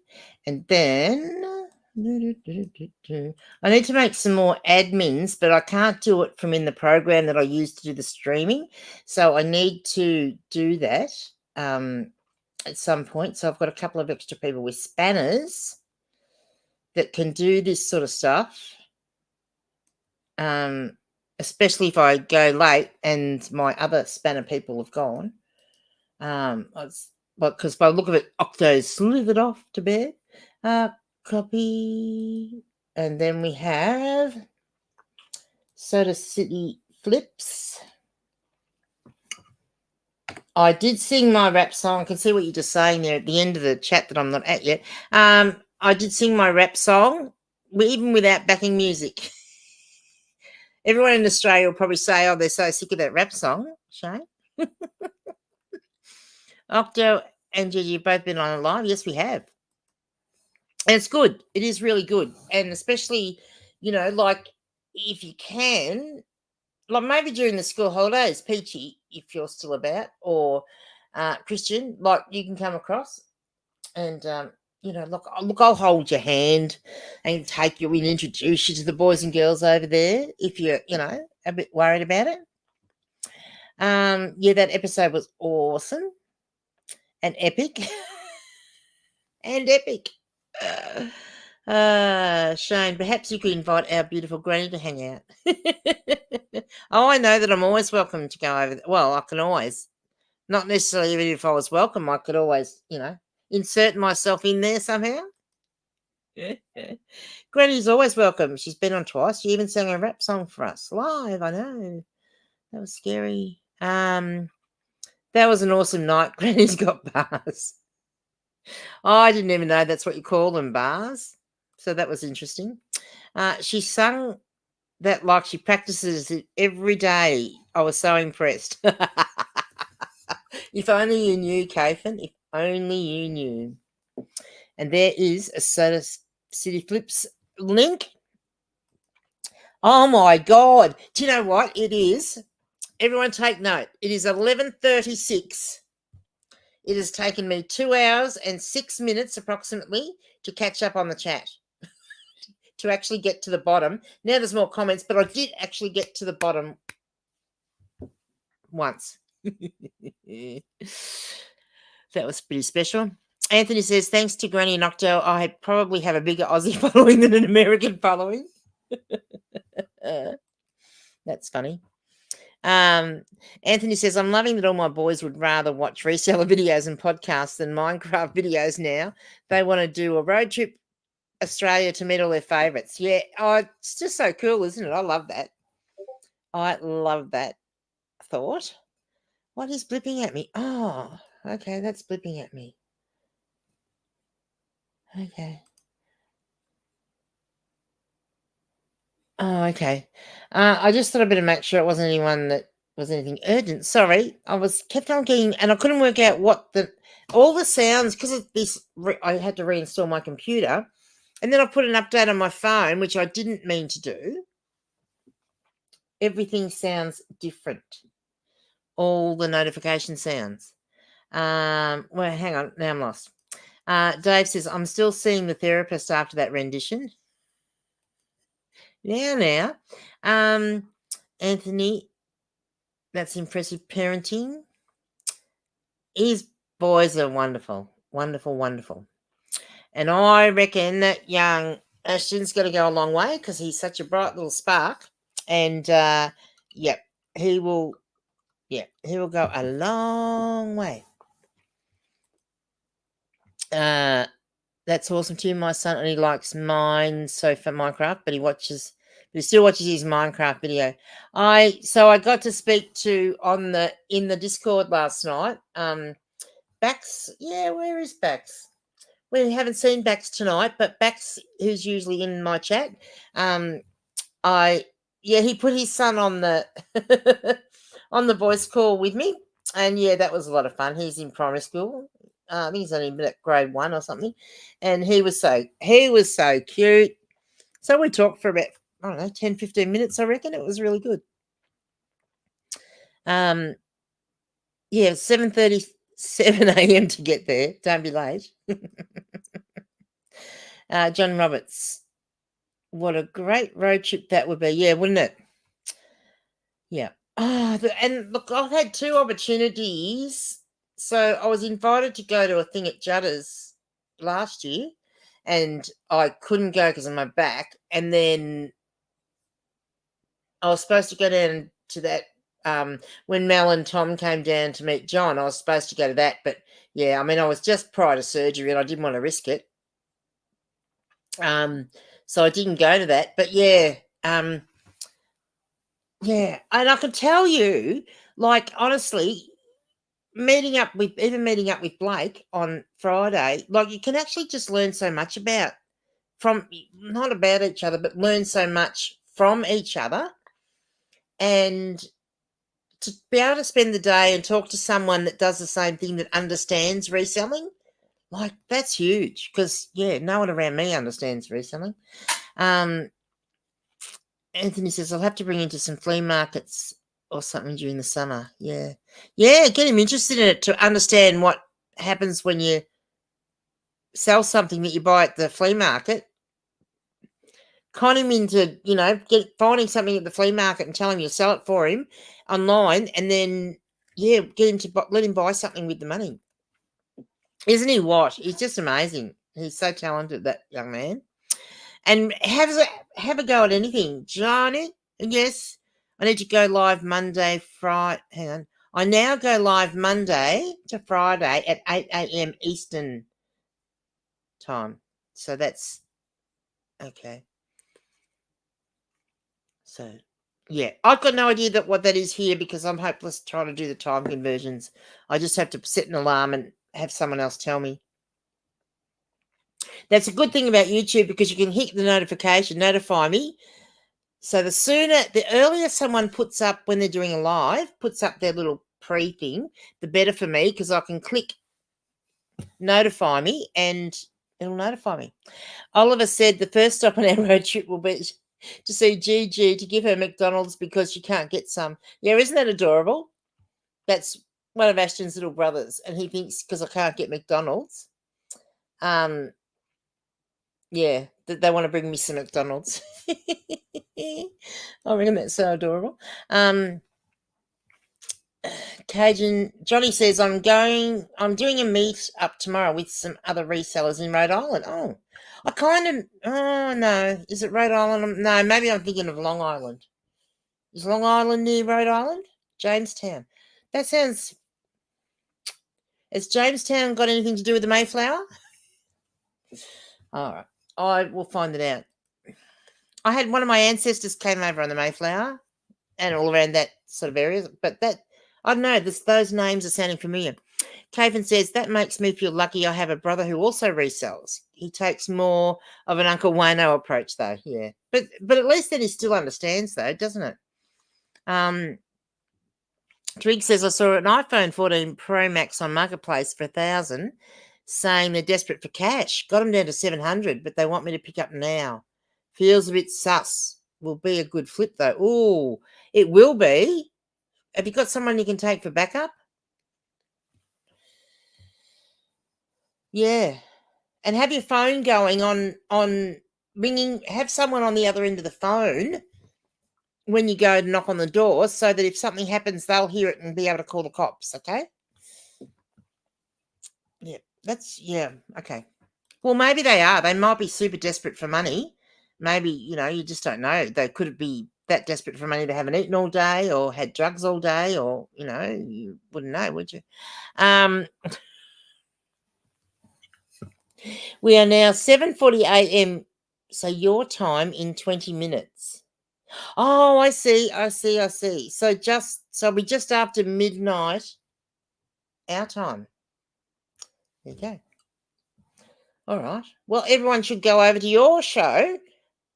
And then I need to make some more admins, but I can't do it from in the program that I use to do the streaming. So I need to do that at some point. So I've got a couple of extra people with spanners that can do this sort of stuff. Especially if I go late and my other spanner people have gone. Because by the look of it, Octo's slithered off to bed. Copy. And then we have Soda City Flips. I did sing my rap song. I can see what you're just saying there at the end of the chat that I'm not at yet. I did sing my rap song, even without backing music. Everyone in Australia will probably say, oh, they're so sick of that rap song, Shane. Octo and Gigi have both been on a live. Yes, we have. And it's good. It is really good. And especially, like if you can, like maybe during the school holidays, Peachy, if you're still about, or Christian, like you can come across and, look, I'll hold your hand and take you and introduce you to the boys and girls over there if you're, a bit worried about it. Yeah, that episode was awesome and epic. and epic. Shane, perhaps you could invite our beautiful granny to hang out. Oh, I know that I'm always welcome to go over. Well, I can always, not necessarily even if I was welcome, I could always, insert myself in there somehow. Granny's always welcome. She's been on twice. She even sang a rap song for us live. I know. That was scary. That was an awesome night. Granny's got bars. Oh, I didn't even know that's what you call them, bars. So that was interesting. She sung that like she practices it every day. I was so impressed. If only you knew, Kathan. If only you knew. And there is a Soda City Flips link. Oh my God. Do you know what it is? Everyone take note. It is 11:36. It has taken me 2 hours and 6 minutes approximately to catch up on the chat, to actually get to the bottom. Now there's more comments, but I did actually get to the bottom once. That was pretty special. Anthony says, thanks to Granny and Octo, I probably have a bigger Aussie following than an American following. That's funny. Anthony says, I'm loving that all my boys would rather watch reseller videos and podcasts than Minecraft videos now. They want to do a road trip Australia to meet all their favourites. Yeah, it's just so cool, isn't it? I love that. I love that thought. What is blipping at me? Oh, okay, that's blipping at me. Okay. Oh, okay. I just thought I'd better make sure it wasn't anyone that was anything urgent. Sorry, I kept on getting, and I couldn't work out what all the sounds, because of this, I had to reinstall my computer, and then I put an update on my phone, which I didn't mean to do. Everything sounds different. All the notification sounds. Well, hang on, now I'm lost. Dave says, I'm still seeing the therapist after that rendition. Now. Anthony, that's impressive parenting. His boys are wonderful, wonderful, wonderful. And I reckon that young Ashton's going to go a long way because he's such a bright little spark. And, he will go a long way. That's awesome too. My son only likes mine so for Minecraft, but he still watches his Minecraft video. I got to speak to in the Discord last night. Bax, where is Bax? We haven't seen Bax tonight, but Bax, who's usually in my chat, he put his son on the on the voice call with me, and that was a lot of fun. He's in primary school. I think he's only at grade 1 or something, and he was so cute. So we talked for about 10, 15 minutes. I reckon it was really good. 7:37 a.m. to get there. Don't be late. John Roberts. What a great road trip that would be. Yeah, wouldn't it? Yeah. And look, I've had 2 opportunities. So I was invited to go to a thing at Judders last year, and I couldn't go because of my back. And then I was supposed to go down to that when Mel and Tom came down to meet John. I was supposed to go to that, but yeah, I mean, I was just prior to surgery and I didn't want to risk it. So I didn't go to that. But yeah, yeah, and I can tell you, like, honestly, meeting up with Blake on Friday, like, you can actually just learn so much not about each other, but learn so much from each other. And to be able to spend the day and talk to someone that does the same thing, that understands reselling, like, that's huge. Because, yeah, no one around me understands reselling. Anthony says, I'll have to bring into some flea markets or something during the summer. Yeah. Yeah, get him interested in it to understand what happens when you sell something that you buy at the flea market. Con him into, finding something at the flea market and tell him you'll sell it for him online, and then, yeah, get him to let him buy something with the money. Isn't he what? He's just amazing. He's so talented, that young man. And have a go at anything. Johnny, yes, I need to go live Monday, Friday. Hang on. I now go live Monday to Friday at 8 a.m. Eastern time. So that's okay. So, yeah, I've got no idea what that is here because I'm hopeless trying to do the time conversions. I just have to set an alarm and have someone else tell me. That's a good thing about YouTube because you can hit the notify me. So the earlier someone puts up when they're doing a live, puts up their little pre-thing, the better for me because I can click notify me and it'll notify me. Oliver said the first stop on our road trip will be to see Gigi to give her McDonald's because she can't get some. Yeah, isn't that adorable? That's one of Ashton's little brothers, and he thinks because I can't get McDonald's, yeah, that they want to bring me some McDonald's. I reckon that's so adorable. Cajun Johnny says I'm doing a meet up tomorrow with some other resellers in Rhode Island. Oh, no, is it Rhode Island? No, maybe I'm thinking of Long Island. Is Long Island near Rhode Island? Jamestown. That sounds. Has Jamestown got anything to do with the Mayflower? All right, I will find it out. I had one of my ancestors came over on the Mayflower and all around that sort of area, but that, I don't know, those names are sounding familiar. Caven says, that makes me feel lucky I have a brother who also resells. He takes more of an Uncle Wayno approach, though, yeah. But at least then he still understands, though, doesn't it? Twig says, I saw an iPhone 14 Pro Max on Marketplace for $1,000, saying they're desperate for cash. Got them down to $700, but they want me to pick up now. Feels a bit sus. Will be a good flip, though. Ooh, it will be. Have you got someone you can take for backup? Yeah. And have your phone going on ringing. Have someone on the other end of the phone when you go to knock on the door so that if something happens, they'll hear it and be able to call the cops, okay? Yeah, okay. Well, maybe they are. They might be super desperate for money. Maybe, you just don't know. They could be that desperate for money they haven't eaten all day or had drugs all day or, you wouldn't know, would you? We are now 7:40 a.m. So your time in 20 minutes. Oh, I see. So we just after midnight our time. There you go. All right. Well, everyone should go over to your show.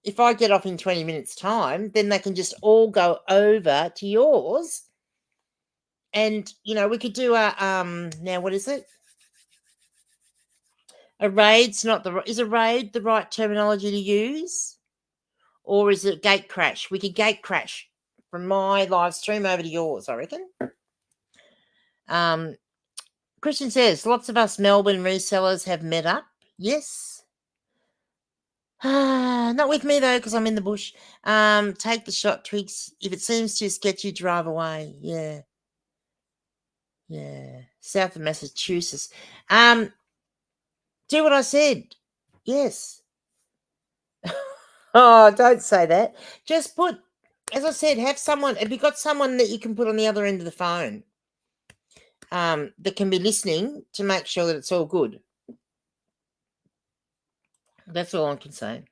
If I get off in 20 minutes' time, then they can just all go over to yours. And, we could do now what is it? A raid's is a raid the right terminology to use? Or is it gate crash? We could gate crash from my live stream over to yours, I reckon. Christian says, lots of us Melbourne resellers have met up. Yes. Not with me though, because I'm in the bush. Take the shot, Twigs. If it seems too sketchy, drive away. Yeah. Yeah. South of Massachusetts. Do what I said. Yes. Oh, don't say that. Just put, as I said, have someone. Have you got someone that you can put on the other end of the phone that can be listening to make sure that it's all good? That's all I can say.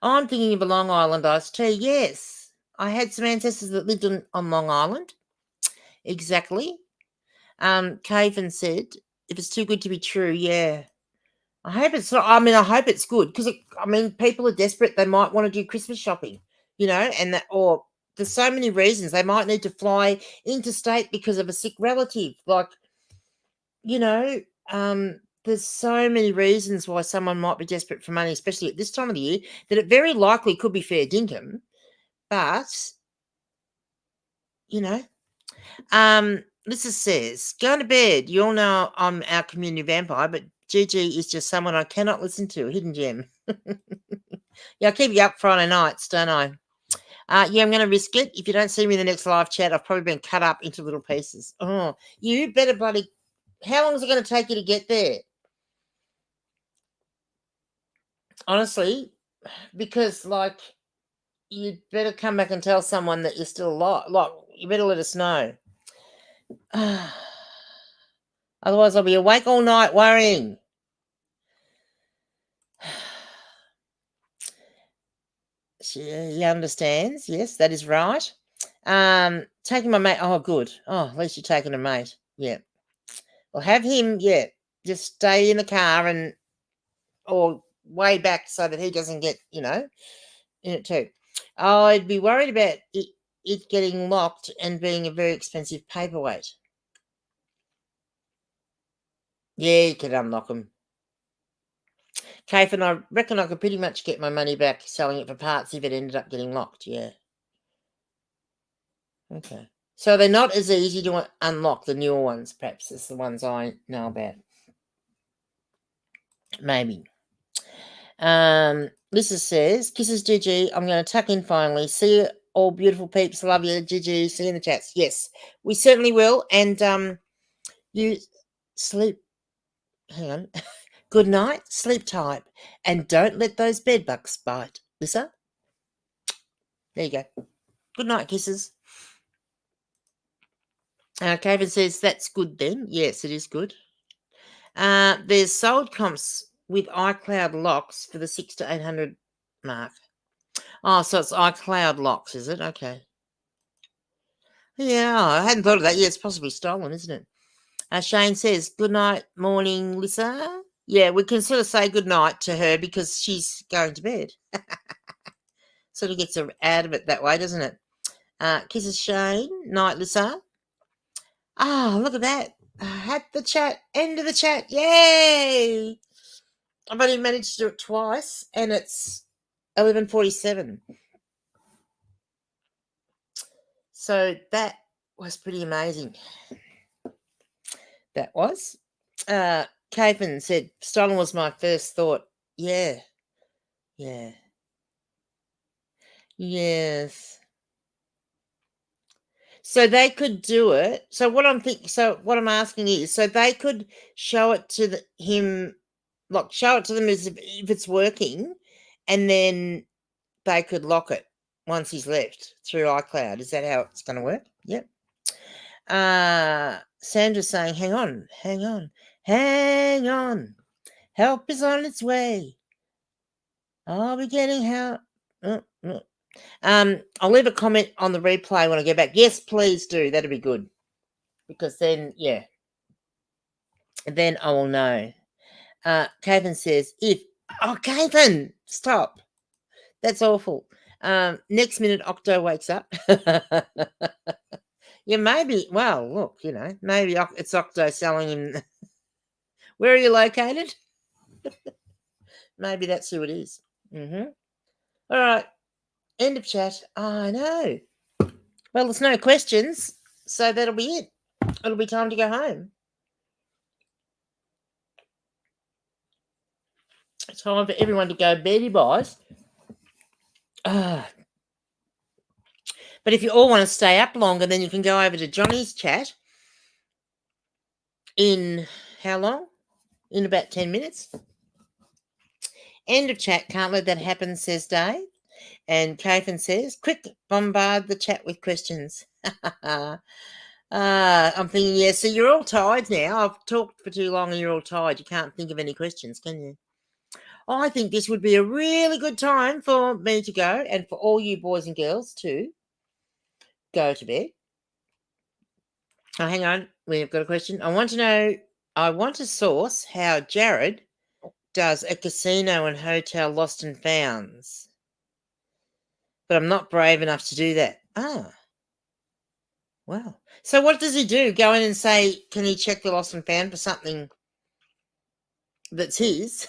I'm thinking of a Long Island iced tea. Yes. I had some ancestors that lived on Long Island. Exactly. Caven said, if it's too good to be true, yeah. I hope it's not. I mean, I hope it's good because, people are desperate. They might want to do Christmas shopping, or there's so many reasons. They might need to fly interstate because of a sick relative. Like, you know, there's so many reasons why someone might be desperate for money, especially at this time of the year, that it very likely could be fair dinkum. But, you know, Lisa says, going to bed. You all know I'm our community vampire, but Gigi is just someone I cannot listen to. A hidden gem. Yeah, I keep you up Friday nights, don't I? Yeah, I'm going to risk it. If you don't see me in the next live chat, I've probably been cut up into little pieces. Oh, you better bloody... How long is it going to take you to get there? Honestly, because, you'd better come back and tell someone that you're still alive. You better let us know. Otherwise, I'll be awake all night worrying. She understands. Yes, that is right. Taking my mate. Oh, good. Oh, at least you're taking a mate. Yeah. Well, have him. Yeah. Just stay in the car or way back so that he doesn't get, in it too. I'd be worried about it getting locked and being a very expensive paperweight. Yeah, you could unlock them. Kafen, I reckon I could pretty much get my money back selling it for parts if it ended up getting locked. Yeah. Okay. So they're not as easy to unlock, the newer ones, perhaps, as the ones I know about. Maybe. Lisa says, kisses Gigi. I'm going to tuck in finally. See you all beautiful peeps. Love you, Gigi. See you in the chats. Yes, we certainly will. And you sleep. Hang on. Good night. Sleep tight. And don't let those bed bugs bite. Lisa? There you go. Good night, kisses. Kevin says, that's good then. Yes, it is good. There's sold comps with iCloud locks for the 600 to 800 mark. Oh, so it's iCloud locks, is it? Okay. Yeah, I hadn't thought of that. Yeah, it's possibly stolen, isn't it? Shane says, good night, morning, Lisa. Yeah, we can sort of say good night to her because she's going to bed. Sort of gets her out of it that way, doesn't it? Kisses Shane. Night, Lisa. Oh, look at that. At the chat. End of the chat. Yay! I've only managed to do it twice, and it's 11:47. So that was pretty amazing. That was. Caven said, stolen was my first thought. Yeah. Yeah. Yes. So they could do it. So what I'm asking is, so they could show it to him, show it to them as if it's working, and then they could lock it once he's left through iCloud. Is that how it's going to work? Yep. Sandra's saying, hang on. Help is on its way. I'll be getting help. I'll leave a comment on the replay when I get back. Yes, please do. That'd be good. Because then, yeah. Then I will know. Caven says, Caven, stop. That's awful. Next minute, Octo wakes up. Yeah, maybe. Well, look, maybe it's Octo selling him. Where are you located? Maybe that's who it is. All right. End of chat. I know. Well, there's no questions, so that'll be it. It'll be time to go home. Time for everyone to go beddy boys. But if you all want to stay up longer, then you can go over to Johnny's chat in how long? In about 10 minutes. End of chat. Can't let that happen, says Dave. And Kathan says, quick, bombard the chat with questions. I'm thinking, yeah, so you're all tired now. I've talked for too long and you're all tired. You can't think of any questions, can you? I think this would be a really good time for me to go and for all you boys and girls to go to bed. Oh, hang on. We've got a question. I want to source how Jared does a casino and hotel lost and founds, but I'm not brave enough to do that. Ah, wow. So what does he do? Go in and say, can he check the lost and found for something that's his?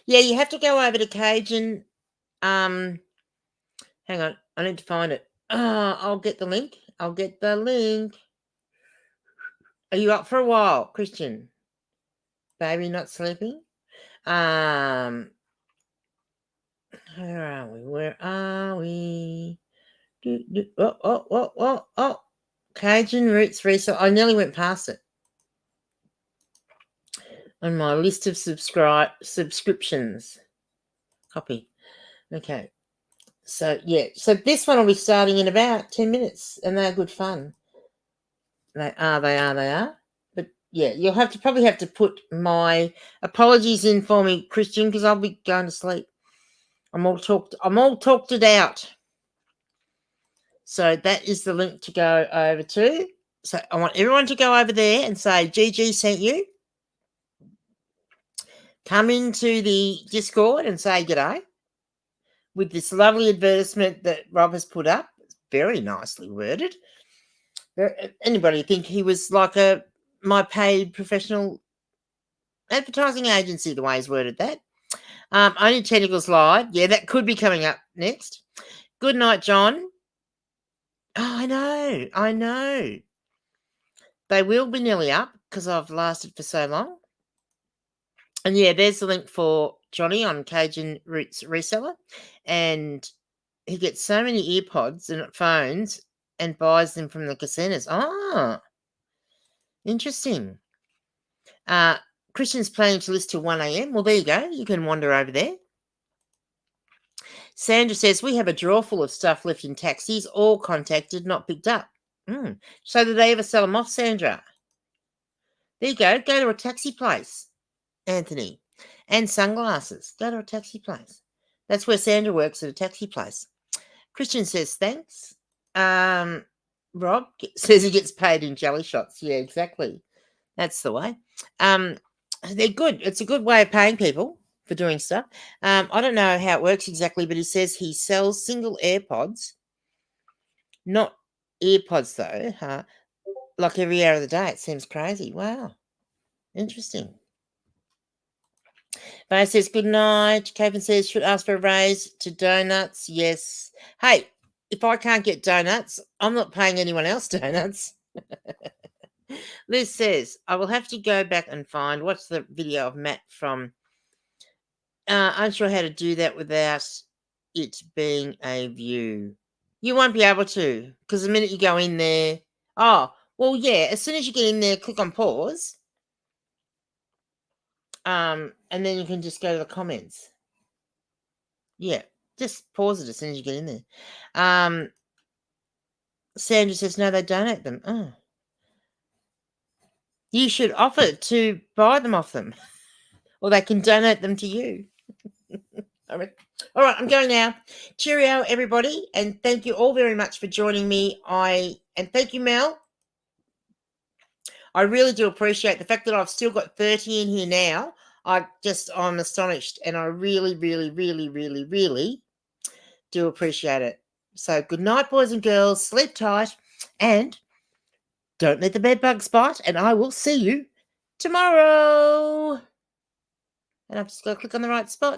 Yeah, you have to go over to Cajun. Hang on. I need to find it. I'll get the link. Are you up for a while, Christian? Baby not sleeping? Where are we? Oh. Cajun Roots Reseller. I nearly went past it. On my list of subscriptions. Copy. Okay. So, yeah. So this one will be starting in about 10 minutes, and they're good fun. They are. But, yeah, you'll probably have to put my apologies in for me, Christian, because I'll be going to sleep. I'm all talked it out. So that is the link to go over to. So I want everyone to go over there and say, GG sent you. Come into the Discord and say g'day with this lovely advertisement that Rob has put up. It's very nicely worded. Anybody think he was like my paid professional advertising agency, the way he's worded that? Only Technicals Live. Yeah, that could be coming up next. Good night, John. Oh, I know. They will be nearly up because I've lasted for so long. And yeah, there's the link for Johnny on Cajun Roots Reseller. And he gets so many earpods and phones and buys them from the casinos. Oh, interesting. Christian's planning to list till 1 a.m. Well, there you go. You can wander over there. Sandra says, we have a drawer full of stuff left in taxis, all contacted, not picked up. So did they ever sell them off, Sandra? There you go. Go to a taxi place, Anthony. And sunglasses. Go to a taxi place. That's where Sandra works, at a taxi place. Christian says, thanks. Rob says he gets paid in jelly shots. Yeah, exactly. That's the way. They're good. It's a good way of paying people for doing stuff. I don't know how it works exactly, but he says he sells single AirPods, not earpods though, like every hour of the day. It seems crazy. Wow. Interesting. Bay says, good night. Kevin says, should ask for a raise to donuts. Yes. Hey, if I can't get donuts, I'm not paying anyone else donuts. Liz says, I will have to go back and find what's the video of Matt from. Unsure how to do that without it being a view. You won't be able to, because the minute you go in there, well, yeah, as soon as you get in there, click on pause. And then you can just go to the comments. Yeah, just pause it as soon as you get in there. Sandra says, no, they donate them. Oh. You should offer to buy them off them, or they can donate them to you. All right, I'm going now. Cheerio, everybody, and thank you all very much for joining me. And thank you, Mel. I really do appreciate the fact that I've still got 30 in here now. I'm astonished, and I really, really, really, really, really do appreciate it. So good night, boys and girls. Sleep tight, and don't let the bed bugs bite, and I will see you tomorrow. And I've just got to click on the right spot.